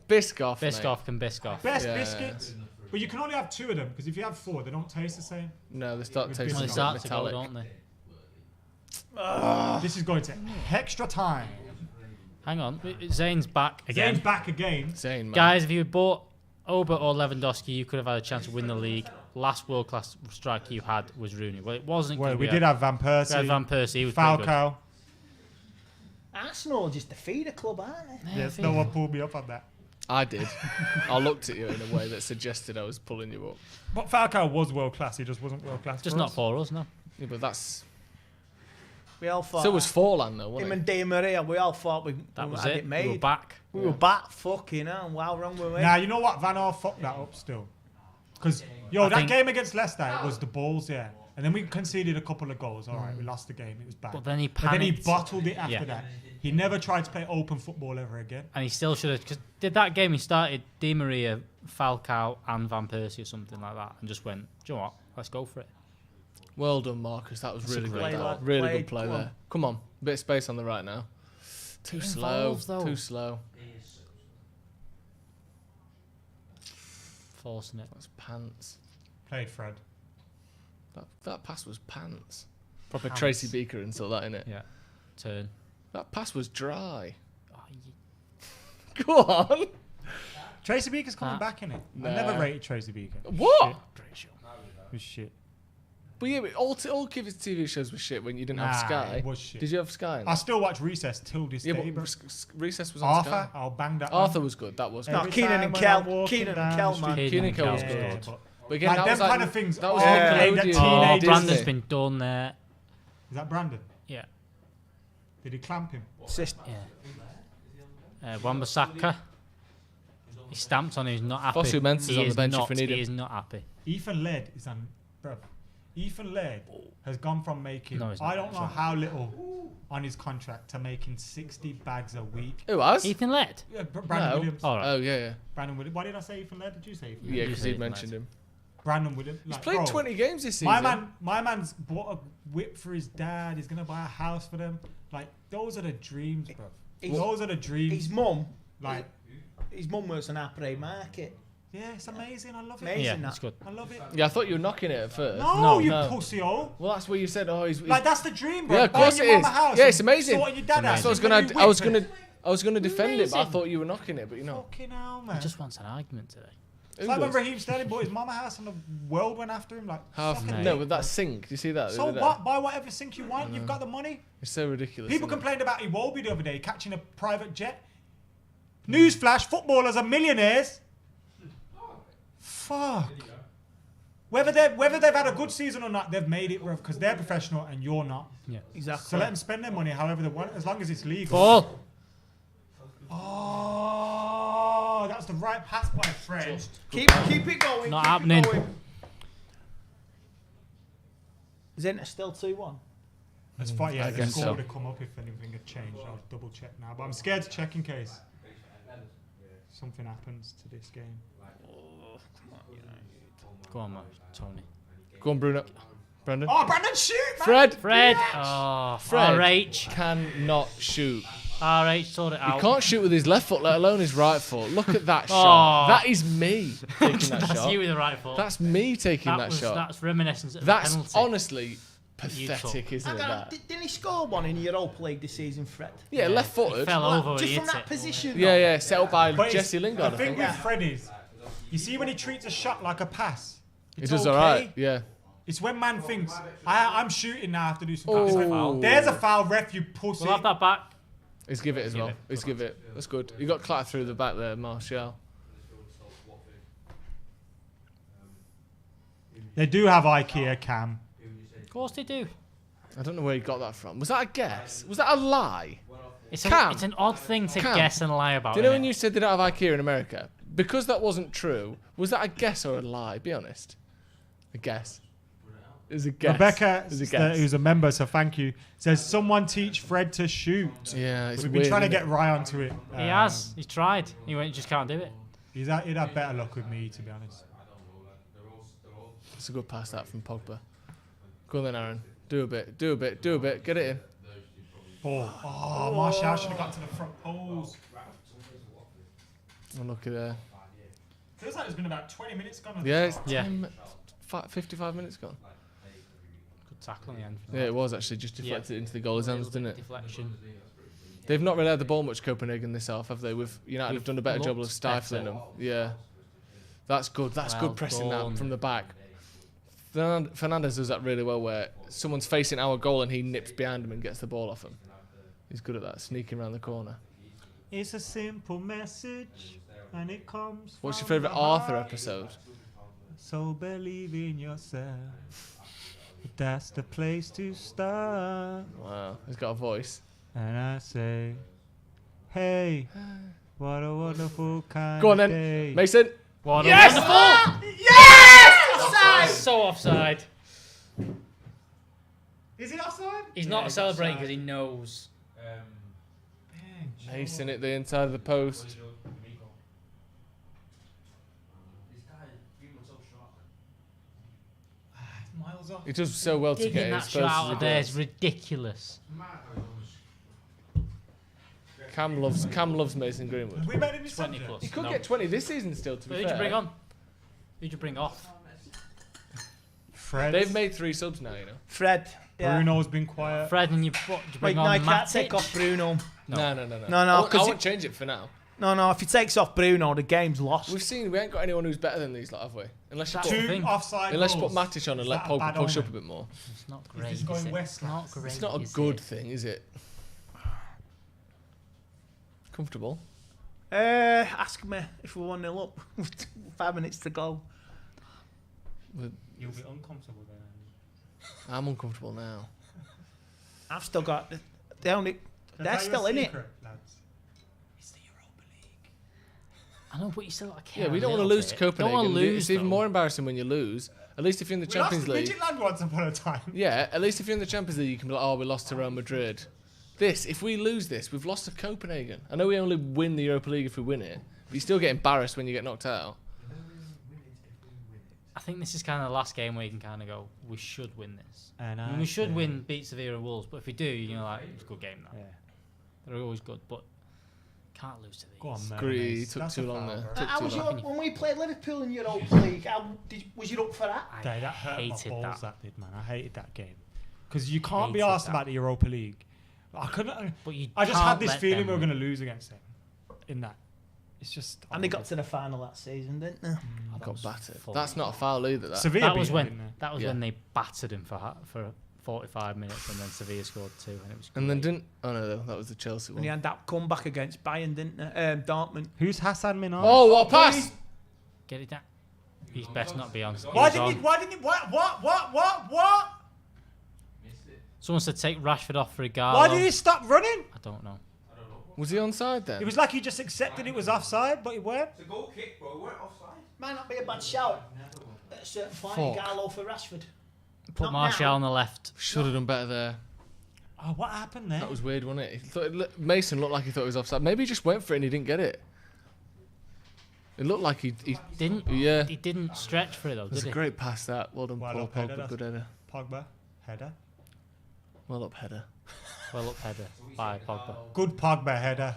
Biscoff, mate. Biscoff and Biscoff. Best Yeah. biscuits. But you can only have 2 of them because if you have 4, they don't taste the same. No, they start With tasting Well, a they bit start to go, metallic. don't they? This is going to extra time. Hang on, Zane's back again. Zane's back again. Zane, man. Guys, if you had bought Ober or Lewandowski, you could have had a chance to win the league. Last world-class striker you had was Rooney. Well, it wasn't. Well, 'cause we did have Van Persie. We had Van Persie. He was pretty good. Falcao. Arsenal are just a feeder club, aren't they? Yes, no one pulled me up on that. I did. I looked at you in a way that suggested I was pulling you up. But Falcao was world class. He just wasn't world class. Just for not us. for us, no. Yeah, but that's... We all thought. So was Forlan, though, wasn't Him it? and Di Maria, we all thought we That was had it. it made. We were back. We were back. Fucking hell. Wow, wrong were we? Nah, you know what? Van Gaal fucked that up still. Because, that think- game against Leicester, it was the balls, yeah. And then we conceded a couple of goals. All right, we lost the game. It was bad. But then he But then he panicked. bottled it after Yeah. that. He never tried to play open football ever again. And he still should have. Because did that game, he started Di Maria, Falcao, and Van Persie or something like that, and just went, do you know what? Let's go for it. Well done, Marcus. That was That's a really great good. goal. Really Played, good play come on. there. Come on. A bit of space on the right now. Too Get slow. involved, though. Too slow. Forcing it. That's pants. Played Fred. That pass was pants. Proper Pants. Tracy Beaker and saw that in it. Yeah. Turn. That pass was dry. Oh, Go on. Tracy Beaker's coming back in it. I never Nah. rated Tracy Beaker. What? Shit. It was shit. But yeah, but all kids' TV shows were shit when you didn't have Sky. It was shit. Did you have Sky? I still watch Recess till this Yeah, day, but bro. Recess was on Arthur, Sky. I'll bang that Arthur one. was good. That was No, Every Keenan time and when Kel. I'm walking Keenan down and the Kel, street. man. Keenan and Kel was Yeah, good. but But again, like that them was like kind of things. that was all like aimed at Nickelodeon. Oh, teenagers. Brandon's Disney. been done there. Is that Brandon? Yeah. Did he clamp him? Yeah. Wan-Bissaka. He stamped on him. He's not happy. Fosu Mensah's He on the is bench if not, we need He him. is not happy. Ethan Laird is on, bro. Ethan Laird has gone from making No, he's I not. don't know how little on his contract to making 60 bags a week. Who was? Ethan Laird. Yeah, Brandon No. Williams. All right. Oh yeah, Brandon Williams. Why did I say Ethan Laird? Did you say Ethan yeah. Laird? Yeah, because say he Ethan mentioned him. Brandon Williams. He's Like, played bro, 20 games this season. My man's bought a whip for his dad. He's gonna buy a house for them. Like those are the dreams, bro. Those are the dreams. His mum, Like, his mum works on Appray Market. yeah, it's amazing. I love it. Amazing, Yeah, that. it's good. I love it. Yeah, I thought you were knocking it at first. No, you no. pussy hole. Well, that's what you said. Oh, he's Like that's the dream, bro. yeah, of Buying course your it mum is. a house Yeah, it's and amazing. sorting your dad out. So I was Give gonna, him a I was whip. gonna defend it, but I Amazing. thought you were knocking it. But you know, Fucking hell, man. He just wants an argument today. It's like when Raheem Sterling bought his mama house and the world went after him. Like, fucking no, hate, with bro. that sink. Do you see that? So the other day? what? Buy whatever sink you want. You've got the money. It's so ridiculous. People isn't it? complained about Iwobi the other day catching a private jet. Newsflash: footballers are millionaires. Fuck. Whether they've had a good season or not, they've made it, bro, because they're professional and you're not. Yeah. Exactly. So let them spend their money however they want, as long as it's legal. Ball. Oh, that's the right pass by Fred. Keep it going. Not keep happening. It going. Is Inter still 2-1? That's fine. Yeah, I the guess score so. would have come up if anything had changed. I'll double check now, but I'm scared to check in case something happens to this game. Go on, man. Tony. Go on, Bruno. Brendan. Oh, Brandon, shoot, man! Fred. Oh, Fred RH. cannot shoot. RH sort it out. He can't shoot with his left foot, let alone his right foot. Look at that Oh. shot. That is me taking that That's shot. you with the right foot. That's me taking that shot. That's reminiscent of That's a penalty. honestly You pathetic, took. isn't it? That? Didn't he score one in Europa League this season, Fred? Yeah, left footed. He fell over. Just he from hit that it. position. Yeah, yeah, set up by But it's- Jesse Lingard. The I thing think. with Fred is, you see when he treats a shot like a pass, He it's does okay. alright. Yeah. It's when man thinks, I'm shooting now, I have to do some Oh. It's like, there's a foul, ref, you pussy. We'll have that back. He's give it as well. He's give it. That's good. You got clattered through the back there, Martial. They do have IKEA cam. Of course they do. I don't know where he got that from. Was that a guess? Was that a lie? It's Cam. an odd thing to Cam. guess and lie about. Do you know innit? when you said they don't have IKEA in America? Because that wasn't true, was that a guess or a lie? Be honest. A guess. It was a guess. Rebecca, It was a guess. who's a member, so thank you, says someone teach Fred to shoot. Yeah, it's We've been weird, trying to isn't get Rye onto it. He has. He's tried. He just can't do it. He'd have better luck with me, to be honest. It's a good pass that from Pogba. Go on then, Aaron. Do a bit. Do a bit. Do a bit. Get it in. Oh, Martial should have got to the front post. Oh, look at there. Feels like it's been about 20 minutes gone. Yeah, it's 55 minutes gone. Good tackle in the end. Yeah, it was actually just deflected into the goalie's hands, didn't it? Deflection. They've not really had the ball much, Copenhagen, this half, have they? United have done a better job of stifling them. Yeah. That's good. That's good pressing that from the back. Fernandes does that really well, where someone's facing our goal and he nips behind him and gets the ball off him. He's good at that, sneaking around the corner. It's a simple message, and it comes. What's your from favourite the Arthur heart. episode? So believe in yourself. That's the place to start. Wow, he's got a voice. And I say, hey, what a wonderful kind Go on of then, day. Mason. What a Yes! wonderful. Yes! Offside! So offside. Is he offside? He's not celebrating because he knows. Mason at the inside of the post. Miles off. He does so well to Digging get that his shot first out as of he there does. is ridiculous. Cam loves Mason Greenwood. We made him 20 plus. He could No. get 20 this season still, to be Who'd fair. you bring on? Who'd you bring off? Fred. They've made 3 subs now, you know. Fred. Yeah. Bruno's been quiet. Fred and you bring Wait, on no, I can't Matic? take off Bruno. No. No, I won't change it for now. No, if he takes off Bruno, the game's lost. We've seen we ain't got anyone who's better than these lot, have we? Unless you That's put the thing. offside Unless you put goals. Matic on and Is let that a Pogba bad push omen? up a bit more. It's not Is great. this going is it? west, It's not lads? great. It's not a is good it? thing, is it? Comfortable. Ask me if we're 1-0 up with 5 minutes to go. You'll be uncomfortable then. I'm uncomfortable now. I've still got they're still in it. I know, but you still got to care. Yeah, we don't want to lose to Copenhagen. It's even more embarrassing when you lose. At least if you're in the Champions League. Midtjylland once upon a time. Yeah, at least if you're in the Champions League, you can be like, oh, we lost to Real Madrid. If we lose this, we've lost to Copenhagen. I know we only win the Europa League if we win it, but you still get embarrassed when you get knocked out. I think this is kind of the last game where you can kind of go, we should win this. And we should win, beat Sevilla and Wolves, but if we do, you're like, it's a good game now. Yeah. They're always good, but can't lose to these. Go on, man. Agree, took too long there. How was when we played Liverpool in Europa League? Was you up for that? That hurt my hated balls. that. Did, man. I hated that game because you can't be Hated asked that. about the Europa League. I couldn't. But you I just can't had this let feeling them we were win. going to lose against them. In that, it's just. And they got to the final that season, didn't they? Got battered. That's not a foul either. Sevilla That was beat them, when didn't they? when they battered him for 45 minutes, and then Sevilla scored 2, and it was. And then didn't. Oh no, that was the Chelsea And one. he had that comeback against Bayern, didn't they? Dortmund. Who's Hassan Minaj? Oh, what a pass! Get it down. He's best not be on. Why He's didn't on. you? Why didn't you? What? Someone said take Rashford off for Igalo. Why did he stop running? I don't know. Was he onside then? It was like he just accepted it was offside, but he weren't. It's a goal kick, bro. We weren't offside. Might not be a bad shout. At a certain point, Fuck. Igalo for Rashford. Put Not Martial now. on the left. Should have done better there. Oh, what happened there? That was weird, wasn't it? Mason looked like he thought he was offside. Maybe he just went for it and he didn't get it. It looked like he Didn't. Yeah. He didn't stretch for it though, It was did a he? great pass that. Well done, Well Paul up header, Pogba. that's- Good header. Pogba header. Well up header. Well up header by Pogba. Good Pogba header.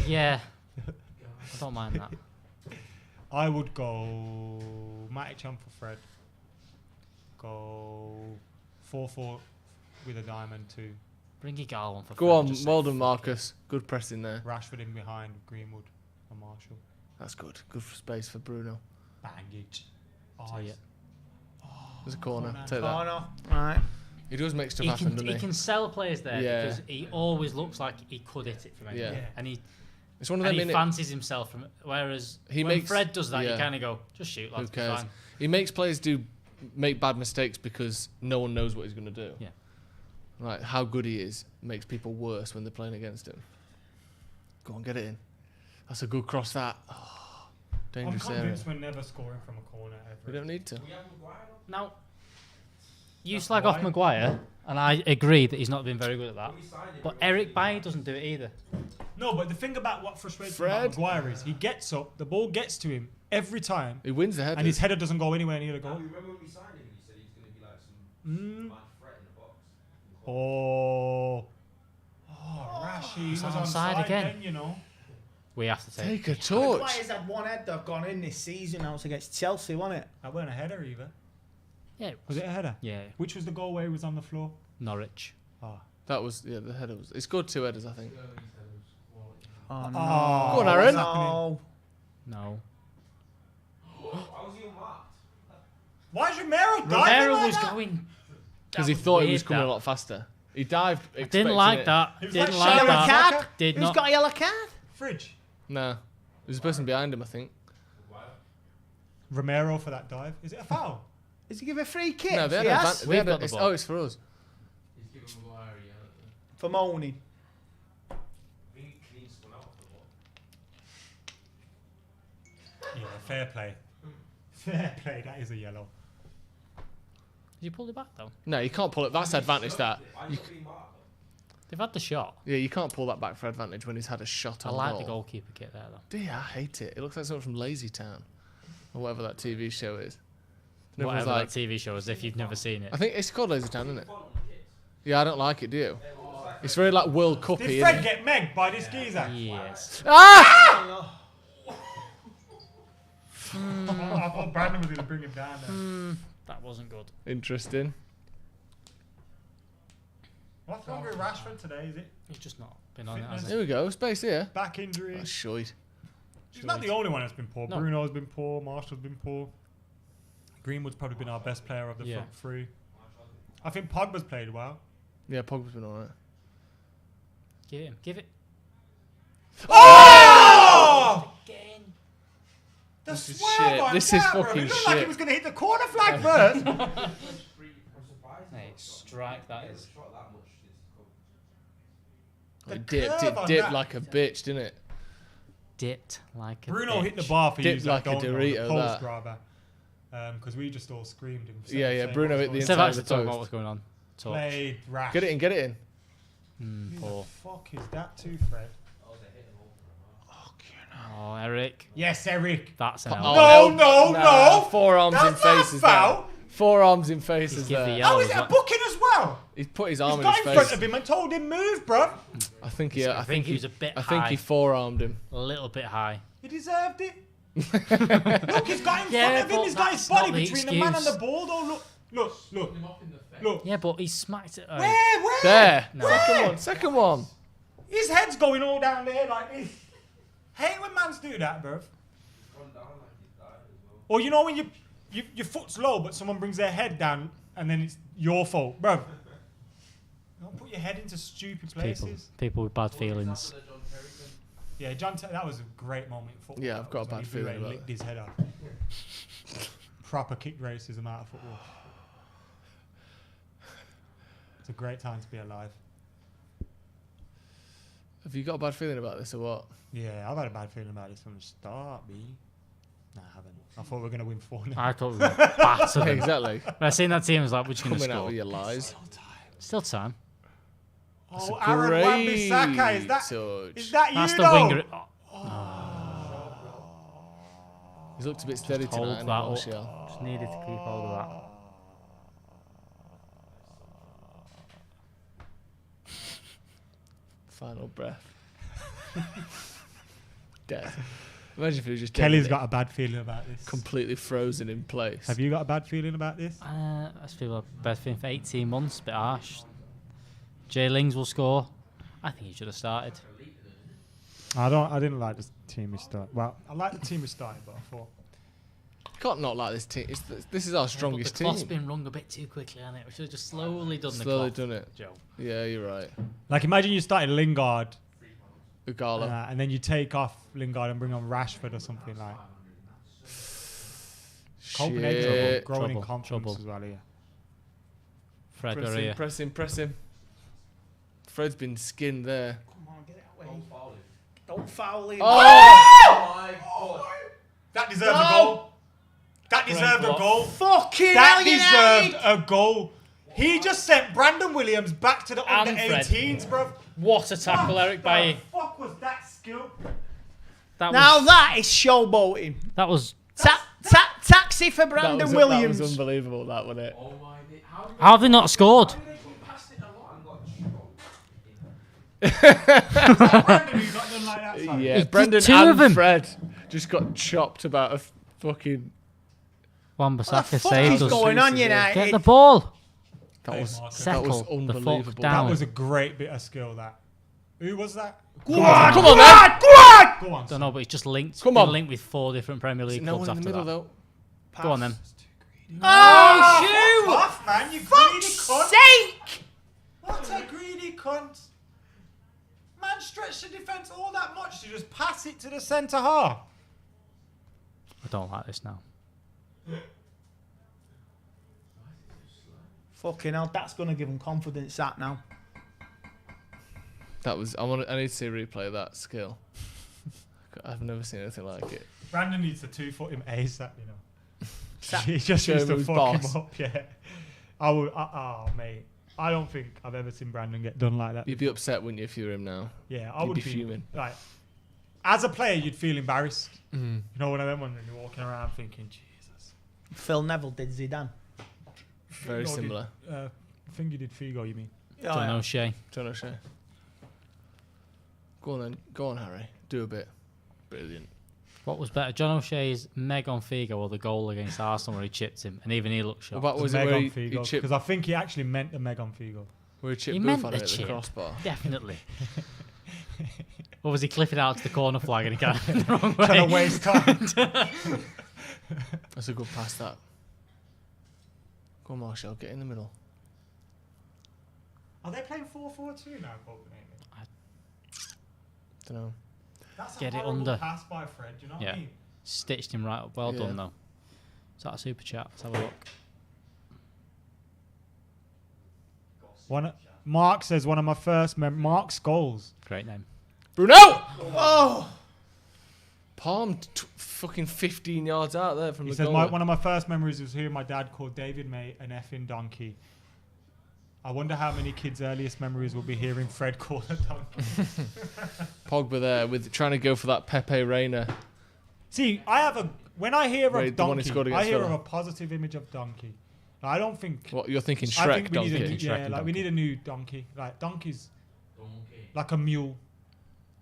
Yeah. I don't mind that. I would go Matic on for Fred. Go 4-4 with a diamond too. Bring Igalo on for Go Fred, on, just say well done, fuck Marcus. Good pressing there. Rashford in behind Greenwood and Marshall. That's good. Good for space for Bruno. Bang it. Oh, yeah. There's a corner. Take that. Corner. Right. He does make stuff He happen, can, doesn't he he? can sell players there Yeah. because he always looks like he could hit it from anywhere. Yeah. And he It's one of and them, he innit? fancies himself from it. Whereas He when makes- Fred does that, yeah. you kind of go, just shoot, lads. Who cares? Fine. He makes players make bad mistakes because no one knows what he's going to do. Yeah. Like how good he is makes people worse when they're playing against him. Go on, get it in. That's a good cross. That I'm dangerous area. convinced we're never scoring from a corner ever. We don't need to. Now, You slag off Maguire, and I agree that he's not been very good at that. But Eric Bailly doesn't do it either. No, but the thing about what frustrates me about Maguire is he gets up, the ball gets to him every time. He wins the header. And his header doesn't go anywhere near the goal. Remember when we signed him, he said he's going to be like some mad threat in the box. Rash, he was on on side side again. you know. We have to take a torch. Maguire's had one head that have gone in this season. That was against Chelsea, wasn't it? That weren't a header either. Yeah. Was it a header? Yeah. Which was the goal where he was on the floor? Norwich. Oh. That was, yeah, the header was. It's good 2 headers, I think. Oh, no. Go on, Aaron. No. No. Why is Romero diving Romero like was that? going. Because he thought he was coming a lot faster. He dived. I didn't like that. Who's Didn't that like yellow that. card? Did Who's not. got a yellow card? Fridge. No. There's a person behind him, I think. Romero for that dive. Is it a foul? Is he give a free kick? No, they had Yes. they had oh, it's for us. He's giving Maguire a yellow. For moaning. Yeah, fair play. Fair play. That is a yellow. Did you pull it back though? No, you can't pull it. That's advantage. That. They've had the shot. Yeah, you can't pull that back for advantage when he's had a shot I on like goal. the goalkeeper kit there though. Do you? I hate it. It looks like something from Lazy Town, or whatever that TV show is. And everyone's Whatever like, that TV show is, if you've never seen it. I think it's called Lazy Town, isn't it? Yeah, I don't like it. Do you? It's very like World Cup-y. Did Fred get megged by this geezer? Yes. Ah! I thought Brandon was going to bring him down there. That wasn't good. Interesting. What's wrong with Rashford today, is it? He's just not been on it, has he? Here we go. Space here. Back injury. That's shite. He's not the only one that's been poor. No. Bruno's been poor. Marshall's been poor. Greenwood's probably been our best player of the front three. I think Pogba's played well. Yeah, Pogba's been alright. Give it him. Give it. Oh! Again. The This is swerve shit. on This that, is bro. fucking It looked like shit. he was going to hit the corner flag first. Hey, strike that is. It dipped. curve It on dipped that. like a bitch, didn't it? Dipped like a Bruno bitch. hit the bar for Dipped you. like a Dorito, The post, that. rather. Because we just all screamed him. Yeah, yeah. Bruno hit the Instead inside of of actually the talking about post. what's going on. Talk. Played rash. Get it in. Get it in. Who Poor. the fuck is that to, Fred? Oh, Eric. Yes, Eric. That's an Oh, No, no. Forearms That's in not faces foul. there. Forearms in faces give the there. yellow. Oh, is it a booking as well? He's put his He's arm in got his in front face. of him and told him move, bruv. I think he. I think he was a bit I think high. he forearmed him. A little bit high. He deserved it. Look, he's got in Yeah, front of him. but He's got his that's body not the between the man and excuse. the ball, though. Look. Look. Yeah, but he smacked it. Where? There. No. Second one. Second one. His head's going all down there like this. Hate when mans do that, bruv. Or you know when your foot's low, but someone brings their head down, and then it's your fault, bruv. Don't put your head into stupid places. People with bad feelings. Yeah, that was a great moment in football. Yeah, I've got a bad feeling He about licked his head off. Proper kick racism out of football. It's a great time to be alive. Have you got a bad feeling about this or what? Yeah, I've had a bad feeling about this from the start, B. No, I haven't. I thought we were going to win 4-0. I thought we were batter them. Exactly. When I seen that team, I was like, we're just going to Coming out score. with your lies. Still time. That's Oh, a Aaron great Wan-Bissaka, is touch. that That's you, the though? winger. He's looked a bit steady Hold tonight. that up. Martial. Just needed to keep hold of that. Final breath. Dead. Imagine if he was just Kelly's dead got a bad feeling about this. completely frozen in place. Have you got a bad feeling about this? I feel a bad feeling for 18 months. Bit harsh. Jay Lings will score. I think he should have started. I didn't like the team we started. Well, I like the team we started, but I thought Can't not like this team. This is our strongest the team. cloth's been rung a bit too quickly, hasn't it? We should have just slowly done Slowly the cloth. done it. Joe. Yeah, you're right. like imagine you started Lingard, Ugala. and then you take off Lingard and bring on Rashford or something like. Copenhagen Shit. growing in Trouble, confidence trouble. as well here. Fred Press him, Maria. press him, press him. Fred's been skinned there. Come on, get it away. Don't foul him. Oh! That deserved No. a goal. That deserved a block. goal. Fucking That hell, deserved United! a goal. He just sent Brandon Williams back to the And under Fred. 18s, bruv. What a tackle, Eric Bailly. What the fuck was that skill? Now that is showboating. That was... Taxi for Brandon Williams. That was unbelievable, that, wasn't it? How have they not scored? Yeah, He did Brendan two of them. and Fred just got chopped about a fucking... Wan-Bissaka fuck saved is us. going on, United? Get the ball. That was Settle the unbelievable. fuck down. That was a great bit of skill, that. Who was that? Come on, then. Go on. Don't know, but he's just linked. Come been on. linked with 4 different Premier League No clubs one in the after middle, that. though. Go on then. Oh, shoot! Off, man, you greedy cunt. Sake! What a greedy cunt. Man stretched the defence all that much to just pass it to the centre half. I don't like this now. Fucking hell, that's going to give him confidence, that now. That was... I need to see a replay of that skill. I've never seen anything like it. Brandon needs to 2-foot him ASAP, you know. Sa- He just Show needs him to who's fuck boss. him up, yeah. I would, oh, mate. I don't think I've ever seen Brandon get done like that. You'd be upset, wouldn't you, if you were him now? Yeah, I You'd would be fuming. Like, as a player, you'd feel embarrassed. Mhm. You know, one of them ones when you're walking around thinking, Jesus. Phil Neville did Zidane. Very Figo similar. Did, I think you did Figo, you mean? John O'Shea. John O'Shea. Go on then. Go on, Harry. Do a bit. Brilliant. What was better, John O'Shea's Meg on Figo or the goal against Arsenal where he chipped him? And even he looked shocked. What was it Meg where on he Figo, chipped... because I think he actually meant the Meg on Figo. Where he chipped He Booth meant on the it at the chip. crossbar. Definitely. Or was he clipping out to the corner flag and he got it the wrong way? Trying to waste time. That's a good pass, that. Go on, Marshall. Get in the middle. Are they playing 4-4-2 now, Copenhagen? Don't know. That's Get a it horrible under. pass by Fred, do you know what Yeah. I mean? Stitched him right up. Well Yeah. done, though. Is that a super chat? Let's have a look. Mark says one of my first Mark's goals. Great name. Bruno! Oh! Palmed fucking 15 yards out there from He the says goal. one of my first memories was hearing my dad call David May an effing donkey. I wonder how many kids' earliest memories will be hearing Fred call a donkey. Pogba there with trying to go for that Pepe Reina. See, when I hear Right, of the one he donkey, scored I against hear Villa. of a positive image of donkey. I don't think. What you're thinking? I Shrek think we need a donkey. new, yeah, like we need a new donkey. Like donkeys, like a mule.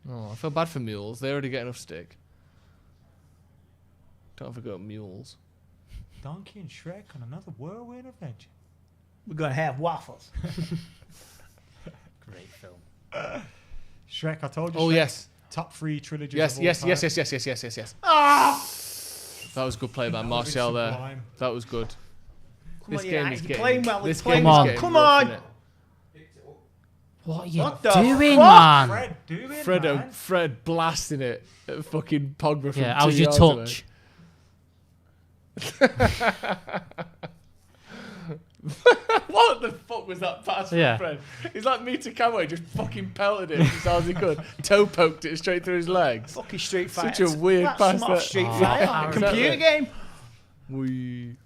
Oh, I feel bad for mules. They already get enough stick. Don't forget mules. Donkey and Shrek on another whirlwind adventure. We're going to have waffles. Great film. Shrek, I told you. Oh Shrek, yes. Top 3 trilogy. Yes, of all yes, time. yes. Ah! That was a good play by That was Martial there. sublime. That was good. Come This on, game United, is you're getting. playing well. This You're playing game is well. getting Come rough, on. innit? What are you What the doing, fuck? man? Fred, do it, Fredo, man. Fred blasting it at fucking Pogba from Yeah, 2 how's your yards away. touch? What the fuck was that pass from Yeah. Fred? He's like me to Camway, just fucking pelted it as hard as he could. Toe poked it straight through his legs. Fucking Street Such Fighter. a weird That's pass some off that- Street Oh, Fighter. Harry. Computer game. We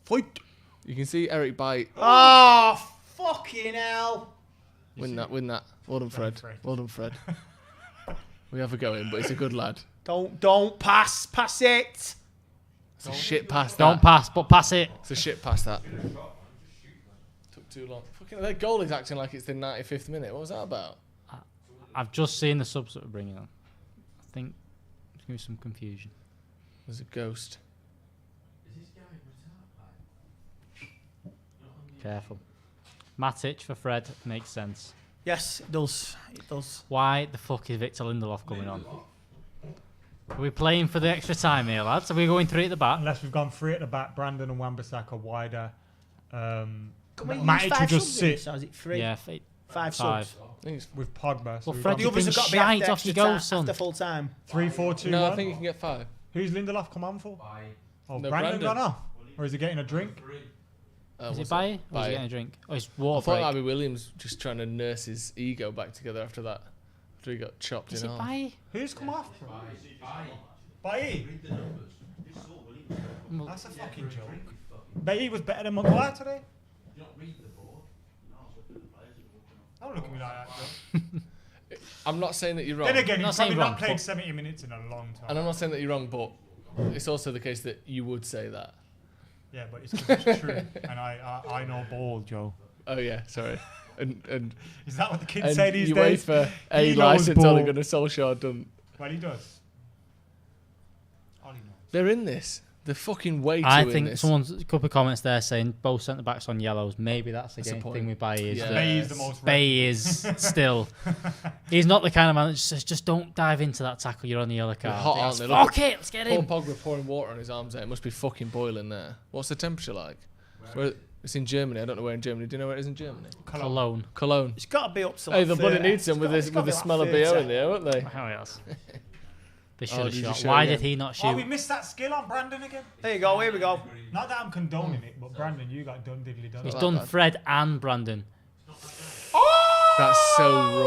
fight. You can see Eric bite. Oh, fucking hell. Win that. Well done, Fred. Well done, Fred. We have a go in, but it's a good lad. Don't pass it. It's a shit pass. Don't that. pass, but pass it. It's a shit pass that. Took too long. Fucking their goal is acting like it's the 95th minute. What was that about? I've just seen the subs that we're bringing on. I think there's going to be some confusion. There's a ghost. Careful. Matic for Fred makes sense. Yes, it does. It does. Why the fuck is Victor Lindelof coming on? Are we playing for the extra time here, lads? Are we going 3 at the back? Unless we've gone 3 at the back, Brandon and Wan-Bissaka wider. Can we use Matic will 5 just subs in sit this, or is it 3? Yeah, 5 5. subs. I think it's with Pogba. So Well, we've Fred, gone The you've others been have got to be shite after off your extra goal, time, son. after full time. 3-4-2-1. No, I think you can get 5. Who's Lindelof come on for? Oh, No, Brandon Brandon. gone off? Or is he getting a drink? Is it Baye? Or is Baye. he getting a drink? Oh, it's I water thought break. that'd be Williams just trying to nurse his ego back together after that. After he got chopped Is in it half. Baye? Who's come off? Baye. That's a fucking joke. Baye was better than Maguire today. Don't look at me like that, Joe. I'm not saying that you're wrong. Then again, I'm he's probably wrong, not played but- 70 minutes in a long time. And I'm not saying that you're wrong, but it's also the case that you would say that. Yeah, but it's 'cause it's true. And I know ball, Joe. Oh yeah, sorry. And Is that what the kids and say these you days? wait for a He knows license ball. Ole Gunnar Solskjaer done. Well, he does. They're in this. They're fucking way too I in think this. someone's a couple of comments there saying both centre backs on yellows. Maybe that's the That's the game point. thing with Bailly is Yeah. that Bailly is the most Bailly is still. He's not the kind of man that just says, just don't dive into that tackle. You're on the yellow They're card. hot, He aren't goes, they? Fuck it, let's get in. Paul Pogba pouring water on his arms there. It must be fucking boiling there. What's the temperature like? Where, it's in Germany. I don't know where in Germany. Do you know where it is in Germany? Cologne. Cologne. It's got to be up to Hey, like the bloody 30. needs some with It's the gotta be smell of like BO 30. in there, won't they? Oh, yes. They should Oh, have did you shot. show Why again? did he not Oh, shoot? we missed that skill on Brandon again. There you go, here we go. Not that I'm condoning it, but Brandon, you got done diddly done. He's done Fred and Brandon. Oh! That's so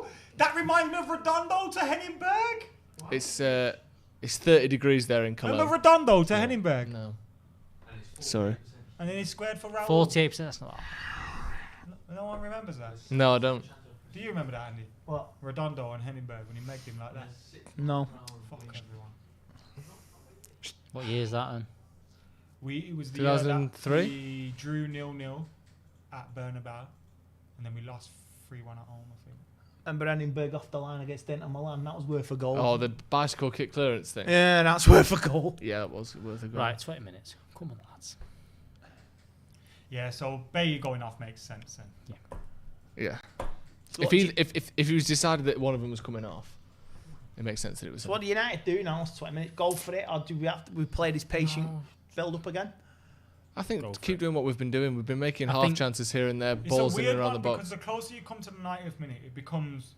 rough. That reminds me of Redondo to Henningberg. It's 30 degrees there in Cologne. Remember Redondo to Henningberg? No. Sorry. And then he squared for Raul. 48%. That's not. No one remembers that. No, I don't. Do you remember that, Andy? What? Redondo and Henningberg when he megged him like that. No. Fuck everyone. What year is that then? It was the year that 2003? we drew 0-0 at Bernabeu, and then we lost 3-1 at home, I think. Remember Henningberg off the line against Inter Milan? That was worth a goal. Oh, the bicycle kick clearance thing. Yeah, that's worth a goal. Yeah, that was worth a goal. Right, 20 minutes. Come on, lads. Yeah, so Bay going off makes sense then. Yeah. So If he was decided that one of them was coming off, it makes sense that it was. So what do United do now? It's 20 minutes. Go for it, or do we have to? We play this patient build up again. I think keep doing what we've been doing. We've been making I half think chances here and there, It's balls a in weird and around one the box. because the closer you come to the 90th minute, it becomes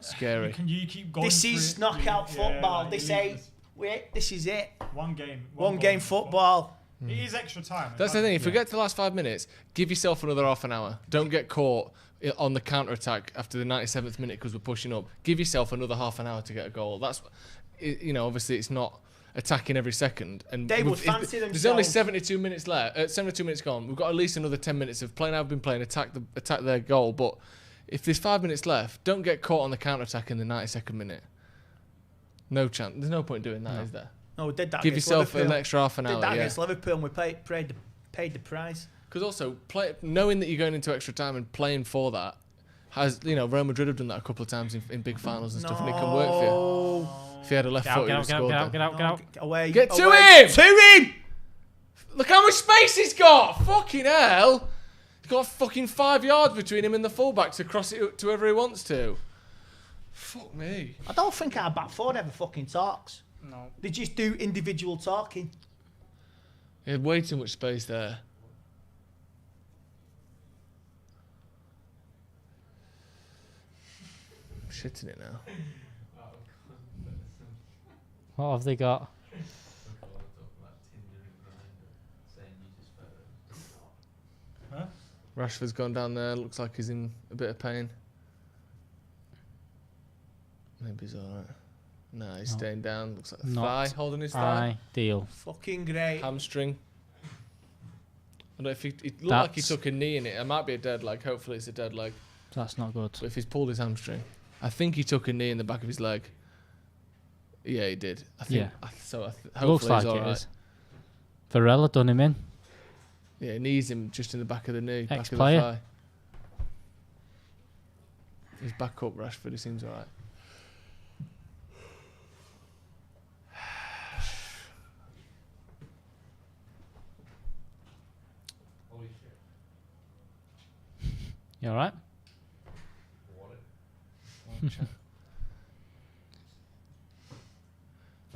Scary. You keep going. This through is it. knockout Yeah, football. like, This you ain't. leave Wait, this is it. one game. One goal game in football. It is extra time. That's the thing. If we get to the last 5 minutes, give yourself another half an hour. Don't get caught on the counter attack after the 97th minute because we're pushing up. Give yourself another half an hour to get a goal. That's, obviously it's not attacking every second. And They would if fancy there's only themselves. 72 minutes left. 72 minutes gone. We've got at least another 10 minutes of playing. I've been playing attack their goal. But if there's 5 minutes left, don't get caught on the counter attack in the 92nd minute. No chance. There's no point doing that, is there? No, we did that. Give against yourself Liverpool. an extra half an hour. Did that yeah. against Liverpool, and we paid the price. Because also, knowing that you're going into extra time and playing for that, Real Madrid have done that a couple of times in big finals and stuff, and it can work for you. If he had a left foot, he would have scored. Get out. Away. Get to away. him! To him! Look how much space he's got! Fucking hell! He's got fucking 5 yards between him and the fullback to cross it to whoever he wants to. Fuck me. I don't think our back four ever fucking talks. No. They just do individual talking. He had way too much space there. I'm shitting it now. What have they got? Huh? Rashford's gone down there. Looks like he's in a bit of pain. Maybe he's alright. No, he's staying down. Looks like a thigh, holding his thigh. Ideal. Fucking great. Hamstring. I don't know if it looked like he took a knee in it. It might be a dead leg. Hopefully it's a dead leg. That's not good. But if he's pulled his hamstring, I think he took a knee in the back of his leg. Yeah, he did. I think. Yeah. Hopefully Looks like he's it alright. is. Varela done him in. Yeah, knees him just in the back of the knee, back of the Ex-player. thigh. He's back up, Rashford. He seems alright. You alright?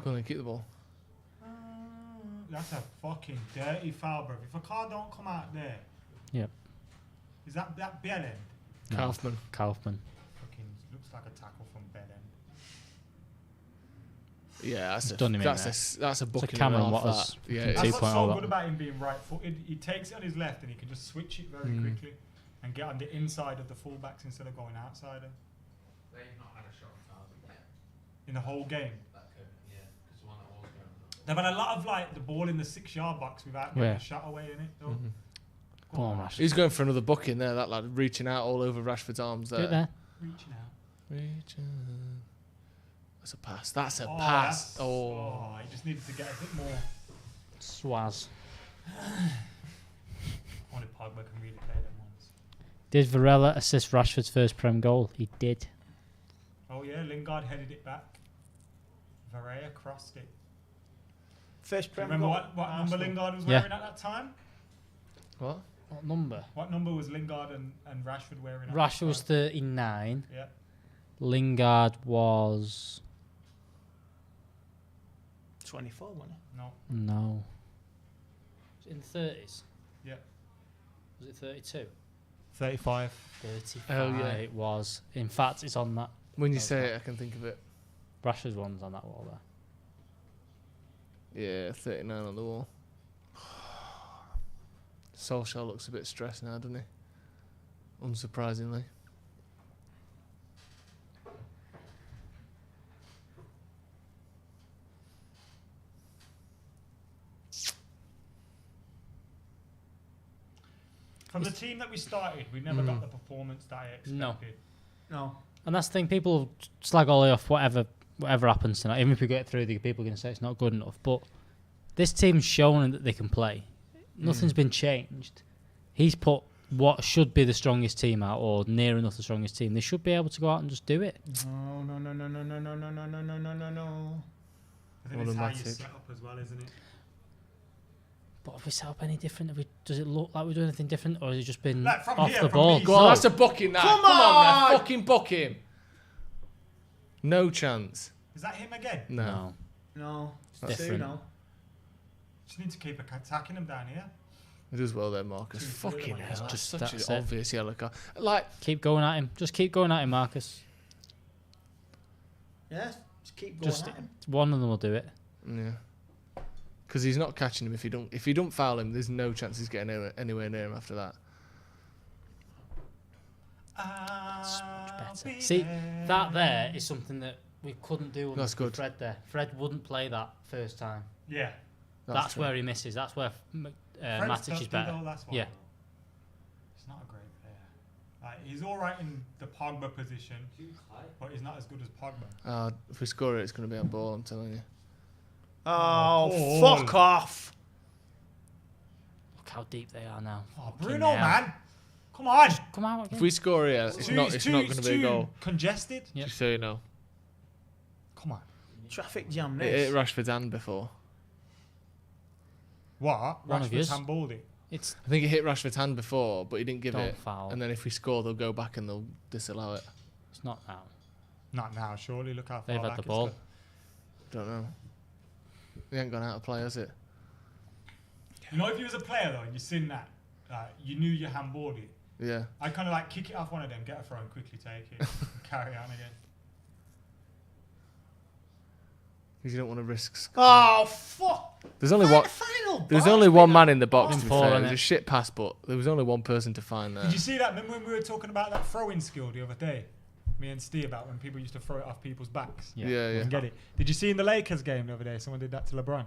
Go on then, keep the ball. That's a fucking dirty foul, bro. If a car don't come out there, Yep. is that Bell end? No. Kaufman. Kaufman. Fucking looks like a tackle from Bell end. Yeah, He's done him in there. that's a It's booking. a Cameron and a half, Waters. that. Yeah, That's it's- what's so 2.0 good about him being right-footed. He takes it on his left and he can just switch it very quickly and get on the inside of the fullbacks instead of going outside him. They've not had a shot on target yet. In the whole game. Yeah, because the one that was going on. They've had a lot of the ball in the 6-yard box without getting Where? a shot away in it though. Mhm. Come on, Rashford. He's going for another booking there, that lad, reaching out all over Rashford's arms there. Do it there. Reaching out. That's a pass. That's a pass. He just needed to get a bit more. Swaz. Only Pogba can really play them ones. Did Varela assist Rashford's first Prem goal? He did. Oh yeah, Lingard headed it back. Varela crossed it. First Prem Remember goal. what number Lingard was Yeah. wearing at that time? What? What number? What number was Lingard and Rashford wearing? At Rashford that was time? 39. Yeah. Lingard was 24, wasn't it? No. no. Was it in the 30s? Yeah. Was it 32? 35. 35. Oh, yeah. It was. In fact, it's on that. When you say it, I can think of it. Rashford's one's on that wall there. Yeah, 39 on the wall. Solskjaer looks a bit stressed now, doesn't he? Unsurprisingly. From the team that we started, we never got the performance that I expected. No. And that's the thing, people slag Ollie off whatever happens tonight. Even if we get through, the people are going to say it's not good enough. But this team's shown that they can play. Nothing's been changed. He's put what should be the strongest team out, or near enough the strongest team. They should be able to go out and just do it. No. I think it's how you set up as well, isn't it? But have we set up any different? Does it look like we're doing anything different, or has it just been Like from off here, the from ball? me. Go on, that's a booking now. Come on, on! man. Fucking book him. No chance. Is that him again? No. No. That's Two, different. no. Just need to keep attacking him down here. It does well there, Marcus. Two, Fucking three, hell. That's just- such that's an it. obvious yellow card. Like, Keep going at him. Just keep going at him, Marcus. Yeah, just keep going Just at him. one of them will do it. yeah. Because he's not catching him if you don't foul him, there's no chance he's getting anywhere near him after that. Better. See, that there is something that we couldn't do with That's good. Fred there. Fred wouldn't play that first time. Yeah. That's true. where he misses. That's where Matic is better. Yeah. He's not a great player. Like, he's all right in the Pogba position, but he's not as good as Pogba. If we score it, it's going to be on ball, I'm telling you. Oh, Paul. fuck off. Look how deep they are now. Oh, Fucking Bruno, hell. man. Come on. Come out If again. we score here, it's not going to be a goal. Congested. Yep. Just so you know. Come on. Traffic jam It this. hit Rashford's hand before. What? One of Rashford's yours. handballed it. It's I think it hit Rashford's hand before, but he didn't give Don't it. foul. And then if we score, they'll go back and they'll disallow it. it's not now. Not now, surely. Look how far They've had back the it's ball. gone. Don't know. He ain't gone out of play, has it? You know, if you was a player though, and you seen that, you knew you handballed it. Yeah. I kind of like kick it off one of them, get a throw, and quickly take it, and carry on again. Because you don't want to risk. Oh, fuck. There's only one. Final There's ball, only one man in the box. Been To be four, fair, it innit? was a shit pass, but there was only one person to find there. Did you see that? Remember when we were talking about that throwing skill the other day? Me and Steve, about when people used to throw it off people's backs. Yeah, yeah. And get it. Did you see in the Lakers game the other day? Someone did that to LeBron.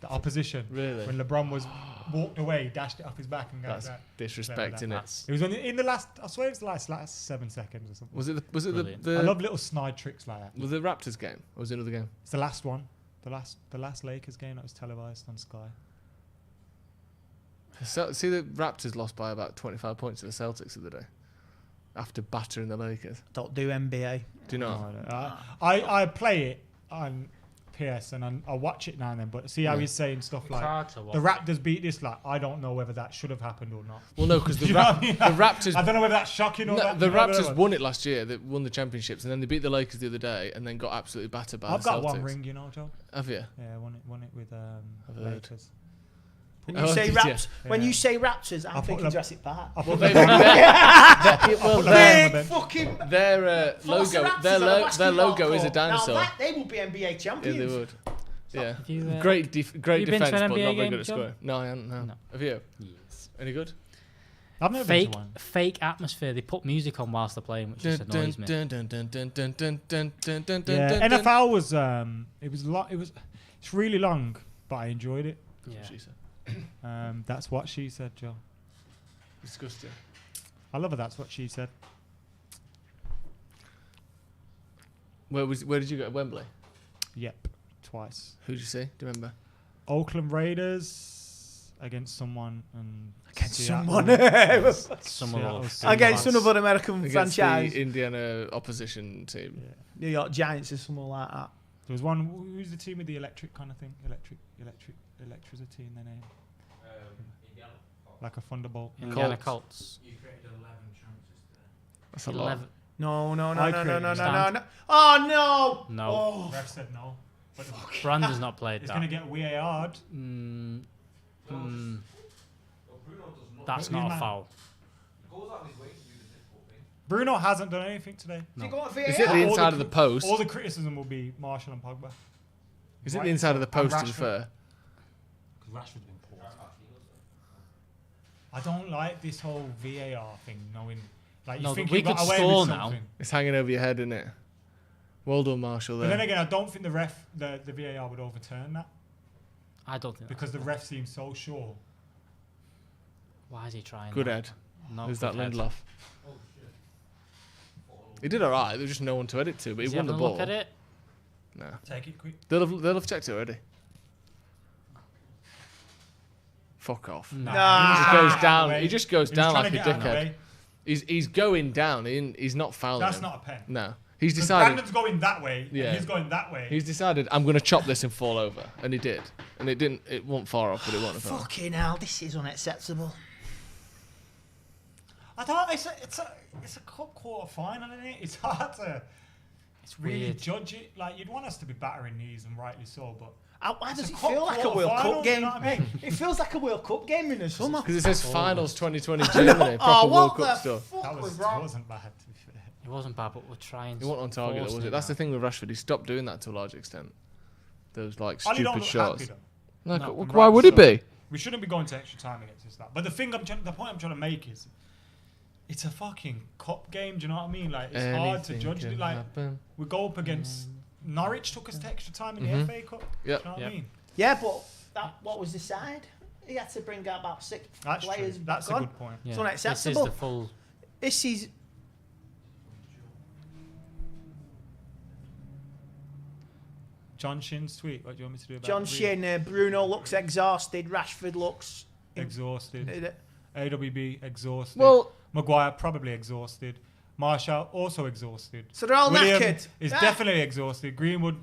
The opposition. Really? When LeBron was walked away, he dashed it off his back and got That's that. disrespect, Clever, that. innit? It was in the last. I swear it's the last 7 seconds or something. Was it the Brilliant. the I love little snide tricks like that. was the Raptors game or was it another game? It's the last one. The last Lakers game that was televised on Sky. So, see, the Raptors lost by about 25 points to the Celtics the other day after battering the Lakers. Don't do NBA. Do you know? I play it on PS and I watch it now and then, but see how Yeah. he's saying stuff It's like hard to watch. the Raptors beat this. Like, I don't know whether that should have happened or not. Well, no, because the, You know what I mean? the Raptors. I don't know whether that's shocking or No, not. the You know, Raptors whatever. won it last year. They won the championships, and then they beat the Lakers the other day, and then got absolutely battered by I've the Celtics. got one ring, you know, Joe. Have you? Yeah, won it with I've heard. Lakers. When you Oh, say did Raps, ya? when Yeah. you say Raptors, I'm I'll thinking put Jurassic Park. I'll Well, put they, them down. well, Big fucking their Forza logo, Raptors their, on a their basketball logo is a court. dinosaur. Now that, they will be NBA Yeah, champions. they would. Yeah, Have you, great have you been defense, to an but NBA not very game, good at John? scoring. No, I haven't. No. No. Have you? Yes. Any good? I've never Fake, been to one. fake atmosphere. They put music on whilst they're playing, which just annoys me. Yeah, Yeah, NFL was it's really long, but I enjoyed it. Yeah. She said. That's what she said, Joe. Disgusting. I love her. That's what she said. Where did you go? At Wembley? Yep, twice. Who did you see? Do you remember? Oakland Raiders against someone and Against Seattle. Against another American Against franchise. the Indiana opposition team. New York Giants or something like that. There was one. Who's the team with the electric kind of thing? Electricity in their name. Indiana. Like a thunderbolt. Indiana Colts. You created 11 chances today. That's a lot. No. I created No. Oh, no. No. Oh. Ref said no. But Brandon's not played it's that. going to get VAR'd. That's not a foul. Bruno hasn't done anything today. No. Is it the inside of the post? All the criticism will be Marshall and Pogba. Is it the inside of the post, to be Rashford. fair? Because Rashford's been poor. I don't like this whole VAR thing, knowing... Like, you No, think we you got could away score with now. something. It's hanging over your head, isn't it? Well done, Marshall. But There. then again, I don't think the VAR would overturn that. I don't think Because the ref seems so sure. Why is he trying? Good that? head. No, Who's good that, head. Lindelof? He did all right. There was just no one to edit to, but Is he won the having a ball. look at it? No. Take it quick. They'll have checked it already. Fuck off. Nah. He just goes down. Away. He just goes He was down trying like to a get out of the dickhead. way. He's going down. He's not fouling. That's him. not a pen. No. He's 'Cause decided. Brandon's going that way, Yeah. and he's going that way. He's decided I'm going to chop this and fall over, and he did. And it didn't. It wasn't far off, but it wasn't a foul. Fucking hell, this is unacceptable. I don't. It's a cup quarter final, isn't it? It's hard to. It's really weird. judge it. Like you'd want us to be battering these, and rightly so. But Why it's does a it cup feel like a quarter World final, Cup you game? know what I mean? It feels like a World Cup game in the summer. Because it says finals 2020 I Germany, know. proper Oh, World what Cup the stuff. fuck That was wrong? wasn't bad. To be fair. It wasn't bad, but we're trying. He wasn't on target, though, was forcing it? That's the now. thing with Rashford. He stopped doing that to a large extent. Those like Ollie don't stupid look shots. happy, though. No, And why rightly would he so. be? We shouldn't be going to extra time against this. That. But the point I'm trying to make is, it's a fucking cup game. Do you know what I mean? Like it's hard to Anything judge can it. Like happen. we go up against Norwich. Took us to extra time in Mhm. the FA Cup. Yep. Do you know what I mean? Yeah, but what was the side? He had to bring out about 6 That's true. players. That's a gone. good point. Yeah. It's unacceptable. This is the full. This is John Shin's tweet. What do you want me to do about John it? Shin. Bruno looks exhausted. Rashford looks Exhausted. AWB exhausted. Well- Maguire probably exhausted. Marshall also exhausted. So they're all William knackered. is Yeah. definitely exhausted. Greenwood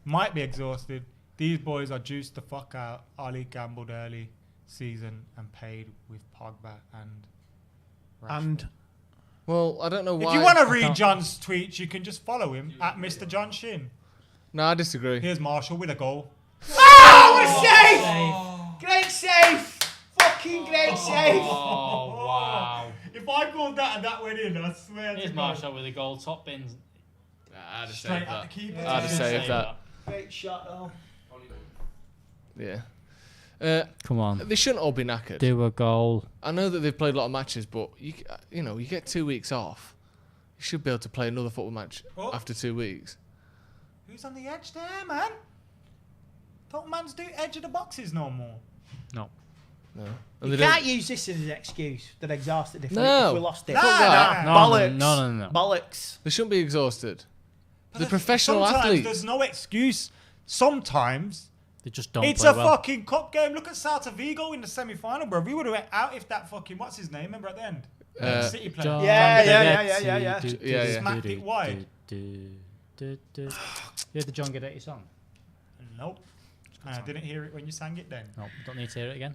might be exhausted. These boys are juiced the fuck out. Ali gambled early season and paid with Pogba and Rashford. Well, I don't know why. If you want to read John's tweets, you can just follow him at Mr. John Shin. No, I disagree. Here's Marshall with a goal. Oh, we're safe! Great save! Fucking great save! Oh wow! If I called that and that went in, I swear Here's to God. Marshall with a goal. Top bins. I'd have Straight saved at that. the keeper. I'd have saved that. Great shot though. Yeah. Come on. They shouldn't all be knackered. Do a goal. I know that they've played a lot of matches, but you get 2 weeks off. You should be able to play another football match Oh. after 2 weeks. Who's on the edge there, man? Don't mans do edge of the boxes no more. No. No. You can't use this as an excuse that exhausted if, No. if we lost it. Fuck that. Bollocks. No. Bollocks. They shouldn't be exhausted. But They're professional sometimes athletes. There's no excuse. Sometimes They just don't it's play a well. fucking cup game. Look at Celta Vigo in the semi-final, bro. We would have went out if that fucking what's his name? Remember at the end, City player. John Yeah. Smacked it wide. You heard the John Guidetti song? Nope. And I didn't hear it when you sang it then. Nope. Don't need to hear it again.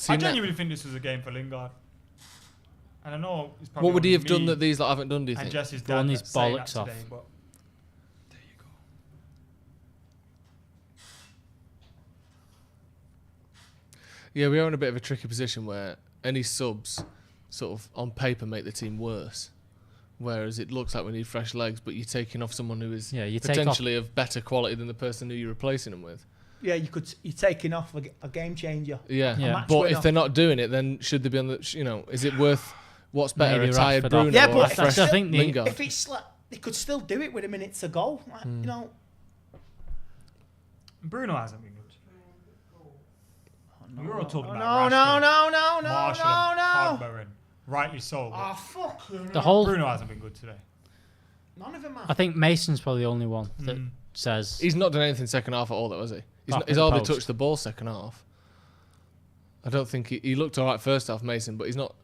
I genuinely think this was a game for Lingard. And I know it's probably What would he only have done me that these lot haven't done, do you and think? Jesse's Blown dad his that's saying bollocks that off. today, but Yeah, we are in a bit of a tricky position where any subs sort of on paper make the team worse. Whereas it looks like we need fresh legs, but you're taking off someone who is you take potentially of better quality than the person who you're replacing them with. Yeah, you're taking off a game changer. Yeah, A match but winner. if they're not doing it, then should they be on the? Is it worth? What's better, Maybe a tired Rashford Bruno off. Yeah, or but a fresh I think Lingard? if it's like they could still do it with a minute to go. Like, Bruno hasn't been good. We were all talking no, about Marshall and Pogba, and rightly so. Oh, fuck. The whole Bruno hasn't been good today. None of them have. I think Mason's probably the only one that says He's not done anything second half at all, though, has he? He's hardly touched the ball second half. I don't think he looked all right first half, Mason, but he's not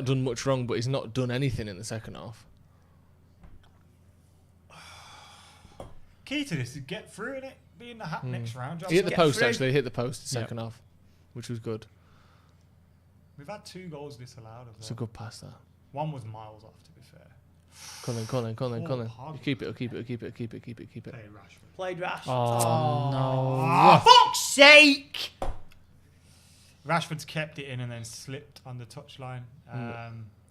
done much wrong, but he's not done anything in the second half. Key to this is get through in it, be in the hat next round. He hit the post, actually. He hit the post the second half, which was good. We've had 2 goals disallowed. It's a good pass, that. One was miles off, to be fair. Colin. You keep it. Played Rashford. Oh, no. Oh, fuck's sake! Rashford's kept it in and then slipped on the touchline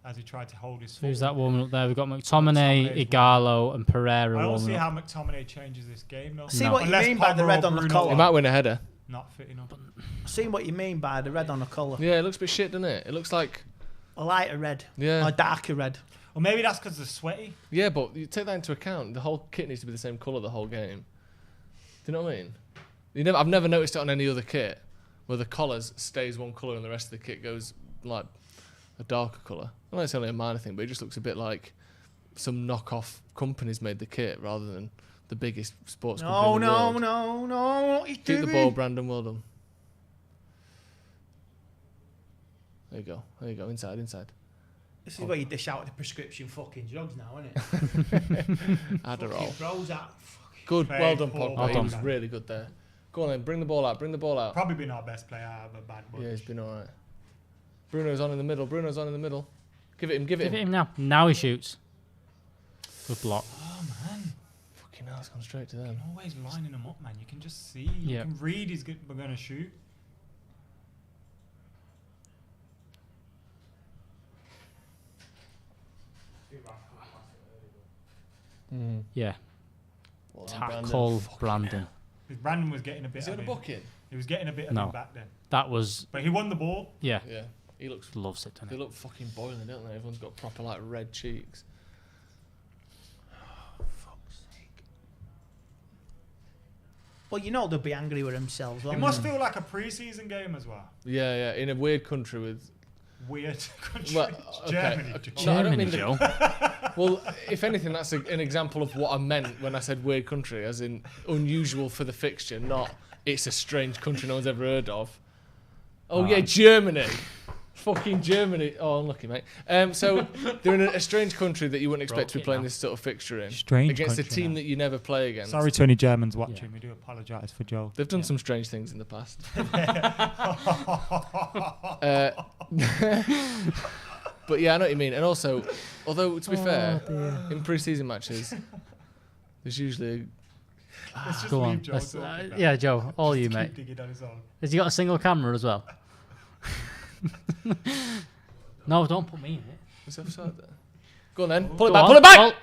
as he tried to hold his foot. Who's that warming up there? We've got McTominay, Igalo, and Pereira. I don't see warming how up. McTominay changes this game, though. See what you mean by the red on the collar. He might win a header. Not fitting up. See what you mean by the red on the collar. Yeah, it looks a bit shit, doesn't it? It looks like a lighter red. Yeah. Or darker red. Or maybe that's because they're sweaty. Yeah, but you take that into account. The whole kit needs to be the same colour the whole game. Do you know what I mean? I've never noticed it on any other kit where the collars stays one colour and the rest of the kit goes like a darker colour. I know it's only a minor thing, but it just looks a bit like some knockoff companies made the kit rather than the biggest sports company in the world. No. What you Keep doing? the ball, Brandon. Well done. There you go. Inside. This is where you dish out the prescription fucking drugs now, isn't it? Adderall. Throws out. Good. Very Well done, poor Pogba. ball. He was really good there. Go on then. Bring the ball out. Probably been our best player out of a bad bunch. Yeah, he's been alright. Bruno's on in the middle. Give it him. Him now. Now he shoots. Good block. Oh, man. Fucking hell, it's gone straight to them. Always lining them up, man. You can just see. You can read we're going to shoot. Yeah. Well, Tackle Brandon. Because Brandon was getting a bit Is he of on a booking? He was getting a bit of No. him back then. That was. But he won the ball. Yeah. Yeah. He looks. Loves it, doesn't They he? look fucking boiling, don't they? Everyone's got proper like red cheeks. Well, you know they'll be angry with themselves. It won't must they? feel like a pre-season game as well. Yeah. In a weird country with. Weird country. Well, Germany. No, I don't mean Joe. Well, if anything, that's an example of what I meant when I said weird country, as in unusual for the fixture, not it's a strange country no one's ever heard of. Oh yeah, Germany. Fucking Germany. Oh, unlucky, mate. So they're in a strange country that you wouldn't expect to be playing this sort of fixture in. Strange against a country team now. that you never play against. Sorry to any Germans watching. We do apologise for Joe. They've done some strange things in the past. But yeah, I know what you mean. And also, although to be fair, in pre-season matches, there's usually Let's just Go leave on. Joe Let's- talking now. yeah, Joe, all Just you, keep mate. digging on his own. Has he got a single camera as well? No, don't put me in it. What's offside there? Go on then. Go Pull it back. on. Pull it back.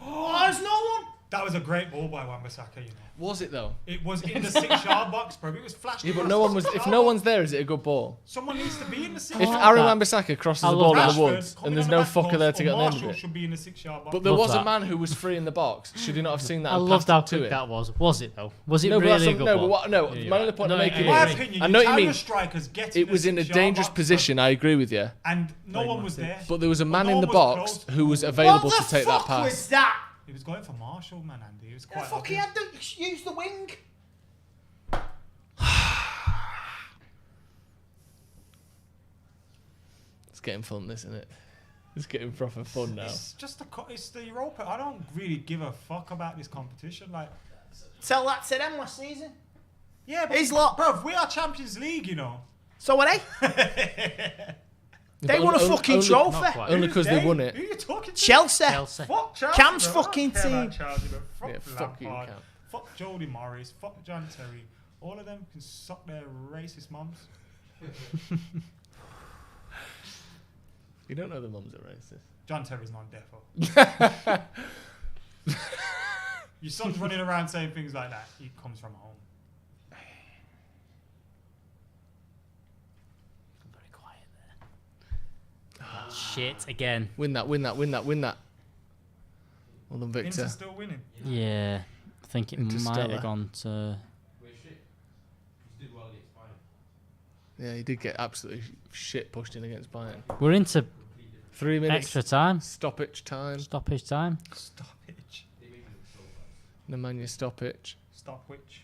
Oh, there's no one. That was a great ball by Wan-Bissaka, you know. Was it though? It was in the 6-yard box, bro. It was flashed. Yeah, but across no one the was. If 6-yard no box. one's there, is it a good ball? Someone needs to be in the 6-yard If box. Aaron Wan-Bissaka crosses I the love ball in the that. woods Coming and there's on no the back fucker post, there to or get the end of Marshall it. should be in the 6-yard box. But there Love was a that. man who was free in the box. Should he not have seen that? I and loved passed how it to quick it? that was. Was it though? Was it No, but that's really a what- good no, ball? but what- no, Yeah, my only point I'm making In my is, opinion, I you know what tell you mean. your strikers get It in was the in a 6-yard dangerous box, position. I agree with you. and no one was there. But there was a But man no in the one was box close. who was available What to the take that fuck was pass. that? He was going for Marshall, man, Andy. It was The quite fuck, he obvious. had to use the wing. It's getting fun, this, isn't it? It's getting proper fun now. It's just it's the Europa. I don't really give a fuck about this competition. Like, Tell that to them last season. yeah, but He's lot. bruv, we are Champions League, you know. So are they? They But won a only- fucking only- trophy. Not quite. Only because they won it. Who are you talking to? Chelsea. Chelsea. Fuck Chelsea. Cam's bro. I don't fucking care about team. Chelsea, but fuck Yeah, fuck you, Lampard. Cam. Fuck Jody Morris. Fuck John Terry. All of them can suck their racist mums. You don't know the mums are racist. John Terry's non-defo. Your son's running around saying things like that. He comes from home. Very quiet there. Shit again. Win that, win that, win that, win that. Well done, Victor. Inter's still winning. Yeah, I think it might Interstellar. have gone to. Yeah, he did get absolutely shit pushed in against Bayern. We're into 3 minutes. extra time. Stoppage time. Stoppage time. Stoppage. Nemanja stoppage. Stopwich.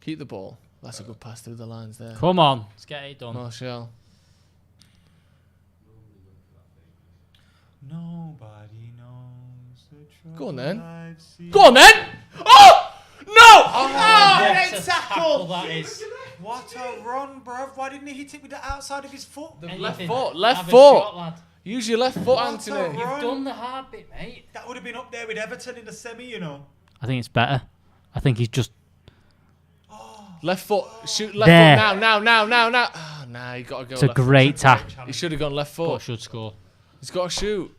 Keep the ball. That's a good pass through the lines there. Come on, let's get it done. Martial. Nobody knows the trouble Go on then. I've seen. Go on then! Oh! No! Oh, what great a tackle! that is. What a run, bruv. Why didn't he hit it with the outside of his foot? Left foot. Left foot. Use your left foot, Anthony. You've done the hard bit, mate. That would have been up there with Everton in the semi, you know. I think it's better. I think he's just Left foot. Shoot left there. foot now. Oh, nah, you got to go It's a left foot. great tackle. He should have gone left foot. But should score. He's got to shoot.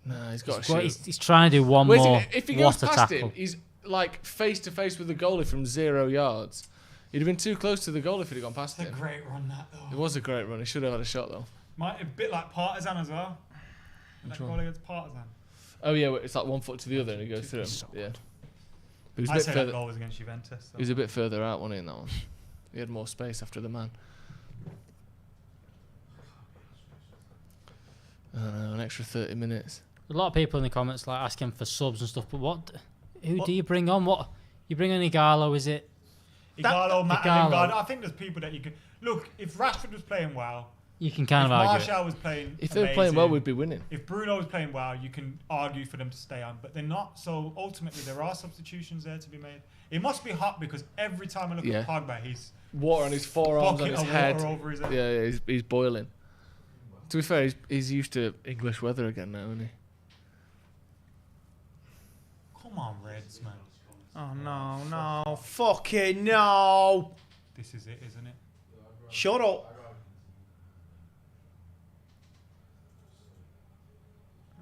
Nah, he's got to shoot. He's trying to do one Wait, more. if he goes What a past tackle. him, he's like face to face with the goalie from 0 yards. He'd have been too close to the goalie if he'd have gone past It's a him. great run, that, though. It was a great run. He should have had a shot, though. Might a bit like Partizan as well. Which That one? goal against Partizan. Oh, yeah, it's like 1 foot to the other and he goes through him. Yeah. But he was a I bit say further. that goal was against Juventus. He was a bit further out, wasn't he, in that one? He had more space after the man. I don't know, an extra 30 minutes. A lot of people in the comments like asking for subs and stuff, but who do you bring on? What you bring on Igalo? Is it Igalo, Matt, Igalo. Lingard. I think there's people that you could look. If Rashford was playing well, You can kind if of argue it. Martial was playing, If they were playing well, amazing, we'd be winning. If Bruno was playing well, you can argue for them to stay on, but they're not. So ultimately, there are substitutions there to be made. It must be hot because every time I look Yeah. at Pogba, he's Water on his forearms, on bucket his of head. water over his head. Yeah, he's boiling. To be fair, he's used to English weather again now, isn't he? Come on, Reds, man. Oh, no. Fucking no. This is it, isn't it? Shut up.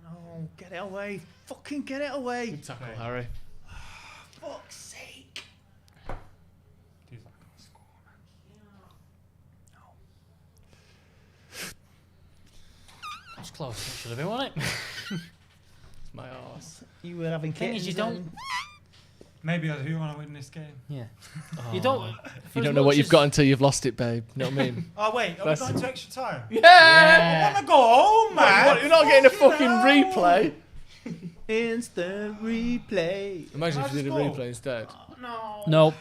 No, get it away. Fucking get it away. Good tackle, Harry. Fuck's sake. He's like, "Oh, score, man." It's close. It should have been, wasn't it? It's my arse. You were having Thing is, kittens. you don't. Maybe I do want to win this game. Yeah. Oh. You don't. You don't know what you've got until you've lost it, babe. You know what I mean? Oh wait, are we That's- going to extra time? Yeah! I want to go home, man. You're not getting a fucking replay. Instant replay. Imagine if you did a How's the replay instead. No. Nope.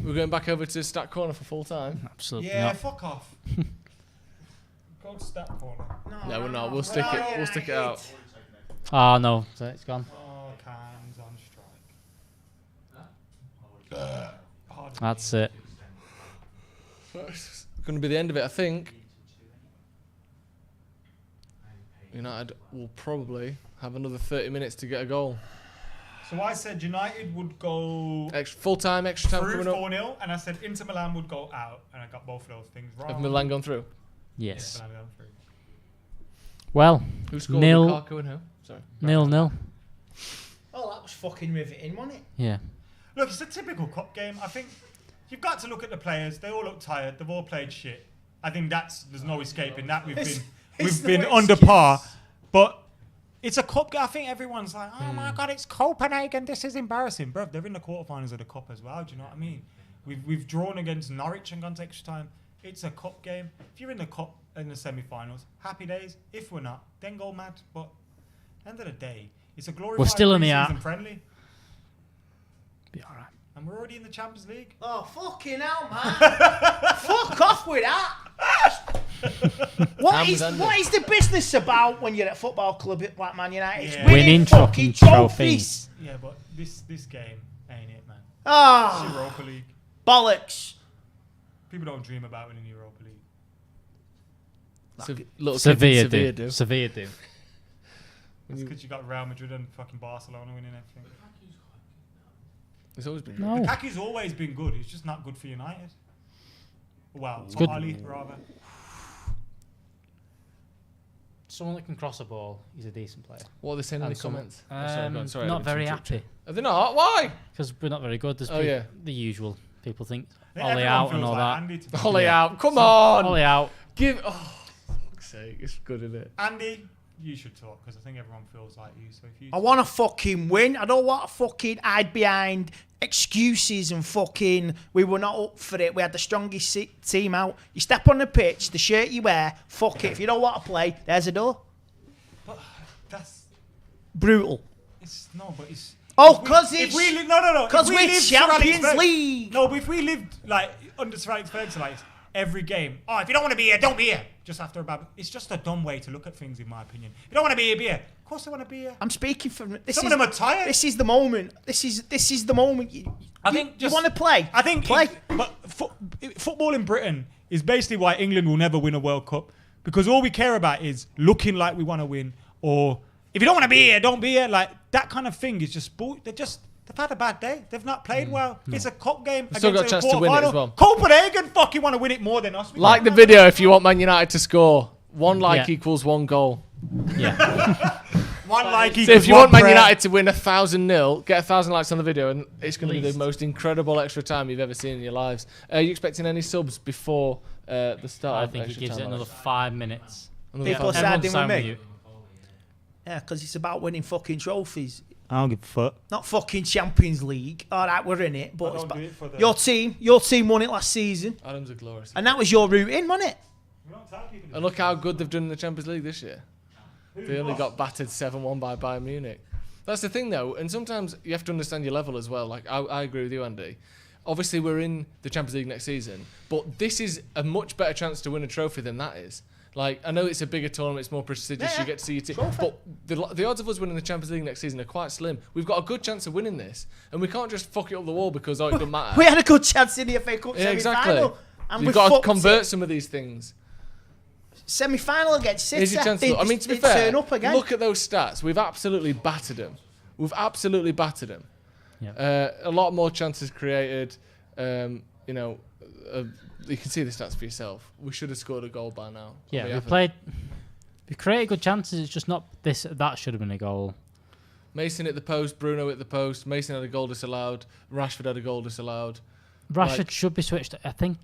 We're going back over to Stat Corner for full time. Absolutely Yeah, not. fuck off. Go to Stat Corner. No, we're not. We'll stick it. We'll stick it out. Oh no, so it's gone. Oh, Cam's on strike. That's it. It's going to be the end of it, I think. United will probably have another 30 minutes to get a goal. So I said United would go Full time, extra time through coming up. 4-0, and I said Inter Milan would go out, and I got both of those things wrong. Have Milan gone through? Yes. Milan gone through. Well, Who scored? 0-0. Lukaku and who? Sorry. 0-0. Oh, that was fucking riveting, wasn't it? Yeah. Look, it's a typical cup game. I think you've got to look at the players. They all look tired. They've all played shit. I think there's no escaping that. We've been under par, but it's a cup game. I think everyone's like, oh my god, it's Copenhagen. This is embarrassing, bro. They're in the quarterfinals of the cup as well. Do you know what I mean? We've drawn against Norwich and gone to extra time. It's a cup game. If you're in the cup in the semi-finals, happy days. If we're not, then go mad. But end of the day, it's a glorified We're still in the pre-season app. friendly. Be alright. And we're already in the Champions League. Oh, fucking hell, man. Fuck off with that. What is the business about when you're at a football club like Man United? It's Yeah. Winning fucking trophies. Yeah, but this game ain't it, man. Ah. It's Europa League. Bollocks. People don't dream about winning Europa League. Sevilla do. Sevilla do. It's because you got Real Madrid and fucking Barcelona winning everything. It's always been No. Lukaku's always been good. He's just not good for United. Well, It's for good. Oli, rather. Someone that can cross a ball, he's a decent player. What are they saying in And the someone- comments? Oh, sorry, go on. Sorry, I not didn't very interrupt you. happy. Are they not? Why? Because we're not very good. There's Oh, yeah. the usual. People think I think Ollie everyone out and feels all like that. Andy to be Ollie fair. out. Come on. Ollie out. Give. Oh, for fuck's sake. It's good, isn't it? Andy, you should talk because I think everyone feels like you. So if you I want to fucking win. I don't want to fucking hide behind excuses and fucking we were not up for it. We had the strongest team out. You step on the pitch, the shirt you wear, fuck it. If you don't want to play, there's a door. But that's brutal. But it's. Oh, because it's no. Because we're Champions League. No, but if we lived like under Sir Alex Ferguson, like every game. Oh, if you don't want to be here, don't be here. Just after a bad. It's just a dumb way to look at things, in my opinion. If you don't want to be here, be here. Of course, I want to be here. I'm speaking from. Some of them are tired. This is the moment. This is the moment. You want to play. I think play. But football in Britain is basically why England will never win a World Cup, because all we care about is looking like we want to win, or if you don't want to be here, don't be here. Like that kind of thing is just they've had a bad day. They've not played well. No. It's a cup game. We've still got a chance to win it as well. Copenhagen fucking want to win it more than us. Like the video if you want Man United to score. 1 like equals 1 goal. Yeah. 1 like equals 1 So if you want Man prayer. United to win 1,000-0, get 1,000 likes on the video, and it's going to be the most incredible extra time you've ever seen in your lives. Are you expecting any subs before the start? I think he gives it another 5 minutes. People are siding with me. Yeah, because it's about winning fucking trophies. I don't give a fuck. Not fucking Champions League. All right, we're in it, but I don't do it for the- your team won it last season, Adams are glorious. and that was your route in, wasn't it? And look how good they've done in the Champions League this year. They only got battered 7-1 by Bayern Munich. That's the thing, though, and sometimes you have to understand your level as well. Like I agree with you, Andy. Obviously, we're in the Champions League next season, but this is a much better chance to win a trophy than that is. Like, I know it's a bigger tournament, it's more prestigious, you get to see your team, but the odds of us winning the Champions League next season are quite slim. We've got a good chance of winning this, and we can't just fuck it up the wall because, it doesn't matter. We had a good chance in the FA Cup Yeah, semi-final. exactly. And You've we got to fucked convert it. some of these things. Semi-final against City. Here's your chance to look. I mean, to be They fair, turn up again. look at those stats. We've absolutely battered them. A lot more chances created. You can see the stats for yourself. We should have scored a goal by now. Yeah, we created good chances. It's just not this. That should have been a goal. Mason at the post, Bruno at the post. Mason had a goal disallowed. Rashford had a goal disallowed. Rashford should be switched. I think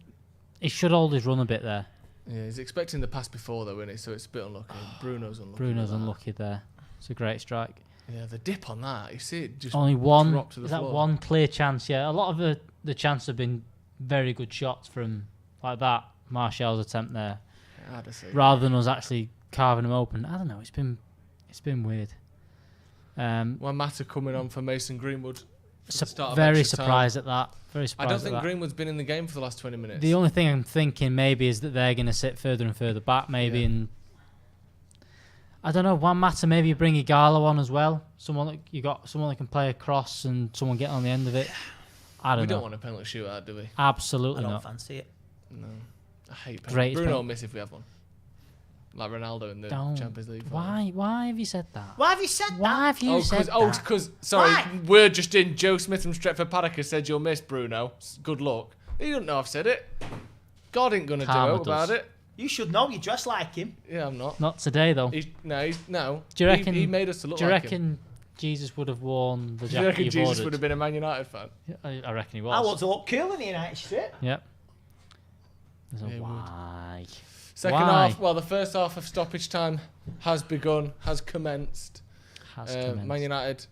he should hold his run a bit there. Yeah, he's expecting the pass before though, isn't he? So it's a bit unlucky. Bruno's unlucky. Bruno's unlucky there. It's a great strike. Yeah, the dip on that. You see it just only one. drop to the is that floor. one clear chance? Yeah, a lot of the chances have been very good shots from like that Martial's attempt there, rather than us actually carving them open. I don't know. It's been weird. One matter coming on for Mason Greenwood. Very surprised at that. Very surprised. I don't think at that. Greenwood's been in the game for the last 20 minutes. The only thing I'm thinking maybe is that they're going to sit further and further back, maybe, and I don't know. One matter, maybe you bring Igalo on as well. Someone that can play across and someone get on the end of it. I don't know. We don't want a penalty shootout, do we? Absolutely I don't not. fancy it. No, I hate Great Bruno will miss if we have one. Like Ronaldo in the Champions League. Why have you said that? Why have you said that? Why have you said that? Because sorry, Why? word just in. Joe Smith from Stretford Paddock has said you'll miss Bruno. Good luck. He doesn't know I've said it. God ain't gonna Karma do about does. it. You should know. You dress like him. Yeah, I'm not. Not today though. No. Do you reckon he made us to look Do you like reckon him. Jesus would have worn the Do you jacket reckon you've Jesus ordered? would have been a Man United fan? I reckon he was. I want to look cool in the United strip. Yep. There's a Yeah, he would. why? Second Why? half, well, the first half of stoppage time has begun, has commenced. Man United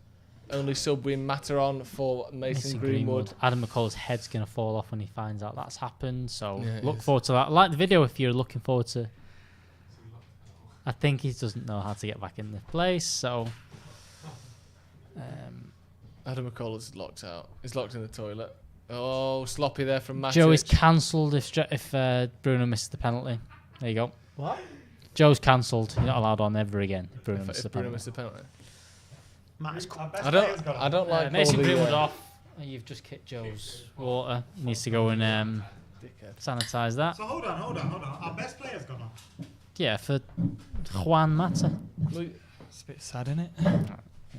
only subbing Mataron for Mason Greenwood. Adam McCullough's head's going to fall off when he finds out that's happened. So Yeah, it look is. forward to that. Like the video if you're looking forward to. I think he doesn't know how to get back in the place. So. Adam McCullough's locked out. He's locked in the toilet. Oh, sloppy there from Matic. Joe is cancelled if Bruno misses the penalty. There you go. What? Joe's cancelled. You're not allowed on ever again if Bruno misses the If Bruno penalty. missed the penalty. I don't like Mason all the, Greenwood off. You've just kicked Joe's water. He needs to go and sanitise that. So hold on. Our best player's gone off. Yeah, for Juan Mata. It's a bit sad, isn't it?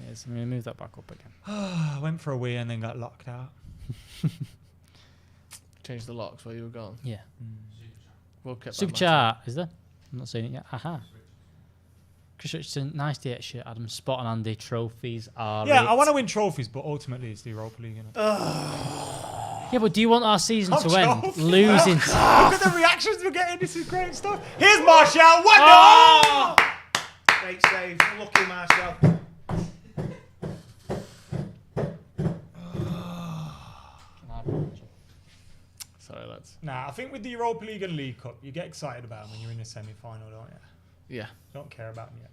Yes, I'm going to move that back up again. I went for a wee and then got locked out. Changed the locks while you were gone. Yeah. Well kept Super by chat, is there? I'm not seeing it yet. Aha. Chris Richardson, nice DX shirt, Adam. Spot on Andy. Trophies are. Yeah, it. I want to win trophies, but ultimately it's the Europa League. Yeah, but do you want our season I'm to end joking. losing? Look at the reactions we're getting. This is great stuff. Here's Martial. What? Oh! Great save. Lucky Martial. lads. Nah, I think with the Europa League and League Cup, you get excited about them when you're in the semi-final, don't you? Yeah. Don't care about them yet.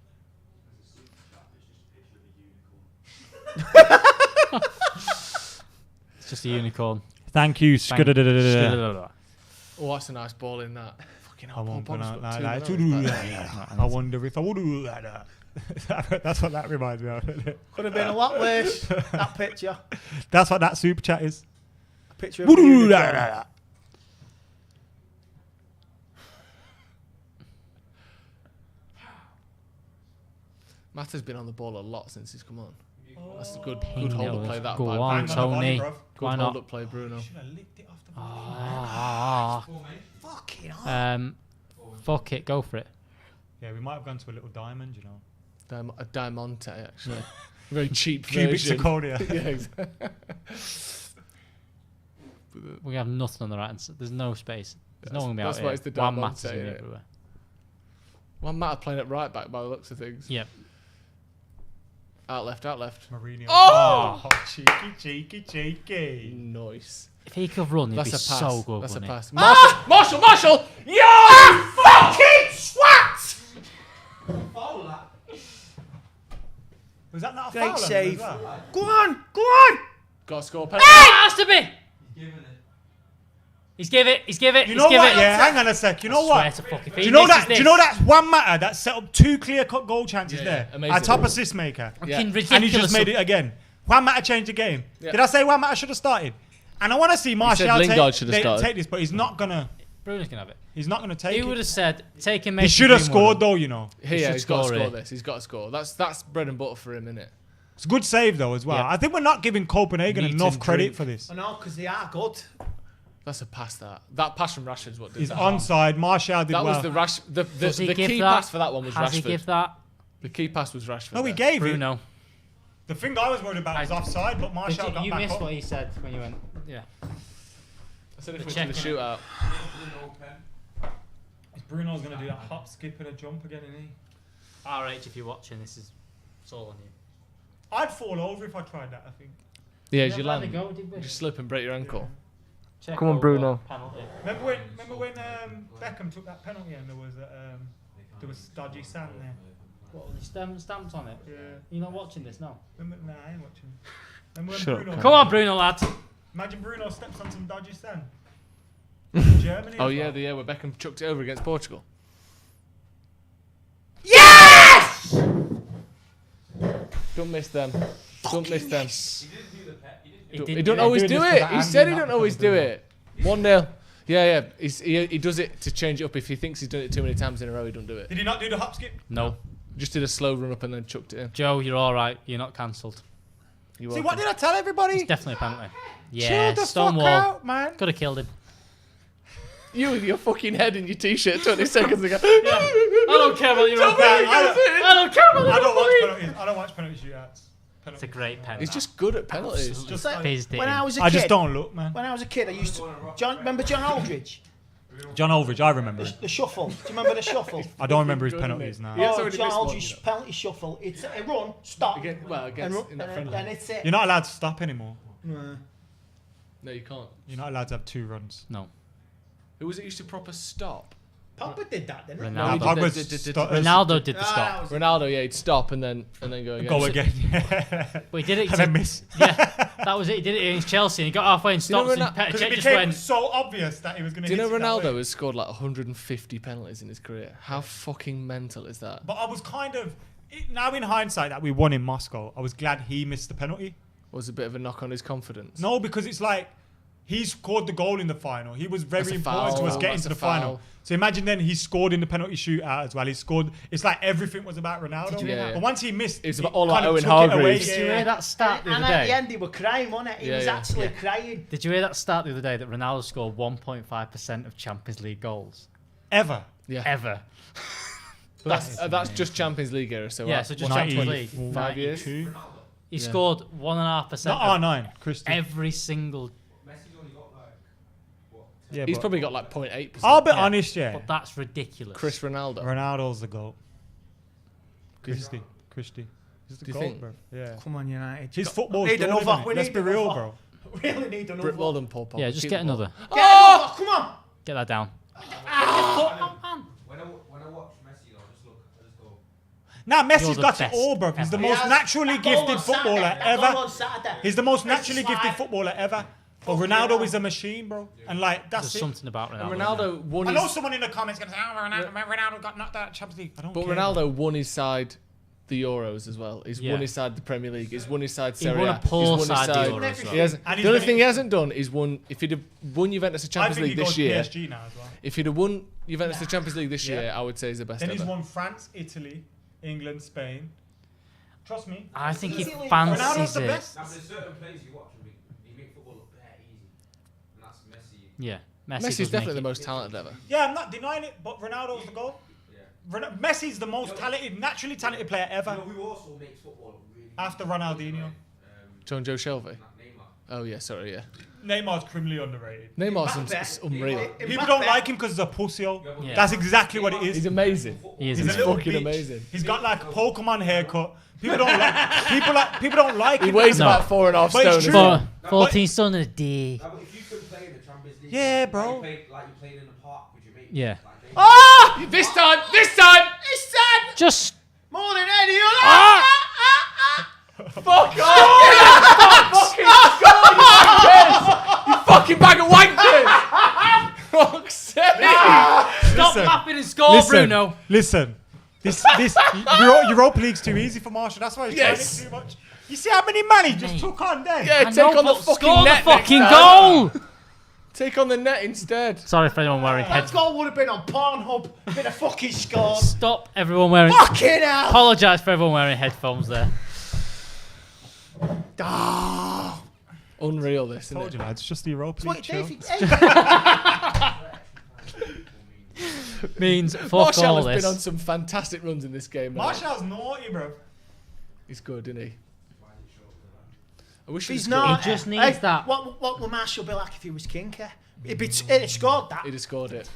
It's just a unicorn. Thank you. Oh, that's a nice ball in that. Fucking hell, I won't Paul go Pogba's out got like 2 that. minutes. I wonder if I would do like that. That's what that reminds me of. Could have been a lot worse, that picture. That's what that super chat is. A picture of a unicorn. Mata's been on the ball a lot since he's come on. That's a good He hold-up knows. play, that. Go by on, Bruno. Tony. Good Why not? hold-up play, Bruno. Fucking hell. Fuck it, go for it. Yeah, we might have gone to a little diamond, you know. A Diamante, actually. Very cheap Cubic version. zirconia. Yeah, exactly. We have nothing on the right hand side. There's no space. There's no one going to be out That's here. why it's the One Diamante, Matt's innit? everywhere. One Matter playing at right back by the looks of things. Yep. Out left. Mourinho. Oh! Cheeky. Nice. If he could run, he'd That's be a pass. so good. That's a wouldn't pass. he? Marshall! Yo! Fucking swat! Was that not a Great foul? save. Well? Go on! Got to score. Hey! Has to be! He's give it. You know what? Yeah, hang on a sec. You know what? Do you know that? Do you know that's one matter that set up 2 clear-cut goal chances there? amazing. Our top assist maker. Yeah. And he just made it again. Juan Mata changed the game. Yeah. Did I say Juan Mata should have started? And I want to see Martial Lingard should have started. take this, but he's not gonna. Bruno's gonna have it. He's not gonna take He it. would have said, "Take him." He should have scored though, you know. Yeah, he's got to score here. this. He's got to score. That's bread and butter for him, isn't it? It's a good save though as well. Yeah. I think we're not giving Copenhagen Meat enough and credit drink. for this. I know, because they are good. That's a pass. That pass from Rashford's what did He's that. onside. Martial did That well. was the Does he give key that? pass for that one was Has Rashford. he give that? The key pass was Rashford. No, he there. gave it. Bruno. The thing I was worried about was offside, but Martial got You back missed up. what he said when you went. Yeah. I said if we We're went to the checking it. shootout. Is Bruno's gonna do that hop, skip, and a jump again, isn't he? RH, if you're watching, this is it's all on you. I'd fall over if I tried that. I think. Yeah, We as you never had land, a go, did we? you just slip and break your ankle. Check Come on, over, Bruno. penalty. Remember when Beckham took that penalty and there was dodgy sand there. What, the stamps on it? Yeah. You're not watching this, no? Remember, nah, I ain't watching. Remember when Shut up, Bruno? Come on, Bruno, lad. Imagine Bruno steps on some dodgy sand. Germany. Oh as yeah, well. the year where Beckham chucked it over against Portugal. Yes! Don't miss them. Don't miss them. He didn't don't do it. always Doing do this for it. the He Andy said he and don't that always do becomes it. 1-0. Yeah. He does it to change it up. If he thinks he's done it too many times in a row, he don't do it. Did he not do the hop skip? No. Just did a slow run up and then chucked it in. Joe, you're all right. You're not cancelled. You're See, welcome. what did I tell everybody? It's definitely a penalty. Yeah, Chill the fuck Stonewall. out, man. Could have killed him. You with your fucking head in your t-shirt 20 seconds ago. I don't care about your own I don't care about I your don't watch own penalties. I don't watch penalty shootouts. It's a great penalty. He's just good at penalties. It's like Fizzed it when in. I was a kid. I just don't look, man. When I was a kid, I used to. Remember John Aldridge? John Aldridge, I remember him. The shuffle. Do you remember the shuffle? I don't remember his Good, penalties isn't it? now. Yeah, it's Oh, already John missed one, Aldridge you know. penalty shuffle. It's a run, stop, Against and run, in that friendly. and it's it. You're not allowed to stop anymore. No. No, you can't. You're not allowed to have 2 runs. No. Who was it used to proper stop? Pogba did that, didn't he? No, he Ronaldo. did- Ronaldo did the stop. Ronaldo, yeah, he'd stop and then go again. Go again. But he did it. And then miss. Yeah, that was it. He did it against Chelsea. And he got halfway and Do you know stopped. And Because it Petr Cech just became went. so obvious that he was going to Do you hit know it that Ronaldo way. has scored like 150 penalties in his career? How fucking mental is that? But I was kind of... Now in hindsight that we won in Moscow, I was glad he missed the penalty. Was a bit of a knock on his confidence. No, because it's like... He scored the goal in the final. He was very That's a important to foul. us getting That's to a the final. foul. So imagine then he scored in the penalty shootout as well. He scored. It's like everything was about Ronaldo. Did you hear that? But once he missed, It was he about all kind like of Owen took it away. Hargreaves. Did you hear that stat the And other at the day? end, he was crying, wasn't it? He Yeah, was yeah. actually crying. Did you hear that stat the other day that Ronaldo scored 1.5% of Champions League goals Ever. Yeah. ever? But that's just Champions League era. So Yeah, what, so just what, Champions 20, League. 5 years. Two. He Yeah. scored 1.5%. Not of R9. Christian. every single. Yeah, He's but probably got like 0.8%. I'll be honest, yeah. But that's ridiculous. Chris Ronaldo. Ronaldo's the goat. Christy. He's the Do you goat, think? bro. Yeah. Come on, United. His football's Need good, another. isn't it? We Let's need be real, another. bro. Really need another. Well done, Paul Pogba. Yeah, just Keep get the ball. another. Get another. Oh, come on! Get that down. When I watch Messi, though, I just go. Now You're Messi's the got it best all, bro. He's the ever. most He has naturally that goal gifted on Saturday, footballer that goal ever. on Saturday. He's the most It's naturally like- gifted footballer ever. But Fucking Ronaldo hell. is a machine, bro. And like that's There's it. something about Ronaldo. And Ronaldo won I know his, someone in the comments going to say, "Oh, Ronaldo got knocked out of Champions League." I don't but care. Ronaldo won his side the Euros as well. He's Yeah. won his side the Premier League. He's won his side He Serie won A. a poor He's won his side the side. Euros as well. He hasn't, And the he's only been- thing he hasn't done is won. If he'd have won Juventus the I Champions think he League goes this to year, PSG now as well. if he'd have won Juventus the Champions League this Yeah. year, I would say he's the best Then ever. he's won France, Italy, England, Spain. Trust me. I think he Ronaldo's fancies the it. best. Now, there's certain players you watch and you make football look bare easy. And that's Messi. Yeah. Messi Messi's does definitely make the it. most talented ever. Yeah, I'm not denying it, but Ronaldo's the goal. Messi's the most talented, naturally talented player ever. You know who also makes football look really After Ronaldinho. John Joe Shelby. Oh yeah, sorry, yeah. Neymar's criminally underrated. Neymar's unreal. People don't like him because he's a pussy. Yeah. That's exactly what it is. He's amazing. He is He's a amazing. little fucking bitch. amazing. He's got like a Pokemon haircut. People don't like. People don't like He him. weighs No. about 4.5 But it's stone. true. as well. 14 stone and a D. If you could play in the Champions League, Yeah, bro. like you played in the park with your mates. Yeah. Oh! This time! This time! It's sad! Just More than any other! Fuck off! You fucking bag of wankers! Fuck's sake! stop laughing and score, Bruno. Listen. This Europa League's too easy for Marshall. That's why he's Yes. trying it too much. You see how many man he just took on then? Yeah, I take know, on the but fucking score the net. fucking next time. goal. Take on the net instead. Sorry for anyone wearing That headphones. goal would have been on Pornhub. Been a fucking score. Stop everyone wearing. Fucking hell! Apologise for everyone wearing headphones there. Ah. Unreal, this, isn't Told it? you, lads. It's just the Europa League. Wait, Chill. Davey. Means fuck Martial all has this. been on some fantastic runs in this game. though. Marshall's naughty, bro. He's good, isn't he? I wish He's he not. He just needs that. What would Marshall be like if he was kinker? He'd have scored that. He'd have scored it.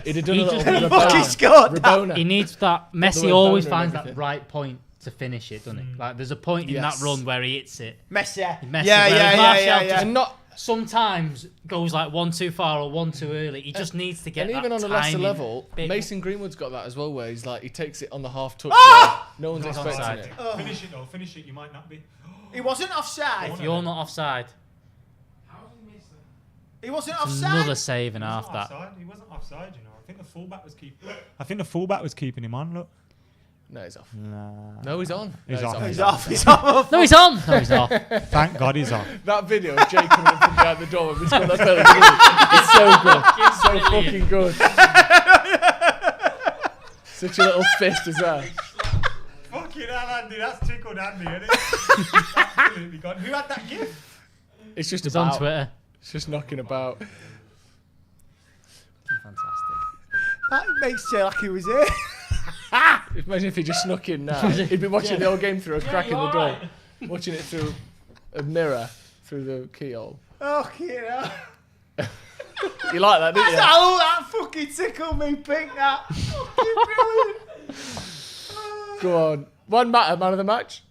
He'd have done He a little just bit needs of fucking Rabona. scored that. Rabona. He needs that. the Messi word always boner and finds that everything. right point to finish it, doesn't he? Like there's a point in Yes. that run where he hits it. Messi. Messi, Yeah, whereas yeah, Martial yeah. just And not sometimes goes like one too far or one too early. He just needs to get and that even on a lesser timing level, bit. Mason Greenwood's got that as well, where he's like he takes it on the half touch. Ah! No one's He's expecting onside. it. Oh. Finish it though. Finish it. You might not be. He wasn't offside. If you're not offside, He wasn't it's offside. another save and He half wasn't that. offside. He wasn't offside. You know. I think the fullback was keeping. I think the fullback was keeping him on. Look. No, he's off. Nah. No, he's on. He's No, off. He's off. He's off. No, he's on. No, he's off. Thank God he's off. That video of Jay coming in from behind the door when we scored that penalty, it's so good. So fucking good. Such a little fist as well. Fucking hell, Andy. That's tickled Andy, isn't it? Absolutely gone. Who had that gift? It's just It's about. on Twitter. It's just knocking about. Fantastic. That makes it like he was here. Imagine if he just snuck in now. He'd be watching the whole game through a crack in the door. Watching it through a mirror through the keyhole. Oh, hell. You like that, didn't you? Oh, that fucking tickled me pink, that. Fucking brilliant. Go on. One matter, man of the match.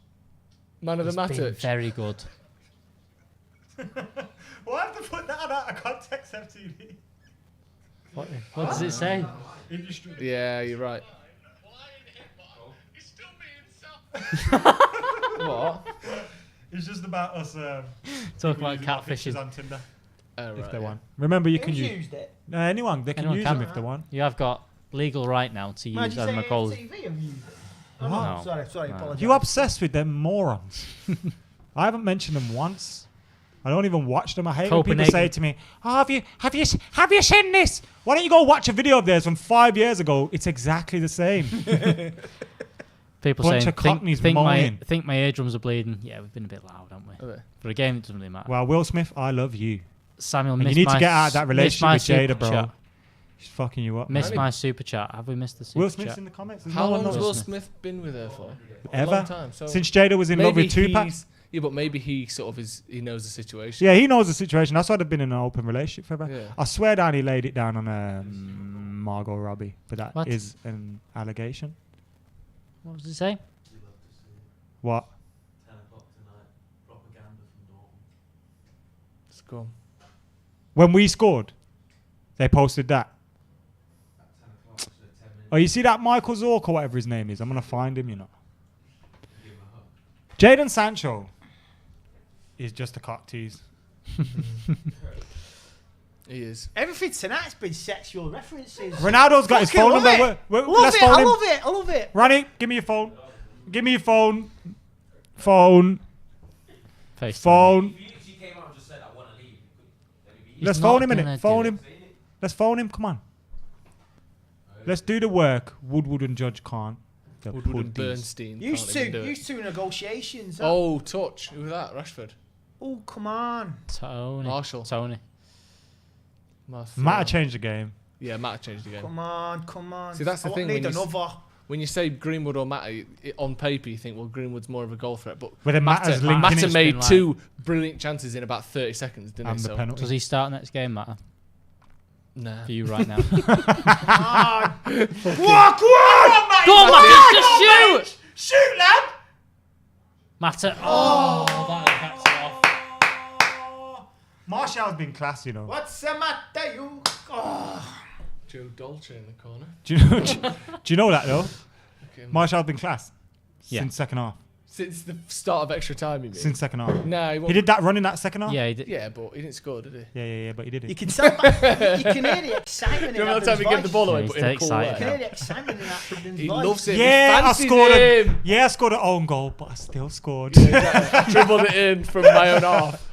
Man of the He's been match. very good. Why have to put that out of context, FTD? What does it say? Industry. Yeah, you're right. What? It's just about us. Talk about using our catfishing. pictures on Tinder. Oh, If right, they yeah. want. Remember, you Who's can use. used it? Anyone. They can Anyone use can. them if they want. You have got legal right now to Man, use did you say Adam McCall. TV have used it? Oh, No. no. Sorry, No. apologise. You obsessed with them morons. I haven't mentioned them once. I don't even watch them. I hate when people Copenhagen. say to me, "Oh, have you seen this? Why don't you go watch a video of theirs from 5 years ago? It's exactly the same." People Bunch saying, of cockneys think moaning. my eardrums are bleeding. Yeah, we've been a bit loud, haven't we? Are they? For a game, it doesn't really matter. Well, Will Smith, I love you. Samuel, And you missed need to my get out of that missed my relationship with Jada, super bro. chat. She's fucking you up. Missed man. my super chat. Have we missed the super Will Smith's chat? in the comments. There's How no one long has knows. Will Smith been with her for? A Ever. long time. So Since Jada was in love maybe with Tupac. Yeah, but maybe he sort of he knows the situation. Yeah, he knows the situation. That's why they've been in an open relationship forever. Yeah. I swear down he laid it down on Margot Robbie, but that is What? an allegation. What does it say? What? 10 o'clock tonight. Propaganda from Dortmund. Let's go. When we scored? They posted that. Oh, you see that Michael Zorc or whatever his name is? I'm going to find him, you know. Jadon Sancho is just a cock tease. He is. Everything tonight's been sexual references. Ronaldo's got his phone number. I love it. Ronnie, give me your phone. Give me your phone. Phone. Phone. Let's phone him in it. Phone him. Let's phone him. Come on. Let's do the work. Woodward and Judge can't. Woodward and Bernstein. Used to negotiations. Huh? Oh, touch. Who was that? Rashford. Oh, come on. Marshall. Tony. Matter changed the game. Yeah, Matter changed the game. Come on. See, that's the thing. Need another. When you say Greenwood or Matter, on paper you think, well, Greenwood's more of a goal threat. But then Matter made two brilliant chances in about 30 seconds, didn't And he? the penalty. Does he start next game, Matter? Nah. For you right now. Come on, Go on, Matter, just shoot! Shoot, lad! Matter. Oh, that backs it off. Martial's been class, you know. What's the matter, you? Oh. Joe Dolce in the corner. Do you know that though? Okay. Martial's been class Yeah. since second half. Since the start of extra time, you mean? Since second half. Nah, he did that run in that second half. Yeah, he did. Yeah, but he didn't score, did he? Yeah, but he did it. You can tell. You can hear the excitement Do you in remember the time Adam's he gave the voice. ball away, Yeah, but he's in a cool excited way? You can hear the excitement in Adam's He voice. loves it. Yeah, I Fancies scored him. I scored an own goal, but I still scored. Yeah, exactly. Dribbled it in from my own half.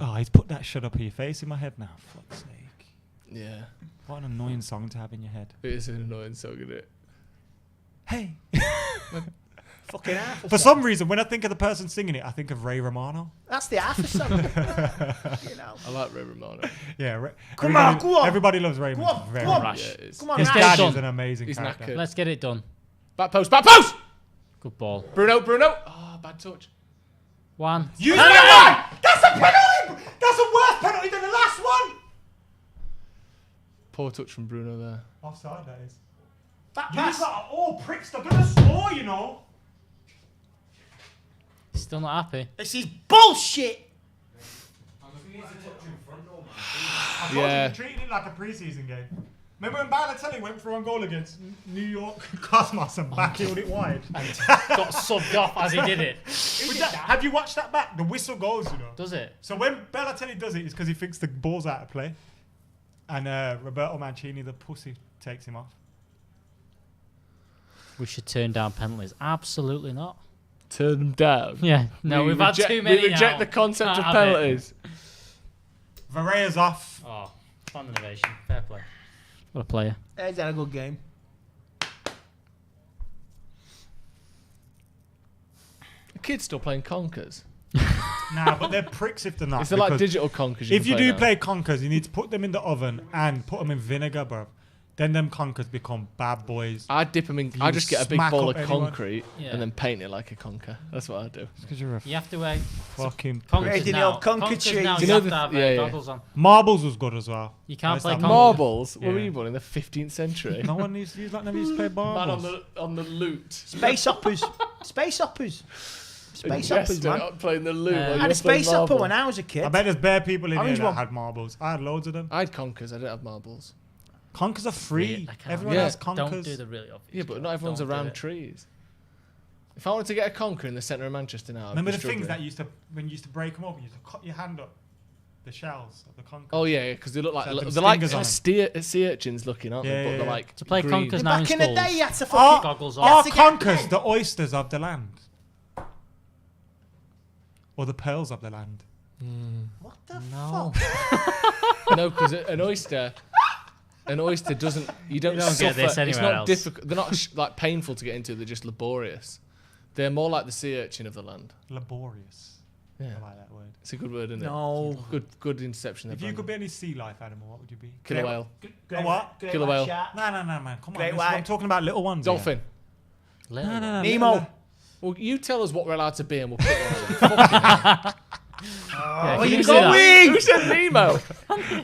Oh, he's put that shut up in your face in my head now. Fuck's sake. Yeah. What an annoying song to have in your head. It is an annoying song, isn't it? Hey. Fucking half. For some reason, when I think of the person singing it, I think of Ray Romano. That's the half song. You know. I like Ray Romano. Yeah, Come on, go on. Everybody loves Ray Go Romano. on, Very go on. much. Yeah, it is. Come on, His Rash. dad Done. is an amazing He's character. knackered. Let's get it done. Back post, back post! Good ball. Bruno. Oh, bad touch. One. Use that one! That's a penalty! That's a worse penalty than the last one! Poor touch from Bruno there. Offside, that is. That You pass. got all pricks. They're going to score, you know. Still not happy. This is bullshit. I thought Yeah. you were treating it like a pre-season game. Remember when Balotelli went for a goal against New York Cosmos and backheeled it wide? Got subbed off as he did it. Have you watched that back? The whistle goes, you know. Does it? So when Balotelli does it, it's because he thinks the ball's out of play. And Roberto Mancini, the pussy, takes him off. We should turn down penalties. Absolutely not. Turn them down. Yeah. No, we've had too many We reject now. the concept Can't of have it. penalties. Varela's off. Oh, fun innovation. Fair play. What a player. He's had a good game. The kid's still playing Conkers. Nah, but they're pricks if they're not. Is there like because digital Conkers If you do now? play conkers, you need to put them in the oven and put them in vinegar, bro. Then them conkers become bad boys. I dip them in. You I just get a big smack bowl up of anyone. concrete Yeah. and then paint it like a conker. That's what I do. Because you're a You have to wear fucking conkers Ready now. now, conker Conkers trees. now, Do you you know have the- to have yeah, yeah. goggles on. Marbles was good as well. You can't Let's play have conkers. Marbles? What Yeah. were you born in the 15th century? No one used to use like never used to play Man marbles. on the loot. Space operas. Space operas. Space And operas, Jester man. Playing the loot. I while I you're had a space playing opera marble. when I was a kid. I bet there's bare people in here Orange that one. had marbles. I had loads of them. I had conkers. I didn't have marbles. Conkers are free. I can't- Everyone Yeah. has conkers. Don't do the really obvious. Yeah, but not everyone's Don't do around it. trees. If I wanted to get a conker in the centre of Manchester now, I'd Remember be the things struggling. that used to when you used to break them up, you used to cut your hand up, the shells of the conkers. Oh yeah, because they look like So them they're like stingers on 'em. sea urchins looking, aren't Yeah, they? But yeah, they're yeah. like To play green. conkers now in Back in the schools. day, you had to Are, fucking Goggles on. you are had to get conkers paid. the oysters of the land? Or the pearls of the land? What the No. fuck? No, because an oyster doesn't. You don't, You don't suffer. get this It's anywhere not else. difficult. They're not like painful to get into. They're just laborious. They're more like the sea urchin of the land. Laborious. Yeah, I like that word. it's a good word, isn't No. it? Good interception. If there, you could Brandon. be any sea life animal, what would you be? Killer whale, A what? Great Killer white whale. shark. No, man. Come on. Great I'm white. talking about little ones. here. dolphin. Little. No. Nemo. Well, you tell us what we're allowed to be, and we'll pick one. Fucking hell. Yeah, Where can you do that? going? Who said Nemo?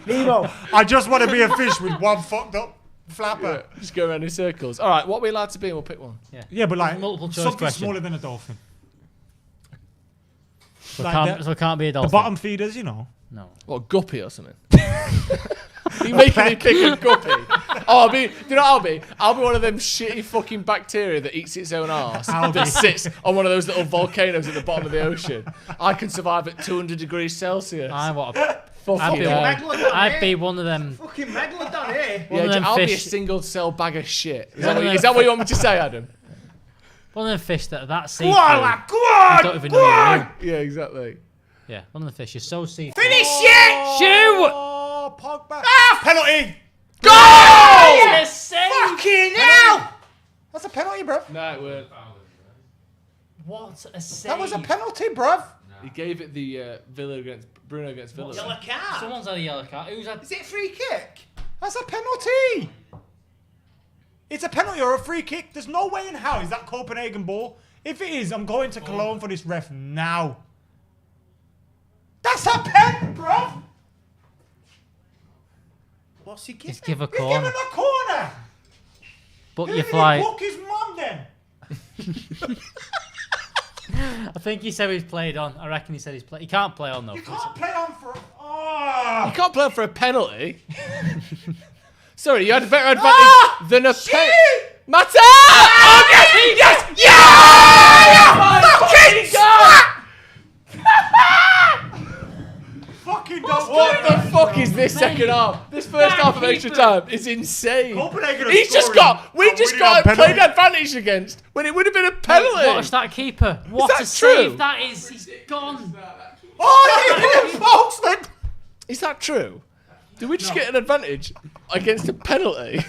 Nemo. I just want to be a fish with one fucked up flapper. Just go around in circles. All right, what are we allowed to be, and we'll pick one. Yeah, but like Multiple choice something question. smaller than a dolphin. So, Like it can't be a the dolphin. bottom feeders, you know. No. What, Guppy or something? You making me pick a Guppy? Oh, do you know what I'll be? I'll be one of them shitty fucking bacteria that eats its own arse that sits on one of those little volcanoes at the bottom of the ocean. I can survive at 200 degrees Celsius. I'd be one of them. Fucking megalodon here. I'll be a single cell bag of shit. Is that what you want me to say, Adam? One of them fish that see Go on, lad, go on, you don't even know you're in. Yeah, exactly. Yeah, one of the fish is so see. Finish it! Shoot! Oh, Pogba. Penalty! Go! Yes, save! Fucking hell! That's a penalty, bruv. No, it weren't. What a save! That was a penalty, bruv. He gave it the Bruno against Villa. Yellow card. Someone's had a yellow card. Who's had? Is it a free kick? That's a penalty. It's a penalty or a free kick. There's no way in hell is that Copenhagen ball. If it is, I'm going to Cologne for this ref now. That's a pen, bruv. What's he giving? He's give a He's corner. giving a corner. Book Who your did flight. he book his mum then? I think he said he's played on. I reckon he said he's played. He can't play on though. You can't play on for. Oh. You can't play on for a penalty. Sorry, you had a better advantage than a penalty. Mata! Oh, yes! Fucking What the fuck is this second half? This first half of extra time is insane. Copenhagen We just got played advantage against when it would have been a penalty. Watch that keeper. What that a save true? that is. He's gone. Oh, Boltzmann! Is that true? Did we just get an advantage against a penalty?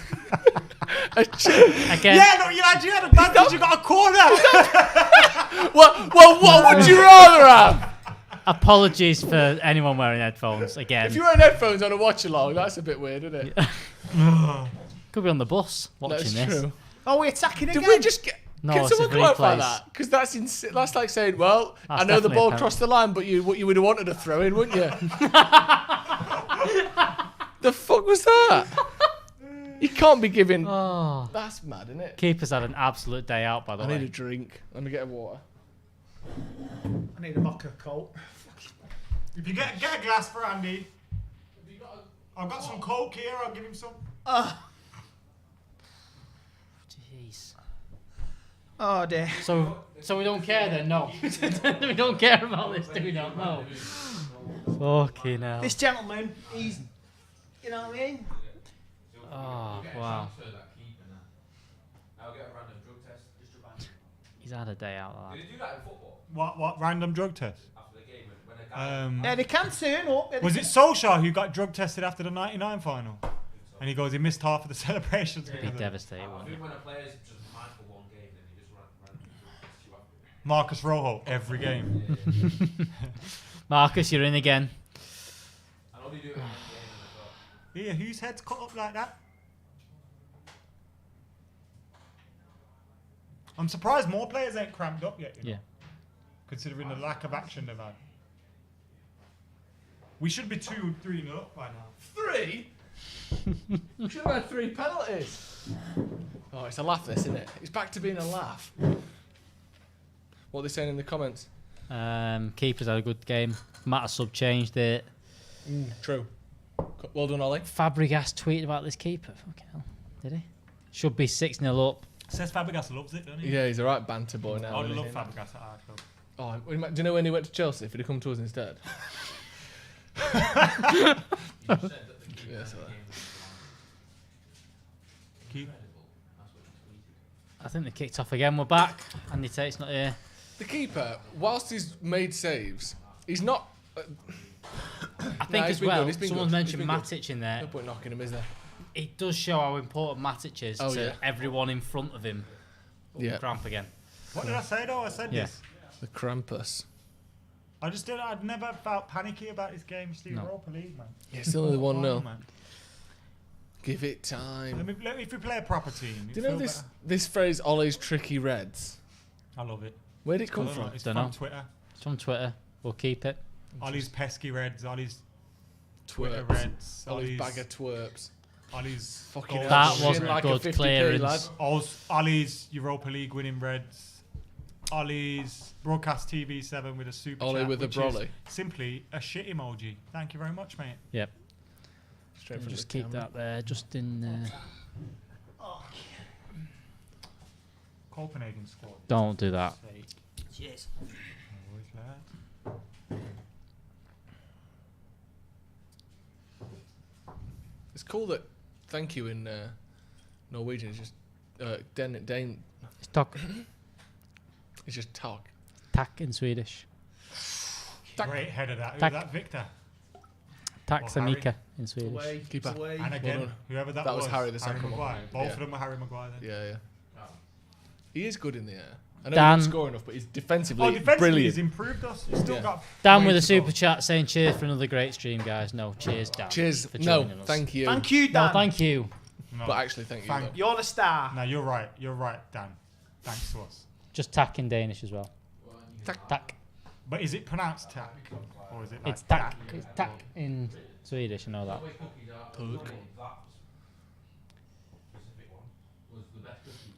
Again. Yeah, no, you had an advantage. You got a corner. Well, what would you rather have? Apologies for anyone wearing headphones again. If you're wearing headphones on a watch-along, that's a bit weird, isn't it? Could be on the bus watching That's this. true. Oh, we're attacking again. Did we just get... No, Can it's someone a clarify replays. that? Because that's that's like saying, well, That's I know the definitely a ball penalty. crossed the line, but you would have wanted to throw in, wouldn't you? The fuck was that? You can't be giving... Oh. That's mad, isn't it? Keeper's had an absolute day out, by the I way. need a drink. Let me get a water. I need a vodka Coke. If you get a glass for Andy. I've got some Coke here. I'll give him some. Jeez. Oh dear. So we don't care then? No. We don't care about this, do we not? No. Fucking hell. This gentleman, he's, you know what I mean? Oh, wow. He's had a day out of that. Did they do that in football? What random drug test? After the game, when a guy... Yeah, they can turn up. Was it Solskjaer who got drug tested after the '99 final? And he goes, he missed half of the celebrations. He'd be devastated, I wouldn't think he? when a player's just mad for one game, then he just ran you after. Marcus Rojo every game. Marcus, you're in again. And all you do it in the game, and I Yeah, whose head's cut up like that? I'm surprised more players ain't cramped up yet. You know, Yeah. considering the lack of action they've had. We should be 2-3 up by now. 3? We should have had 3 penalties. Oh, it's a laugh, this, isn't it? It's back to being a laugh. What are they saying in the comments? Keeper's had a good game. Matter sub changed it. True. Well done, Ollie. Fabregas tweeted about this keeper. Fucking hell. Did he? Should be 6-0 up. Says Fabregas loves it, doesn't he? Yeah, he's a right banter boy now. I isn't love he? Fabregas at our club. Oh, do you know when he went to Chelsea? If he'd have come to us instead. Yeah, so I think they kicked off again. We're back. Andy Tate's not here. the keeper, whilst he's made saves, he's not. I think as well, someone's mentioned Matic in there. No point knocking him, is there? It does show how important Matic is to yeah. everyone in front of him. Yeah. Cramp again. What did I say though? I said this. The Krampus. I'd never felt panicky about this game. It's the Europa League, man. Yeah, it's only 1-0. Man. Give it time. If we play a proper team. Do you know this phrase, Ollie's tricky reds? I love it. Where did it come from? It's from Twitter. It's from Twitter. We'll keep it. Ollie's pesky reds. Ollie's Twitter Twerps. reds. Ollie's bag of twerps. Ollie's fucking that wasn't like good clearance. Ollie's Europa League winning reds. Ollie's broadcast TV 7 with a super Ollie chat, with a which is brolly. simply a shit emoji. Thank you very much, mate. Yep. Straight from Just the keep camera. that there, just in. Copenhagen squad. Don't do that. Cheers. Always lad. It's cool that thank you in Norwegian is just Dane. It's talk. It's just talk. Tack in Swedish. Great header that. Who Tack. was that, Victor? Tack Or Harry? Samika in Swedish. Away, Keeper. away. And again, Well done. whoever that, That was Harry the second one. Maguire. Both Yeah. of them were Harry Maguire then. Yeah. He is good in the air. I know Dan. he doesn't score enough, but he's defensively, Oh, defensively brilliant. he's improved us. He's still got Dan way with a to super go. chat saying cheers for another great stream, guys. No, cheers, Dan. Cheers. For No, joining us. thank you. Thank you, Dan. No, thank you. No. But actually, thank you. though. You're the star. No, you're right. You're right, Dan. Thanks to us. Just tack in Danish as well. Tack. But is it pronounced tack? Or is it like It's tack. It's tack in Swedish, I know that.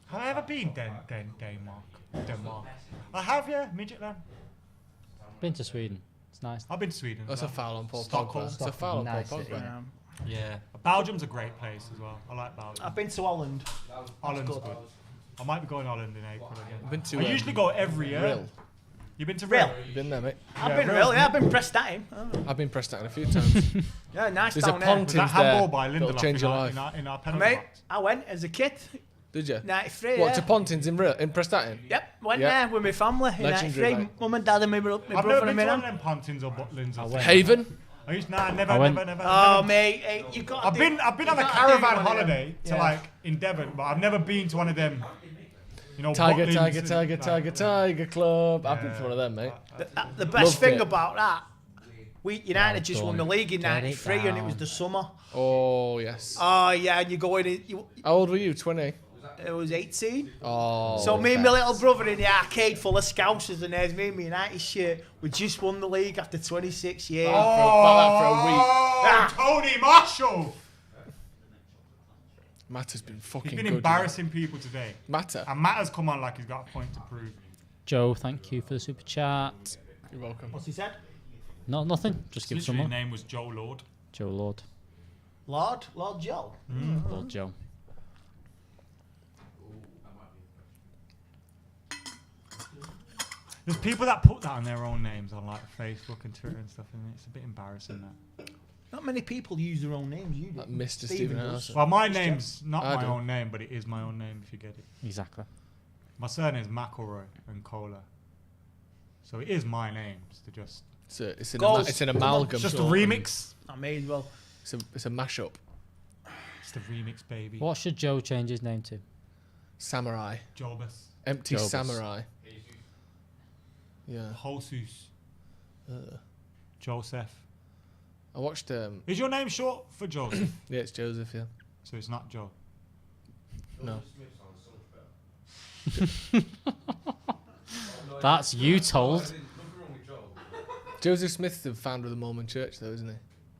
Have I ever been Denmark? I have, yeah. Midgetland. Been to Sweden. It's nice. I've been to Sweden. That's a foul on Paul Stockholm. Pogba. It's a foul on Nice Paul city. Pogba. Yeah. Belgium's a great place as well. I like Belgium. I've been to Holland. Holland's good. good. I might be going to Holland in April again. I've been to, I usually go every year. Rill. You've been to Rill? Rill? You been there, mate? I've been really. I've been pressed at him. Oh. I've been pressed out a few times. Yeah, nice There's down a there. Pontins Was that handball there by that'll Lindelof change your life. in our penalty Mate, box? I went as a kid. Did you? 93. What, yeah. to Pontins in Rill, in Prestatin? Yep, went Yeah. there with my family in Legendary, 93. mate. Mum and dad and my I've brother never and been me to one nan. of them Pontins or Butlins. or Haven? I used never. Oh, mate, hey, you got. I've been on a caravan holiday to like in Devon, but I've never been to one of them. You know, Tiger, Butlins Tiger, and, Tiger, like, Tiger, Tiger Club. I've been for one of them, mate. The best Loved thing it. about that, United just won the league in Get it 93 and it was down. the summer. Oh, yes. Oh, yeah, and you go in, How old were you? 20? it was 18. Oh. So me and my little brother in the arcade full of scousers and there's me in my United shirt. We just won the league after 26 years. About that for a week. Oh, Tony Marshall! Matt has been fucking He's been good. embarrassing people today. Matter. And Matt has come on like he's got a point to prove. Joe, thank you for the super chat. You're welcome. What's he said? No, nothing. Just give Literally, his someone. name was Joe Lord. Joe Lord. Lord Joe. Lord Joe. There's people that put that on their own names on like Facebook and Twitter and stuff, and it's a bit embarrassing that. Not many people use their own names. You do. Like Mr. Stephen does. Harrison. Well, my name's not I my do. own name, but it is my own name if you get it. Exactly. My surname's McElroy and Kohler. So it is my name. To just It's an Goals. it's an amalgam. just a sort of. remix. I may as well. It's a mashup. It's the remix, baby. What should Joe change his name to? Samurai. Jobus. Empty Jobus. samurai. Yeah. Jesus. Joseph. I watched. Is your name short for Joseph? Yeah, it's Joseph. Yeah. So it's not Joe. No. That's you told. Joseph Smith's the founder of the Mormon Church, though, isn't he?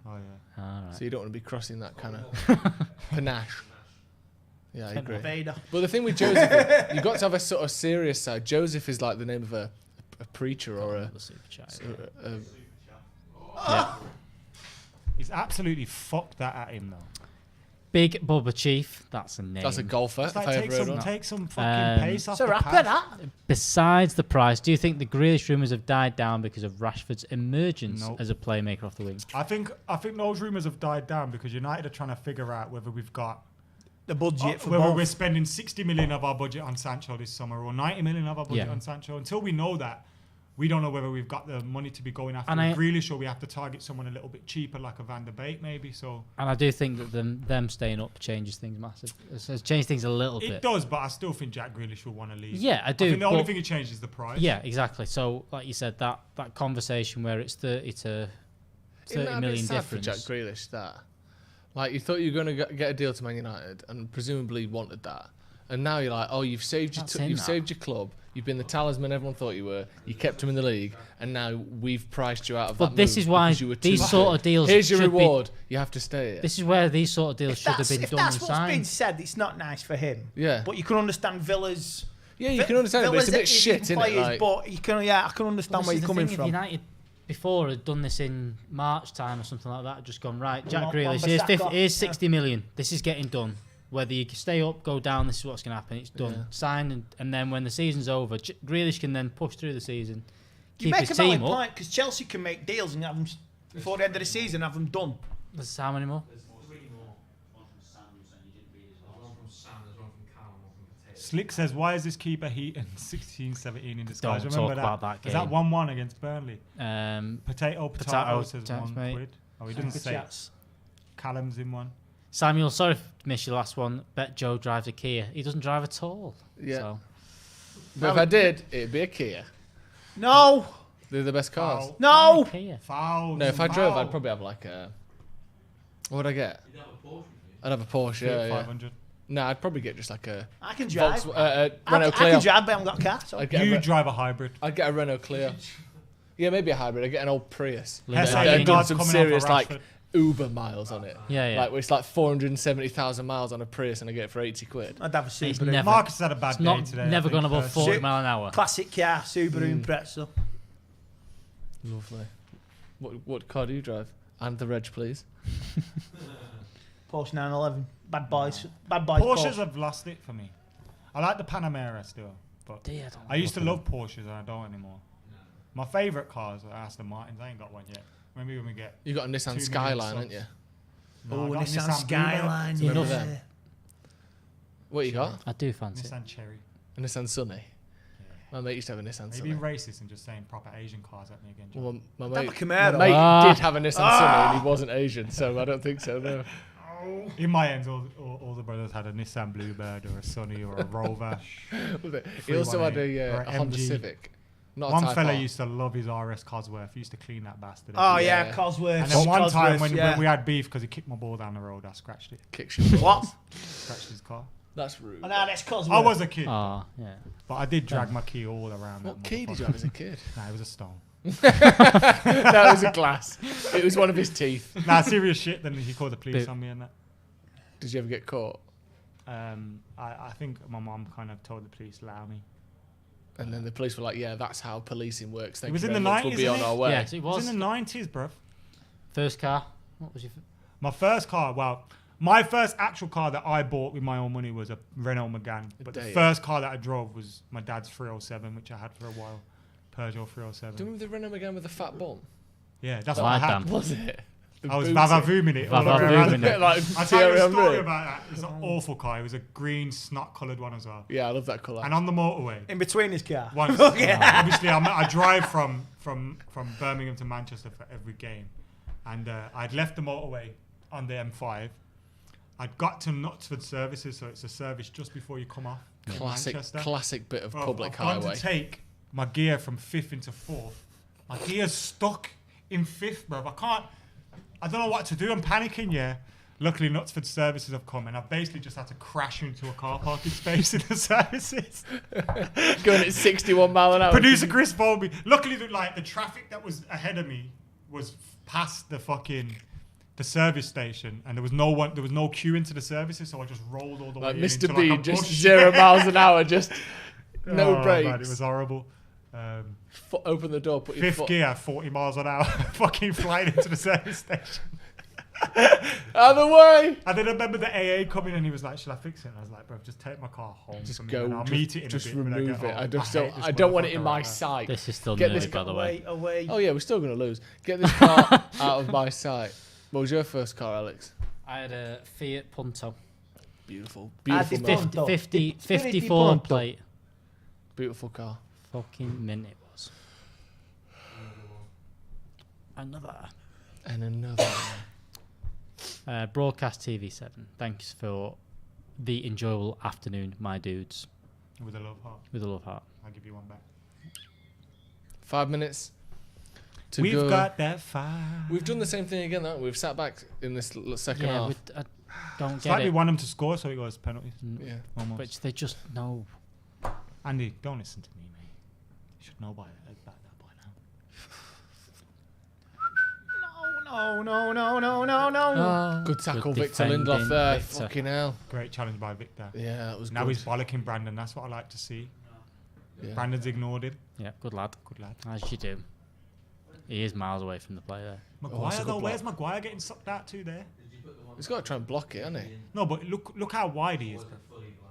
Oh yeah. Alright. So you don't want to be crossing that kind of panache. Yeah, I agree. Vader. But the thing with Joseph, you've got to have a sort of serious side. Joseph is like the name of a preacher or a. The super chat. Yeah. He's absolutely fucked that at him though. Big Bubba Chief. That's a name. That's a golfer. It's If like I ever heard one. take some fucking pace off It's a the rapper, pass. that. Besides the price, do you think the Grealish rumours have died down because of Rashford's emergence Nope. as a playmaker off the wing? I think those rumours have died down because United are trying to figure out whether we've got The budget for whether both. we're spending 60 million of our budget on Sancho this summer or 90 million of our budget Yeah. on Sancho. Until we know that, we don't know whether we've got the money to be going after And I- Grealish or we have to target someone a little bit cheaper like a Van der Beek maybe. So And I do think that them staying up changes things massive. It's changed things a little it bit. does, but I still think Jack Grealish will want to leave. Yeah, I do, I think the only but- thing it changes is the price. Yeah, exactly. So, like you said, that conversation where it's 30 to Isn't 30 that a bit million sad for difference. Jack Grealish, that? Like, you thought you were going to get a deal to Man United and presumably wanted that. And now you're like, oh, you've saved your That's in that. saved your club. You've been the talisman everyone thought you were. You kept him in the league, and now we've priced you out of But that this move is why because you were these too sort good. of deals Here's your should be- reward. You have to stay here. This is where these sort of deals should have been If done that's and what's been signed. said, it's not nice for him. Yeah. But you can understand Villa's Yeah, you can understand it, but it's a bit Villa's shit, isn't it? players, Like, but you can, I can understand where you're coming from. United before had done this in March time or something like that, just gone, right, Jack Wan- Grealish, Wan-Bissaka, here's 60 million. This is getting done. Whether you stay up, go down, this is what's going to happen. It's done. Yeah. Signed, and then when the season's over, Grealish can then push through the season, You keep make his a valid team up. point because Chelsea can make deals and have them before the end of the season, have them done. There's how many more? There's 3 more. One from Sam, and you didn't read his last. One from Sam, there's one from Cal, and one from Tate. Slick says, why is this keeper heating 16-17 in disguise? Don't Remember talk about that Is that game. 1-1 against Burnley? Potato says chance, 1 mate. quid. Oh, he didn't say it. Callum's in one. Samuel, sorry to miss your last one. Bet Joe drives a Kia. He doesn't drive at all. Yeah. So. But if I did, it'd be a Kia. No. They're the best cars. Foul. No. Kia. Foul. No, if I drove, Foul. I'd probably have like a. What would I get? You'd have a Porsche with you. I'd have a Porsche. Yeah, yeah. 500. No, I'd probably get just like a. I can drive. Renault I Clio. can drive, but I haven't got a car. So. I'd get You a drive a hybrid. I'd get a Renault Clio. Yeah, maybe a hybrid. I'd get an old Prius. Lingard- I'd done Lingard's some coming serious off of like Rashford. Uber miles on it. Yeah, yeah. Like where it's like 470,000 miles on a Prius, and I get it for 80 quid. I'd have a It's Subaru. never- Marcus had a bad It's day not today. never I think, gone above 40 Su- mile an hour. Classic car, Subaru and Pretzel. Lovely. What car do you drive? And the reg, please. Porsche 911. Bad boys. Bad boys. Porsches Porsche. have lost it for me. I like the Panamera still, but Yeah, I used to love Porsches and I don't anymore. My favourite cars are Aston Martins. I ain't got one yet. Maybe when we get. You got a Nissan 2 million Skyline, subs. haven't you? No, I Oh, got Nissan Bluebird. Skyline. Remember Yeah. them? What you got? I do fancy it. Nissan Cherry. A Nissan Sunny. My mate used to have a Nissan Are you Sunny. being racist and just saying proper Asian cars at me again, John? Well, my Have mate, a my Camaro. mate Ah. did have a Nissan Sunny, and he wasn't Asian, so I don't think so. No. In my ends, all the brothers had a Nissan Bluebird or a Sunny or a Rover. Was it? He also had 318 or a Honda MG. Civic. Not a One Type fella R. used to love his RS Cosworth. He used to clean that bastard. Oh every yeah, day. Cosworth. And then one time Cosworth, when yeah. we had beef because he kicked my ball down the road, I scratched it. Kicks your What? Scratched his car. That's rude. Oh, no, that's Cosworth. I was a kid, Oh, yeah. but I did drag my key all around. What that key did you motherfucker. have as a kid? Nah, it was a stone. That was a glass. It was one of his teeth. Nah, serious shit. Then he called the police Bit- on me and that. Did you ever get caught? I think my mum kind of told the police allow me. And then the police were like, "Yeah, that's how policing works. Thank It was you in very the much. We'll 90s, be on isn't our it? way." Yes, it It was. was in the 90s, bruv. First car. What was your? My first car, well, my first actual car that I bought with my own money was a Renault Megane. But the Damn. first car that I drove was my dad's 307, which I had for a while. Peugeot 307. Do you remember the Renault Megane with the fat bum? Yeah, that's Oh, what I I had. damn. Was it? I was booty. vavavooming it. all Vavavooming around. it. Bit like I'll tell you a Thierry story Henry. about that. It's an awful car. It was a green, snot-coloured one as well. Yeah, I love that colour. And on the motorway, In between his car. once, Yeah. obviously, I drive from Birmingham to Manchester for every game. And I'd left the motorway on the M5. I'd got to Knutsford Services, so it's a service just before you come off Manchester. Classic bit of Bro, public I've gone highway. to take my gear from 5th into 4th. My gear's stuck in 5th, bro. I don't know what to do. I'm panicking, yeah. Luckily, Knutsford Services have come, and I've basically just had to crash into a car parking space in the services. Going at 61 mile an hour. Producer Chris phoned me. Luckily, the traffic that was ahead of me was past the service station, and there was no queue into the services, so I just rolled all the Like way Mr. into Bean, a just bush. 0 miles an hour, just no Oh, brakes. man, it was horrible. Open the door, put your 5th foot. gear, 40 miles an hour, fucking flying into the service station. Out of the way! And then I remember the AA coming and he was like, "Should I fix it?" And I was like, "Bro, just take my car home Just for me go. and I'll meet it in just a bit when I remove get it. home." I just hate don't. this I don't want it motherfucker in my right now. sight. This is still Get nearly, this by the way. Away. Oh yeah, we're still gonna lose. Get this car out of my sight. What was your first car, Alex? I had a Fiat Punto. Beautiful, Ah, beautiful, di man. Punto. 54 Punto. plate. Beautiful car. Fucking mint it was. Another. And another. Broadcast TV7. Thanks for the enjoyable afternoon, my dudes. With a love heart. With a love heart. I'll give you one back. 5 minutes. To We've go. got that fire. We've done the same thing again, haven't we? We've sat back in this second Yeah, half. I don't It's get like it. we want them to score, so it goes penalties. Yeah. Almost. Which they just know. Andy, don't listen to me, mate. You should know about that by now. No. Good tackle, Good Victor Lindelof defending, there. Victor. Fucking hell. Great challenge by Victor. Yeah, that was Now good. he's bollocking Brandon. That's what I like to see. Yeah. Brandon's ignored him. Yeah, good lad. Good lad. As you do. He is miles away from the play there. Maguire though, where's Maguire getting sucked out to there? He's got to try and block it, hasn't he? No, but look how wide he is.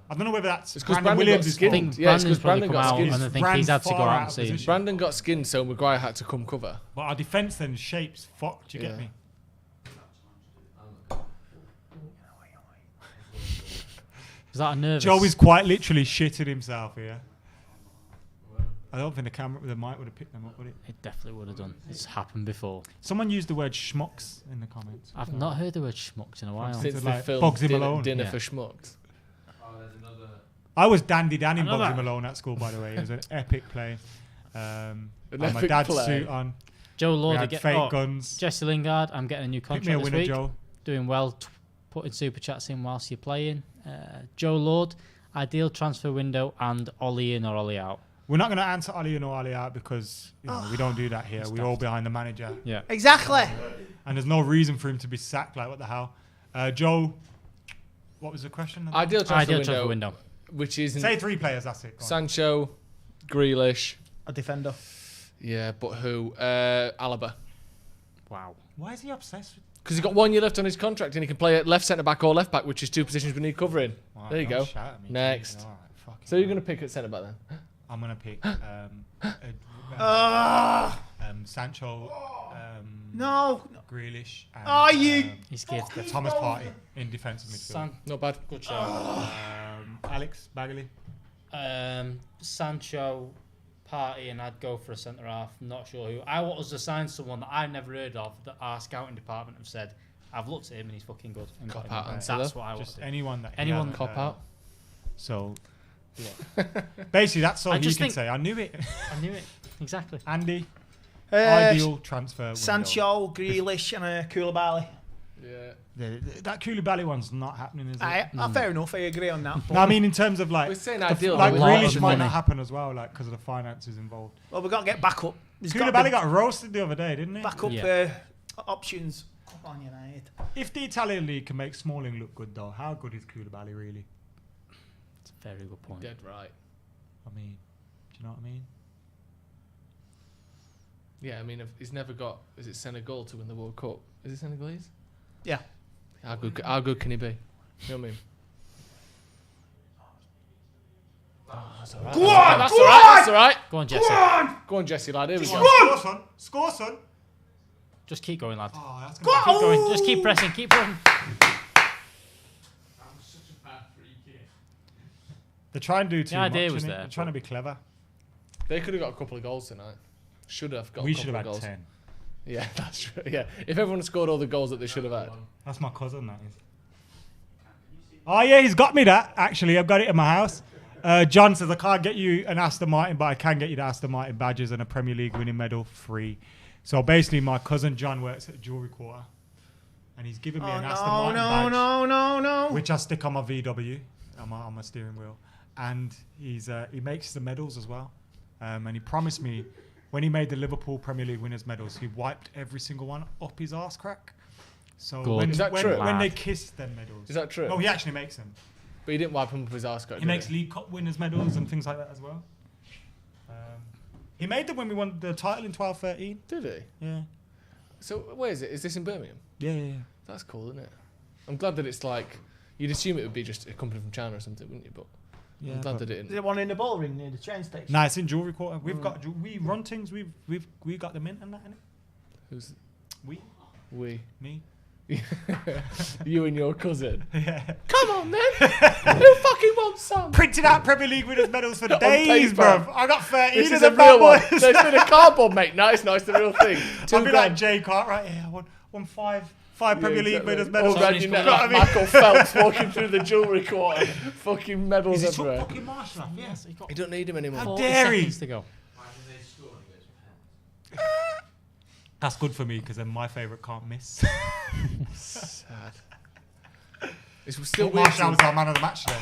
I don't know whether that's It's because Brandon Brandon Williams' got skinned. Yeah, it's because Brandon got skinned. and I think he's had to go out and see. Brandon got skinned, so Maguire had to come cover. But our defence then shapes fucked. You get me? Was that a nervous? Joe is quite literally shitting himself here. I don't think the mic would have picked them up, would it? It definitely would have done. It's happened before. Someone used the word schmucks in the comments. I've not heard the word schmucks in a while. Since like the film Bugsy Malone. Dinner for Schmucks. I was Dandy Dan in Bugsy Malone at school, by the way. It was an epic play. Had my epic dad's play. suit on. Joe Lord We had fake guns. Jesse Lingard, I'm getting a new Pick me a contract this winner, week. Joe. Doing well, putting super chats in whilst you're playing. Joe Lord, ideal transfer window and Ollie in or Ollie out. We're not going to answer Ollie in or Ollie out because we don't do that here. We're all behind the manager. Yeah. Exactly. And there's no reason for him to be sacked. Like, what the hell? Joe, what was the question? Ideal transfer window. Which is Say 3 players, that's it. Go on. Sancho, Grealish. A defender. Yeah, but who? Alaba. Wow. Why is he obsessed with... Because he's got 1 year left on his contract and he can play at left centre back or left back, which is 2 positions we need covering. Wow, there you don't go. shout at me, Next. Jesus. All right, fucking So you're going to pick at centre back then? I'm going to pick Sancho, No. Grealish, and Are you? He's gifted. Thomas Partey in defensive midfield. Not bad. Good show. Alex Bagley. Sancho, Partey, and I'd go for a centre half. Not sure who. I want us to sign someone that I've never heard of that our scouting department have said, I've looked at him and he's fucking good. And Cop got him. out That's answer. what I want. Just anyone that... Anyone. Yeah, Cop out. So, yeah. Basically, that's all I you just can think- say. I knew it. I knew it. Exactly. Andy, ideal transfer window. Sancho, Grealish, and Koulibaly. Yeah. That Koulibaly one's not happening, is it? Fair enough. I agree on that. No, I mean in terms of like, We're saying the ideal, like though, Grealish with might money. not happen as well, like because of the finances involved. Well, we've got to get back up. Koulibaly got roasted the other day, didn't he? back up options. Come on, United. If the Italian league can make Smalling look good, though, how good is Koulibaly really? It's a very good point. Dead right. I mean, do you know what I mean? Yeah, I mean, he's never got... Is it Senegal to win the World Cup? Is it Senegalese? Yeah. How good can he be? You know what I mean? That's all right. Go on! That's Go all right. on! That's all right. Go on, Jesse. Go on! Go on, Jesse, lad. Here we go. Score, son! Score, son! Just keep going, lad. Oh, that's Go Keep going. Just keep pressing. Keep pressing. They're trying to do too The idea much. was innit? there, They're trying to be clever. They could have got a couple of goals tonight. Should have got We a couple should have of had goals. 10. Yeah, that's true. Yeah, if everyone scored all the goals that they should have had. That's my cousin, that is. Oh, yeah, he's got me that, actually. I've got it in my house. John says, I can't get you an Aston Martin, but I can get you the Aston Martin badges and a Premier League winning medal free. So basically, my cousin John works at Jewelry Quarter. And he's given me an Aston Martin badge. No. Which I stick on my VW, on my steering wheel. And he makes the medals as well. And he promised me, when he made the Liverpool Premier League winners medals, he wiped every single one up his arse crack. So Good. Is that true? when they kiss them medals. Is that true? Oh, he actually makes them. But he didn't wipe them up his arse crack. He makes League Cup winners medals and things like that as well. He made them when we won the title in 12-13. Did he? Yeah. So where is it? Is this in Birmingham? Yeah. That's cool, isn't it? I'm glad that it's like... You'd assume it would be just a company from China or something, wouldn't you? But Yeah, I'm glad but- that it Is there one in the ball ring near the train station? Nah, it's in Jewelry Quarter. We run things. We got the mint and that in it. Who's... We. Me. You and your cousin. Yeah. Come on, then. Who fucking wants some? Printed out Premier League winners medals for On days, paper. bruv. I got 13 This of is them a bad real one. boys. So it's been a cardboard, mate. No, it's not. It's the real thing. I'll be like Jay Cartwright. Yeah, I won five Premier League winners medals. All around your neck You know like what I mean? Michael Phelps walking through the Jewelry Quarter. Fucking medals Is he took everywhere. fucking Marshall off? Yes. He don't need him anymore. How dare he? To go. That's good for me because then my favourite can't miss. Sad. It's still But weird. Marshall was our man of the match today.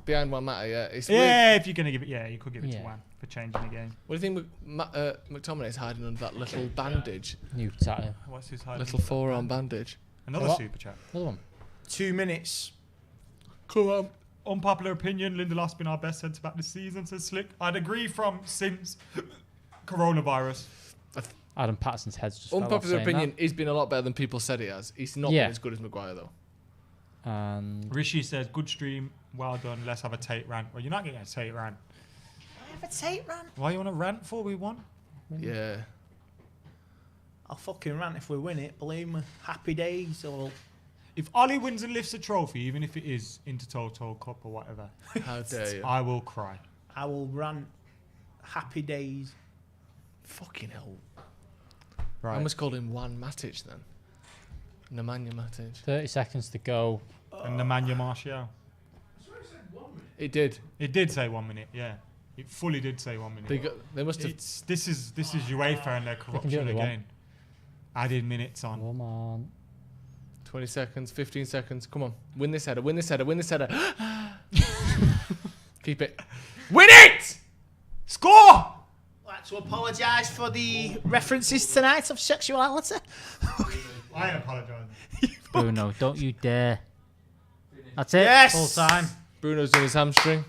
Behind one matter, yeah. It's Yeah, weird. if you're gonna give it, you could give it to Yeah. Wan for changing the game. What do you think McTominay's hiding under that little bandage? New tattoo. What's his hiding Little under that forearm bandage. Another What? super chat. Another one. 2 minutes. Come on. unpopular opinion, Lindelof's been our best centre back this season, says Slick. I'd agree since coronavirus. Adam Patterson's head's just fell off Unpopular saying opinion, he's been a lot better than people said he has. He's not been as good as Maguire, though. And Rishi says, good stream, well done, let's have a Tate rant. Well, you're not getting a Tate rant. I have a Tate rant. Why you want to rant for? We won. Yeah. I'll fucking rant if we win it, believe me. Happy days. Or If Ollie wins and lifts a trophy, even if it is Intertoto Cup or whatever, how dare you? I will cry. I will rant. Happy days. Fucking hell. Right. I almost called him Juan Matic then. Nemanja Matic. 30 seconds to go. And Nemanja Martial. It did. It did say 1 minute, yeah. It fully did say 1 minute. They must have. This is UEFA and their corruption again. Added minutes on. Come on. 20 seconds, 15 seconds. Come on. Win this header, win this header, win this header. Keep it. Win it! Score! I'd like to apologise for the references tonight of sexuality. I apologise. Bruno, don't you dare. That's it. Yes! Full time. Bruno's done his hamstring.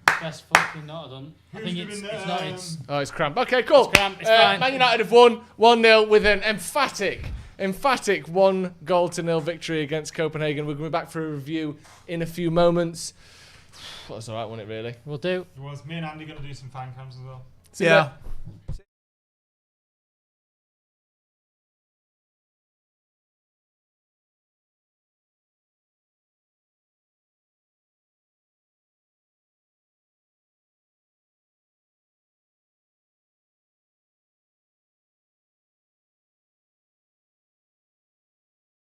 Best fucking not done. I think it's not. Oh, it's cramped. Okay, cool. It's cramped. It's fine. Man United have won 1-0 with an emphatic 1-0 victory against Copenhagen. We're going to be back for a review in a few moments. That was alright, wasn't it, really? We'll do. Was me and Andy going to do some fan cams as well? See you later.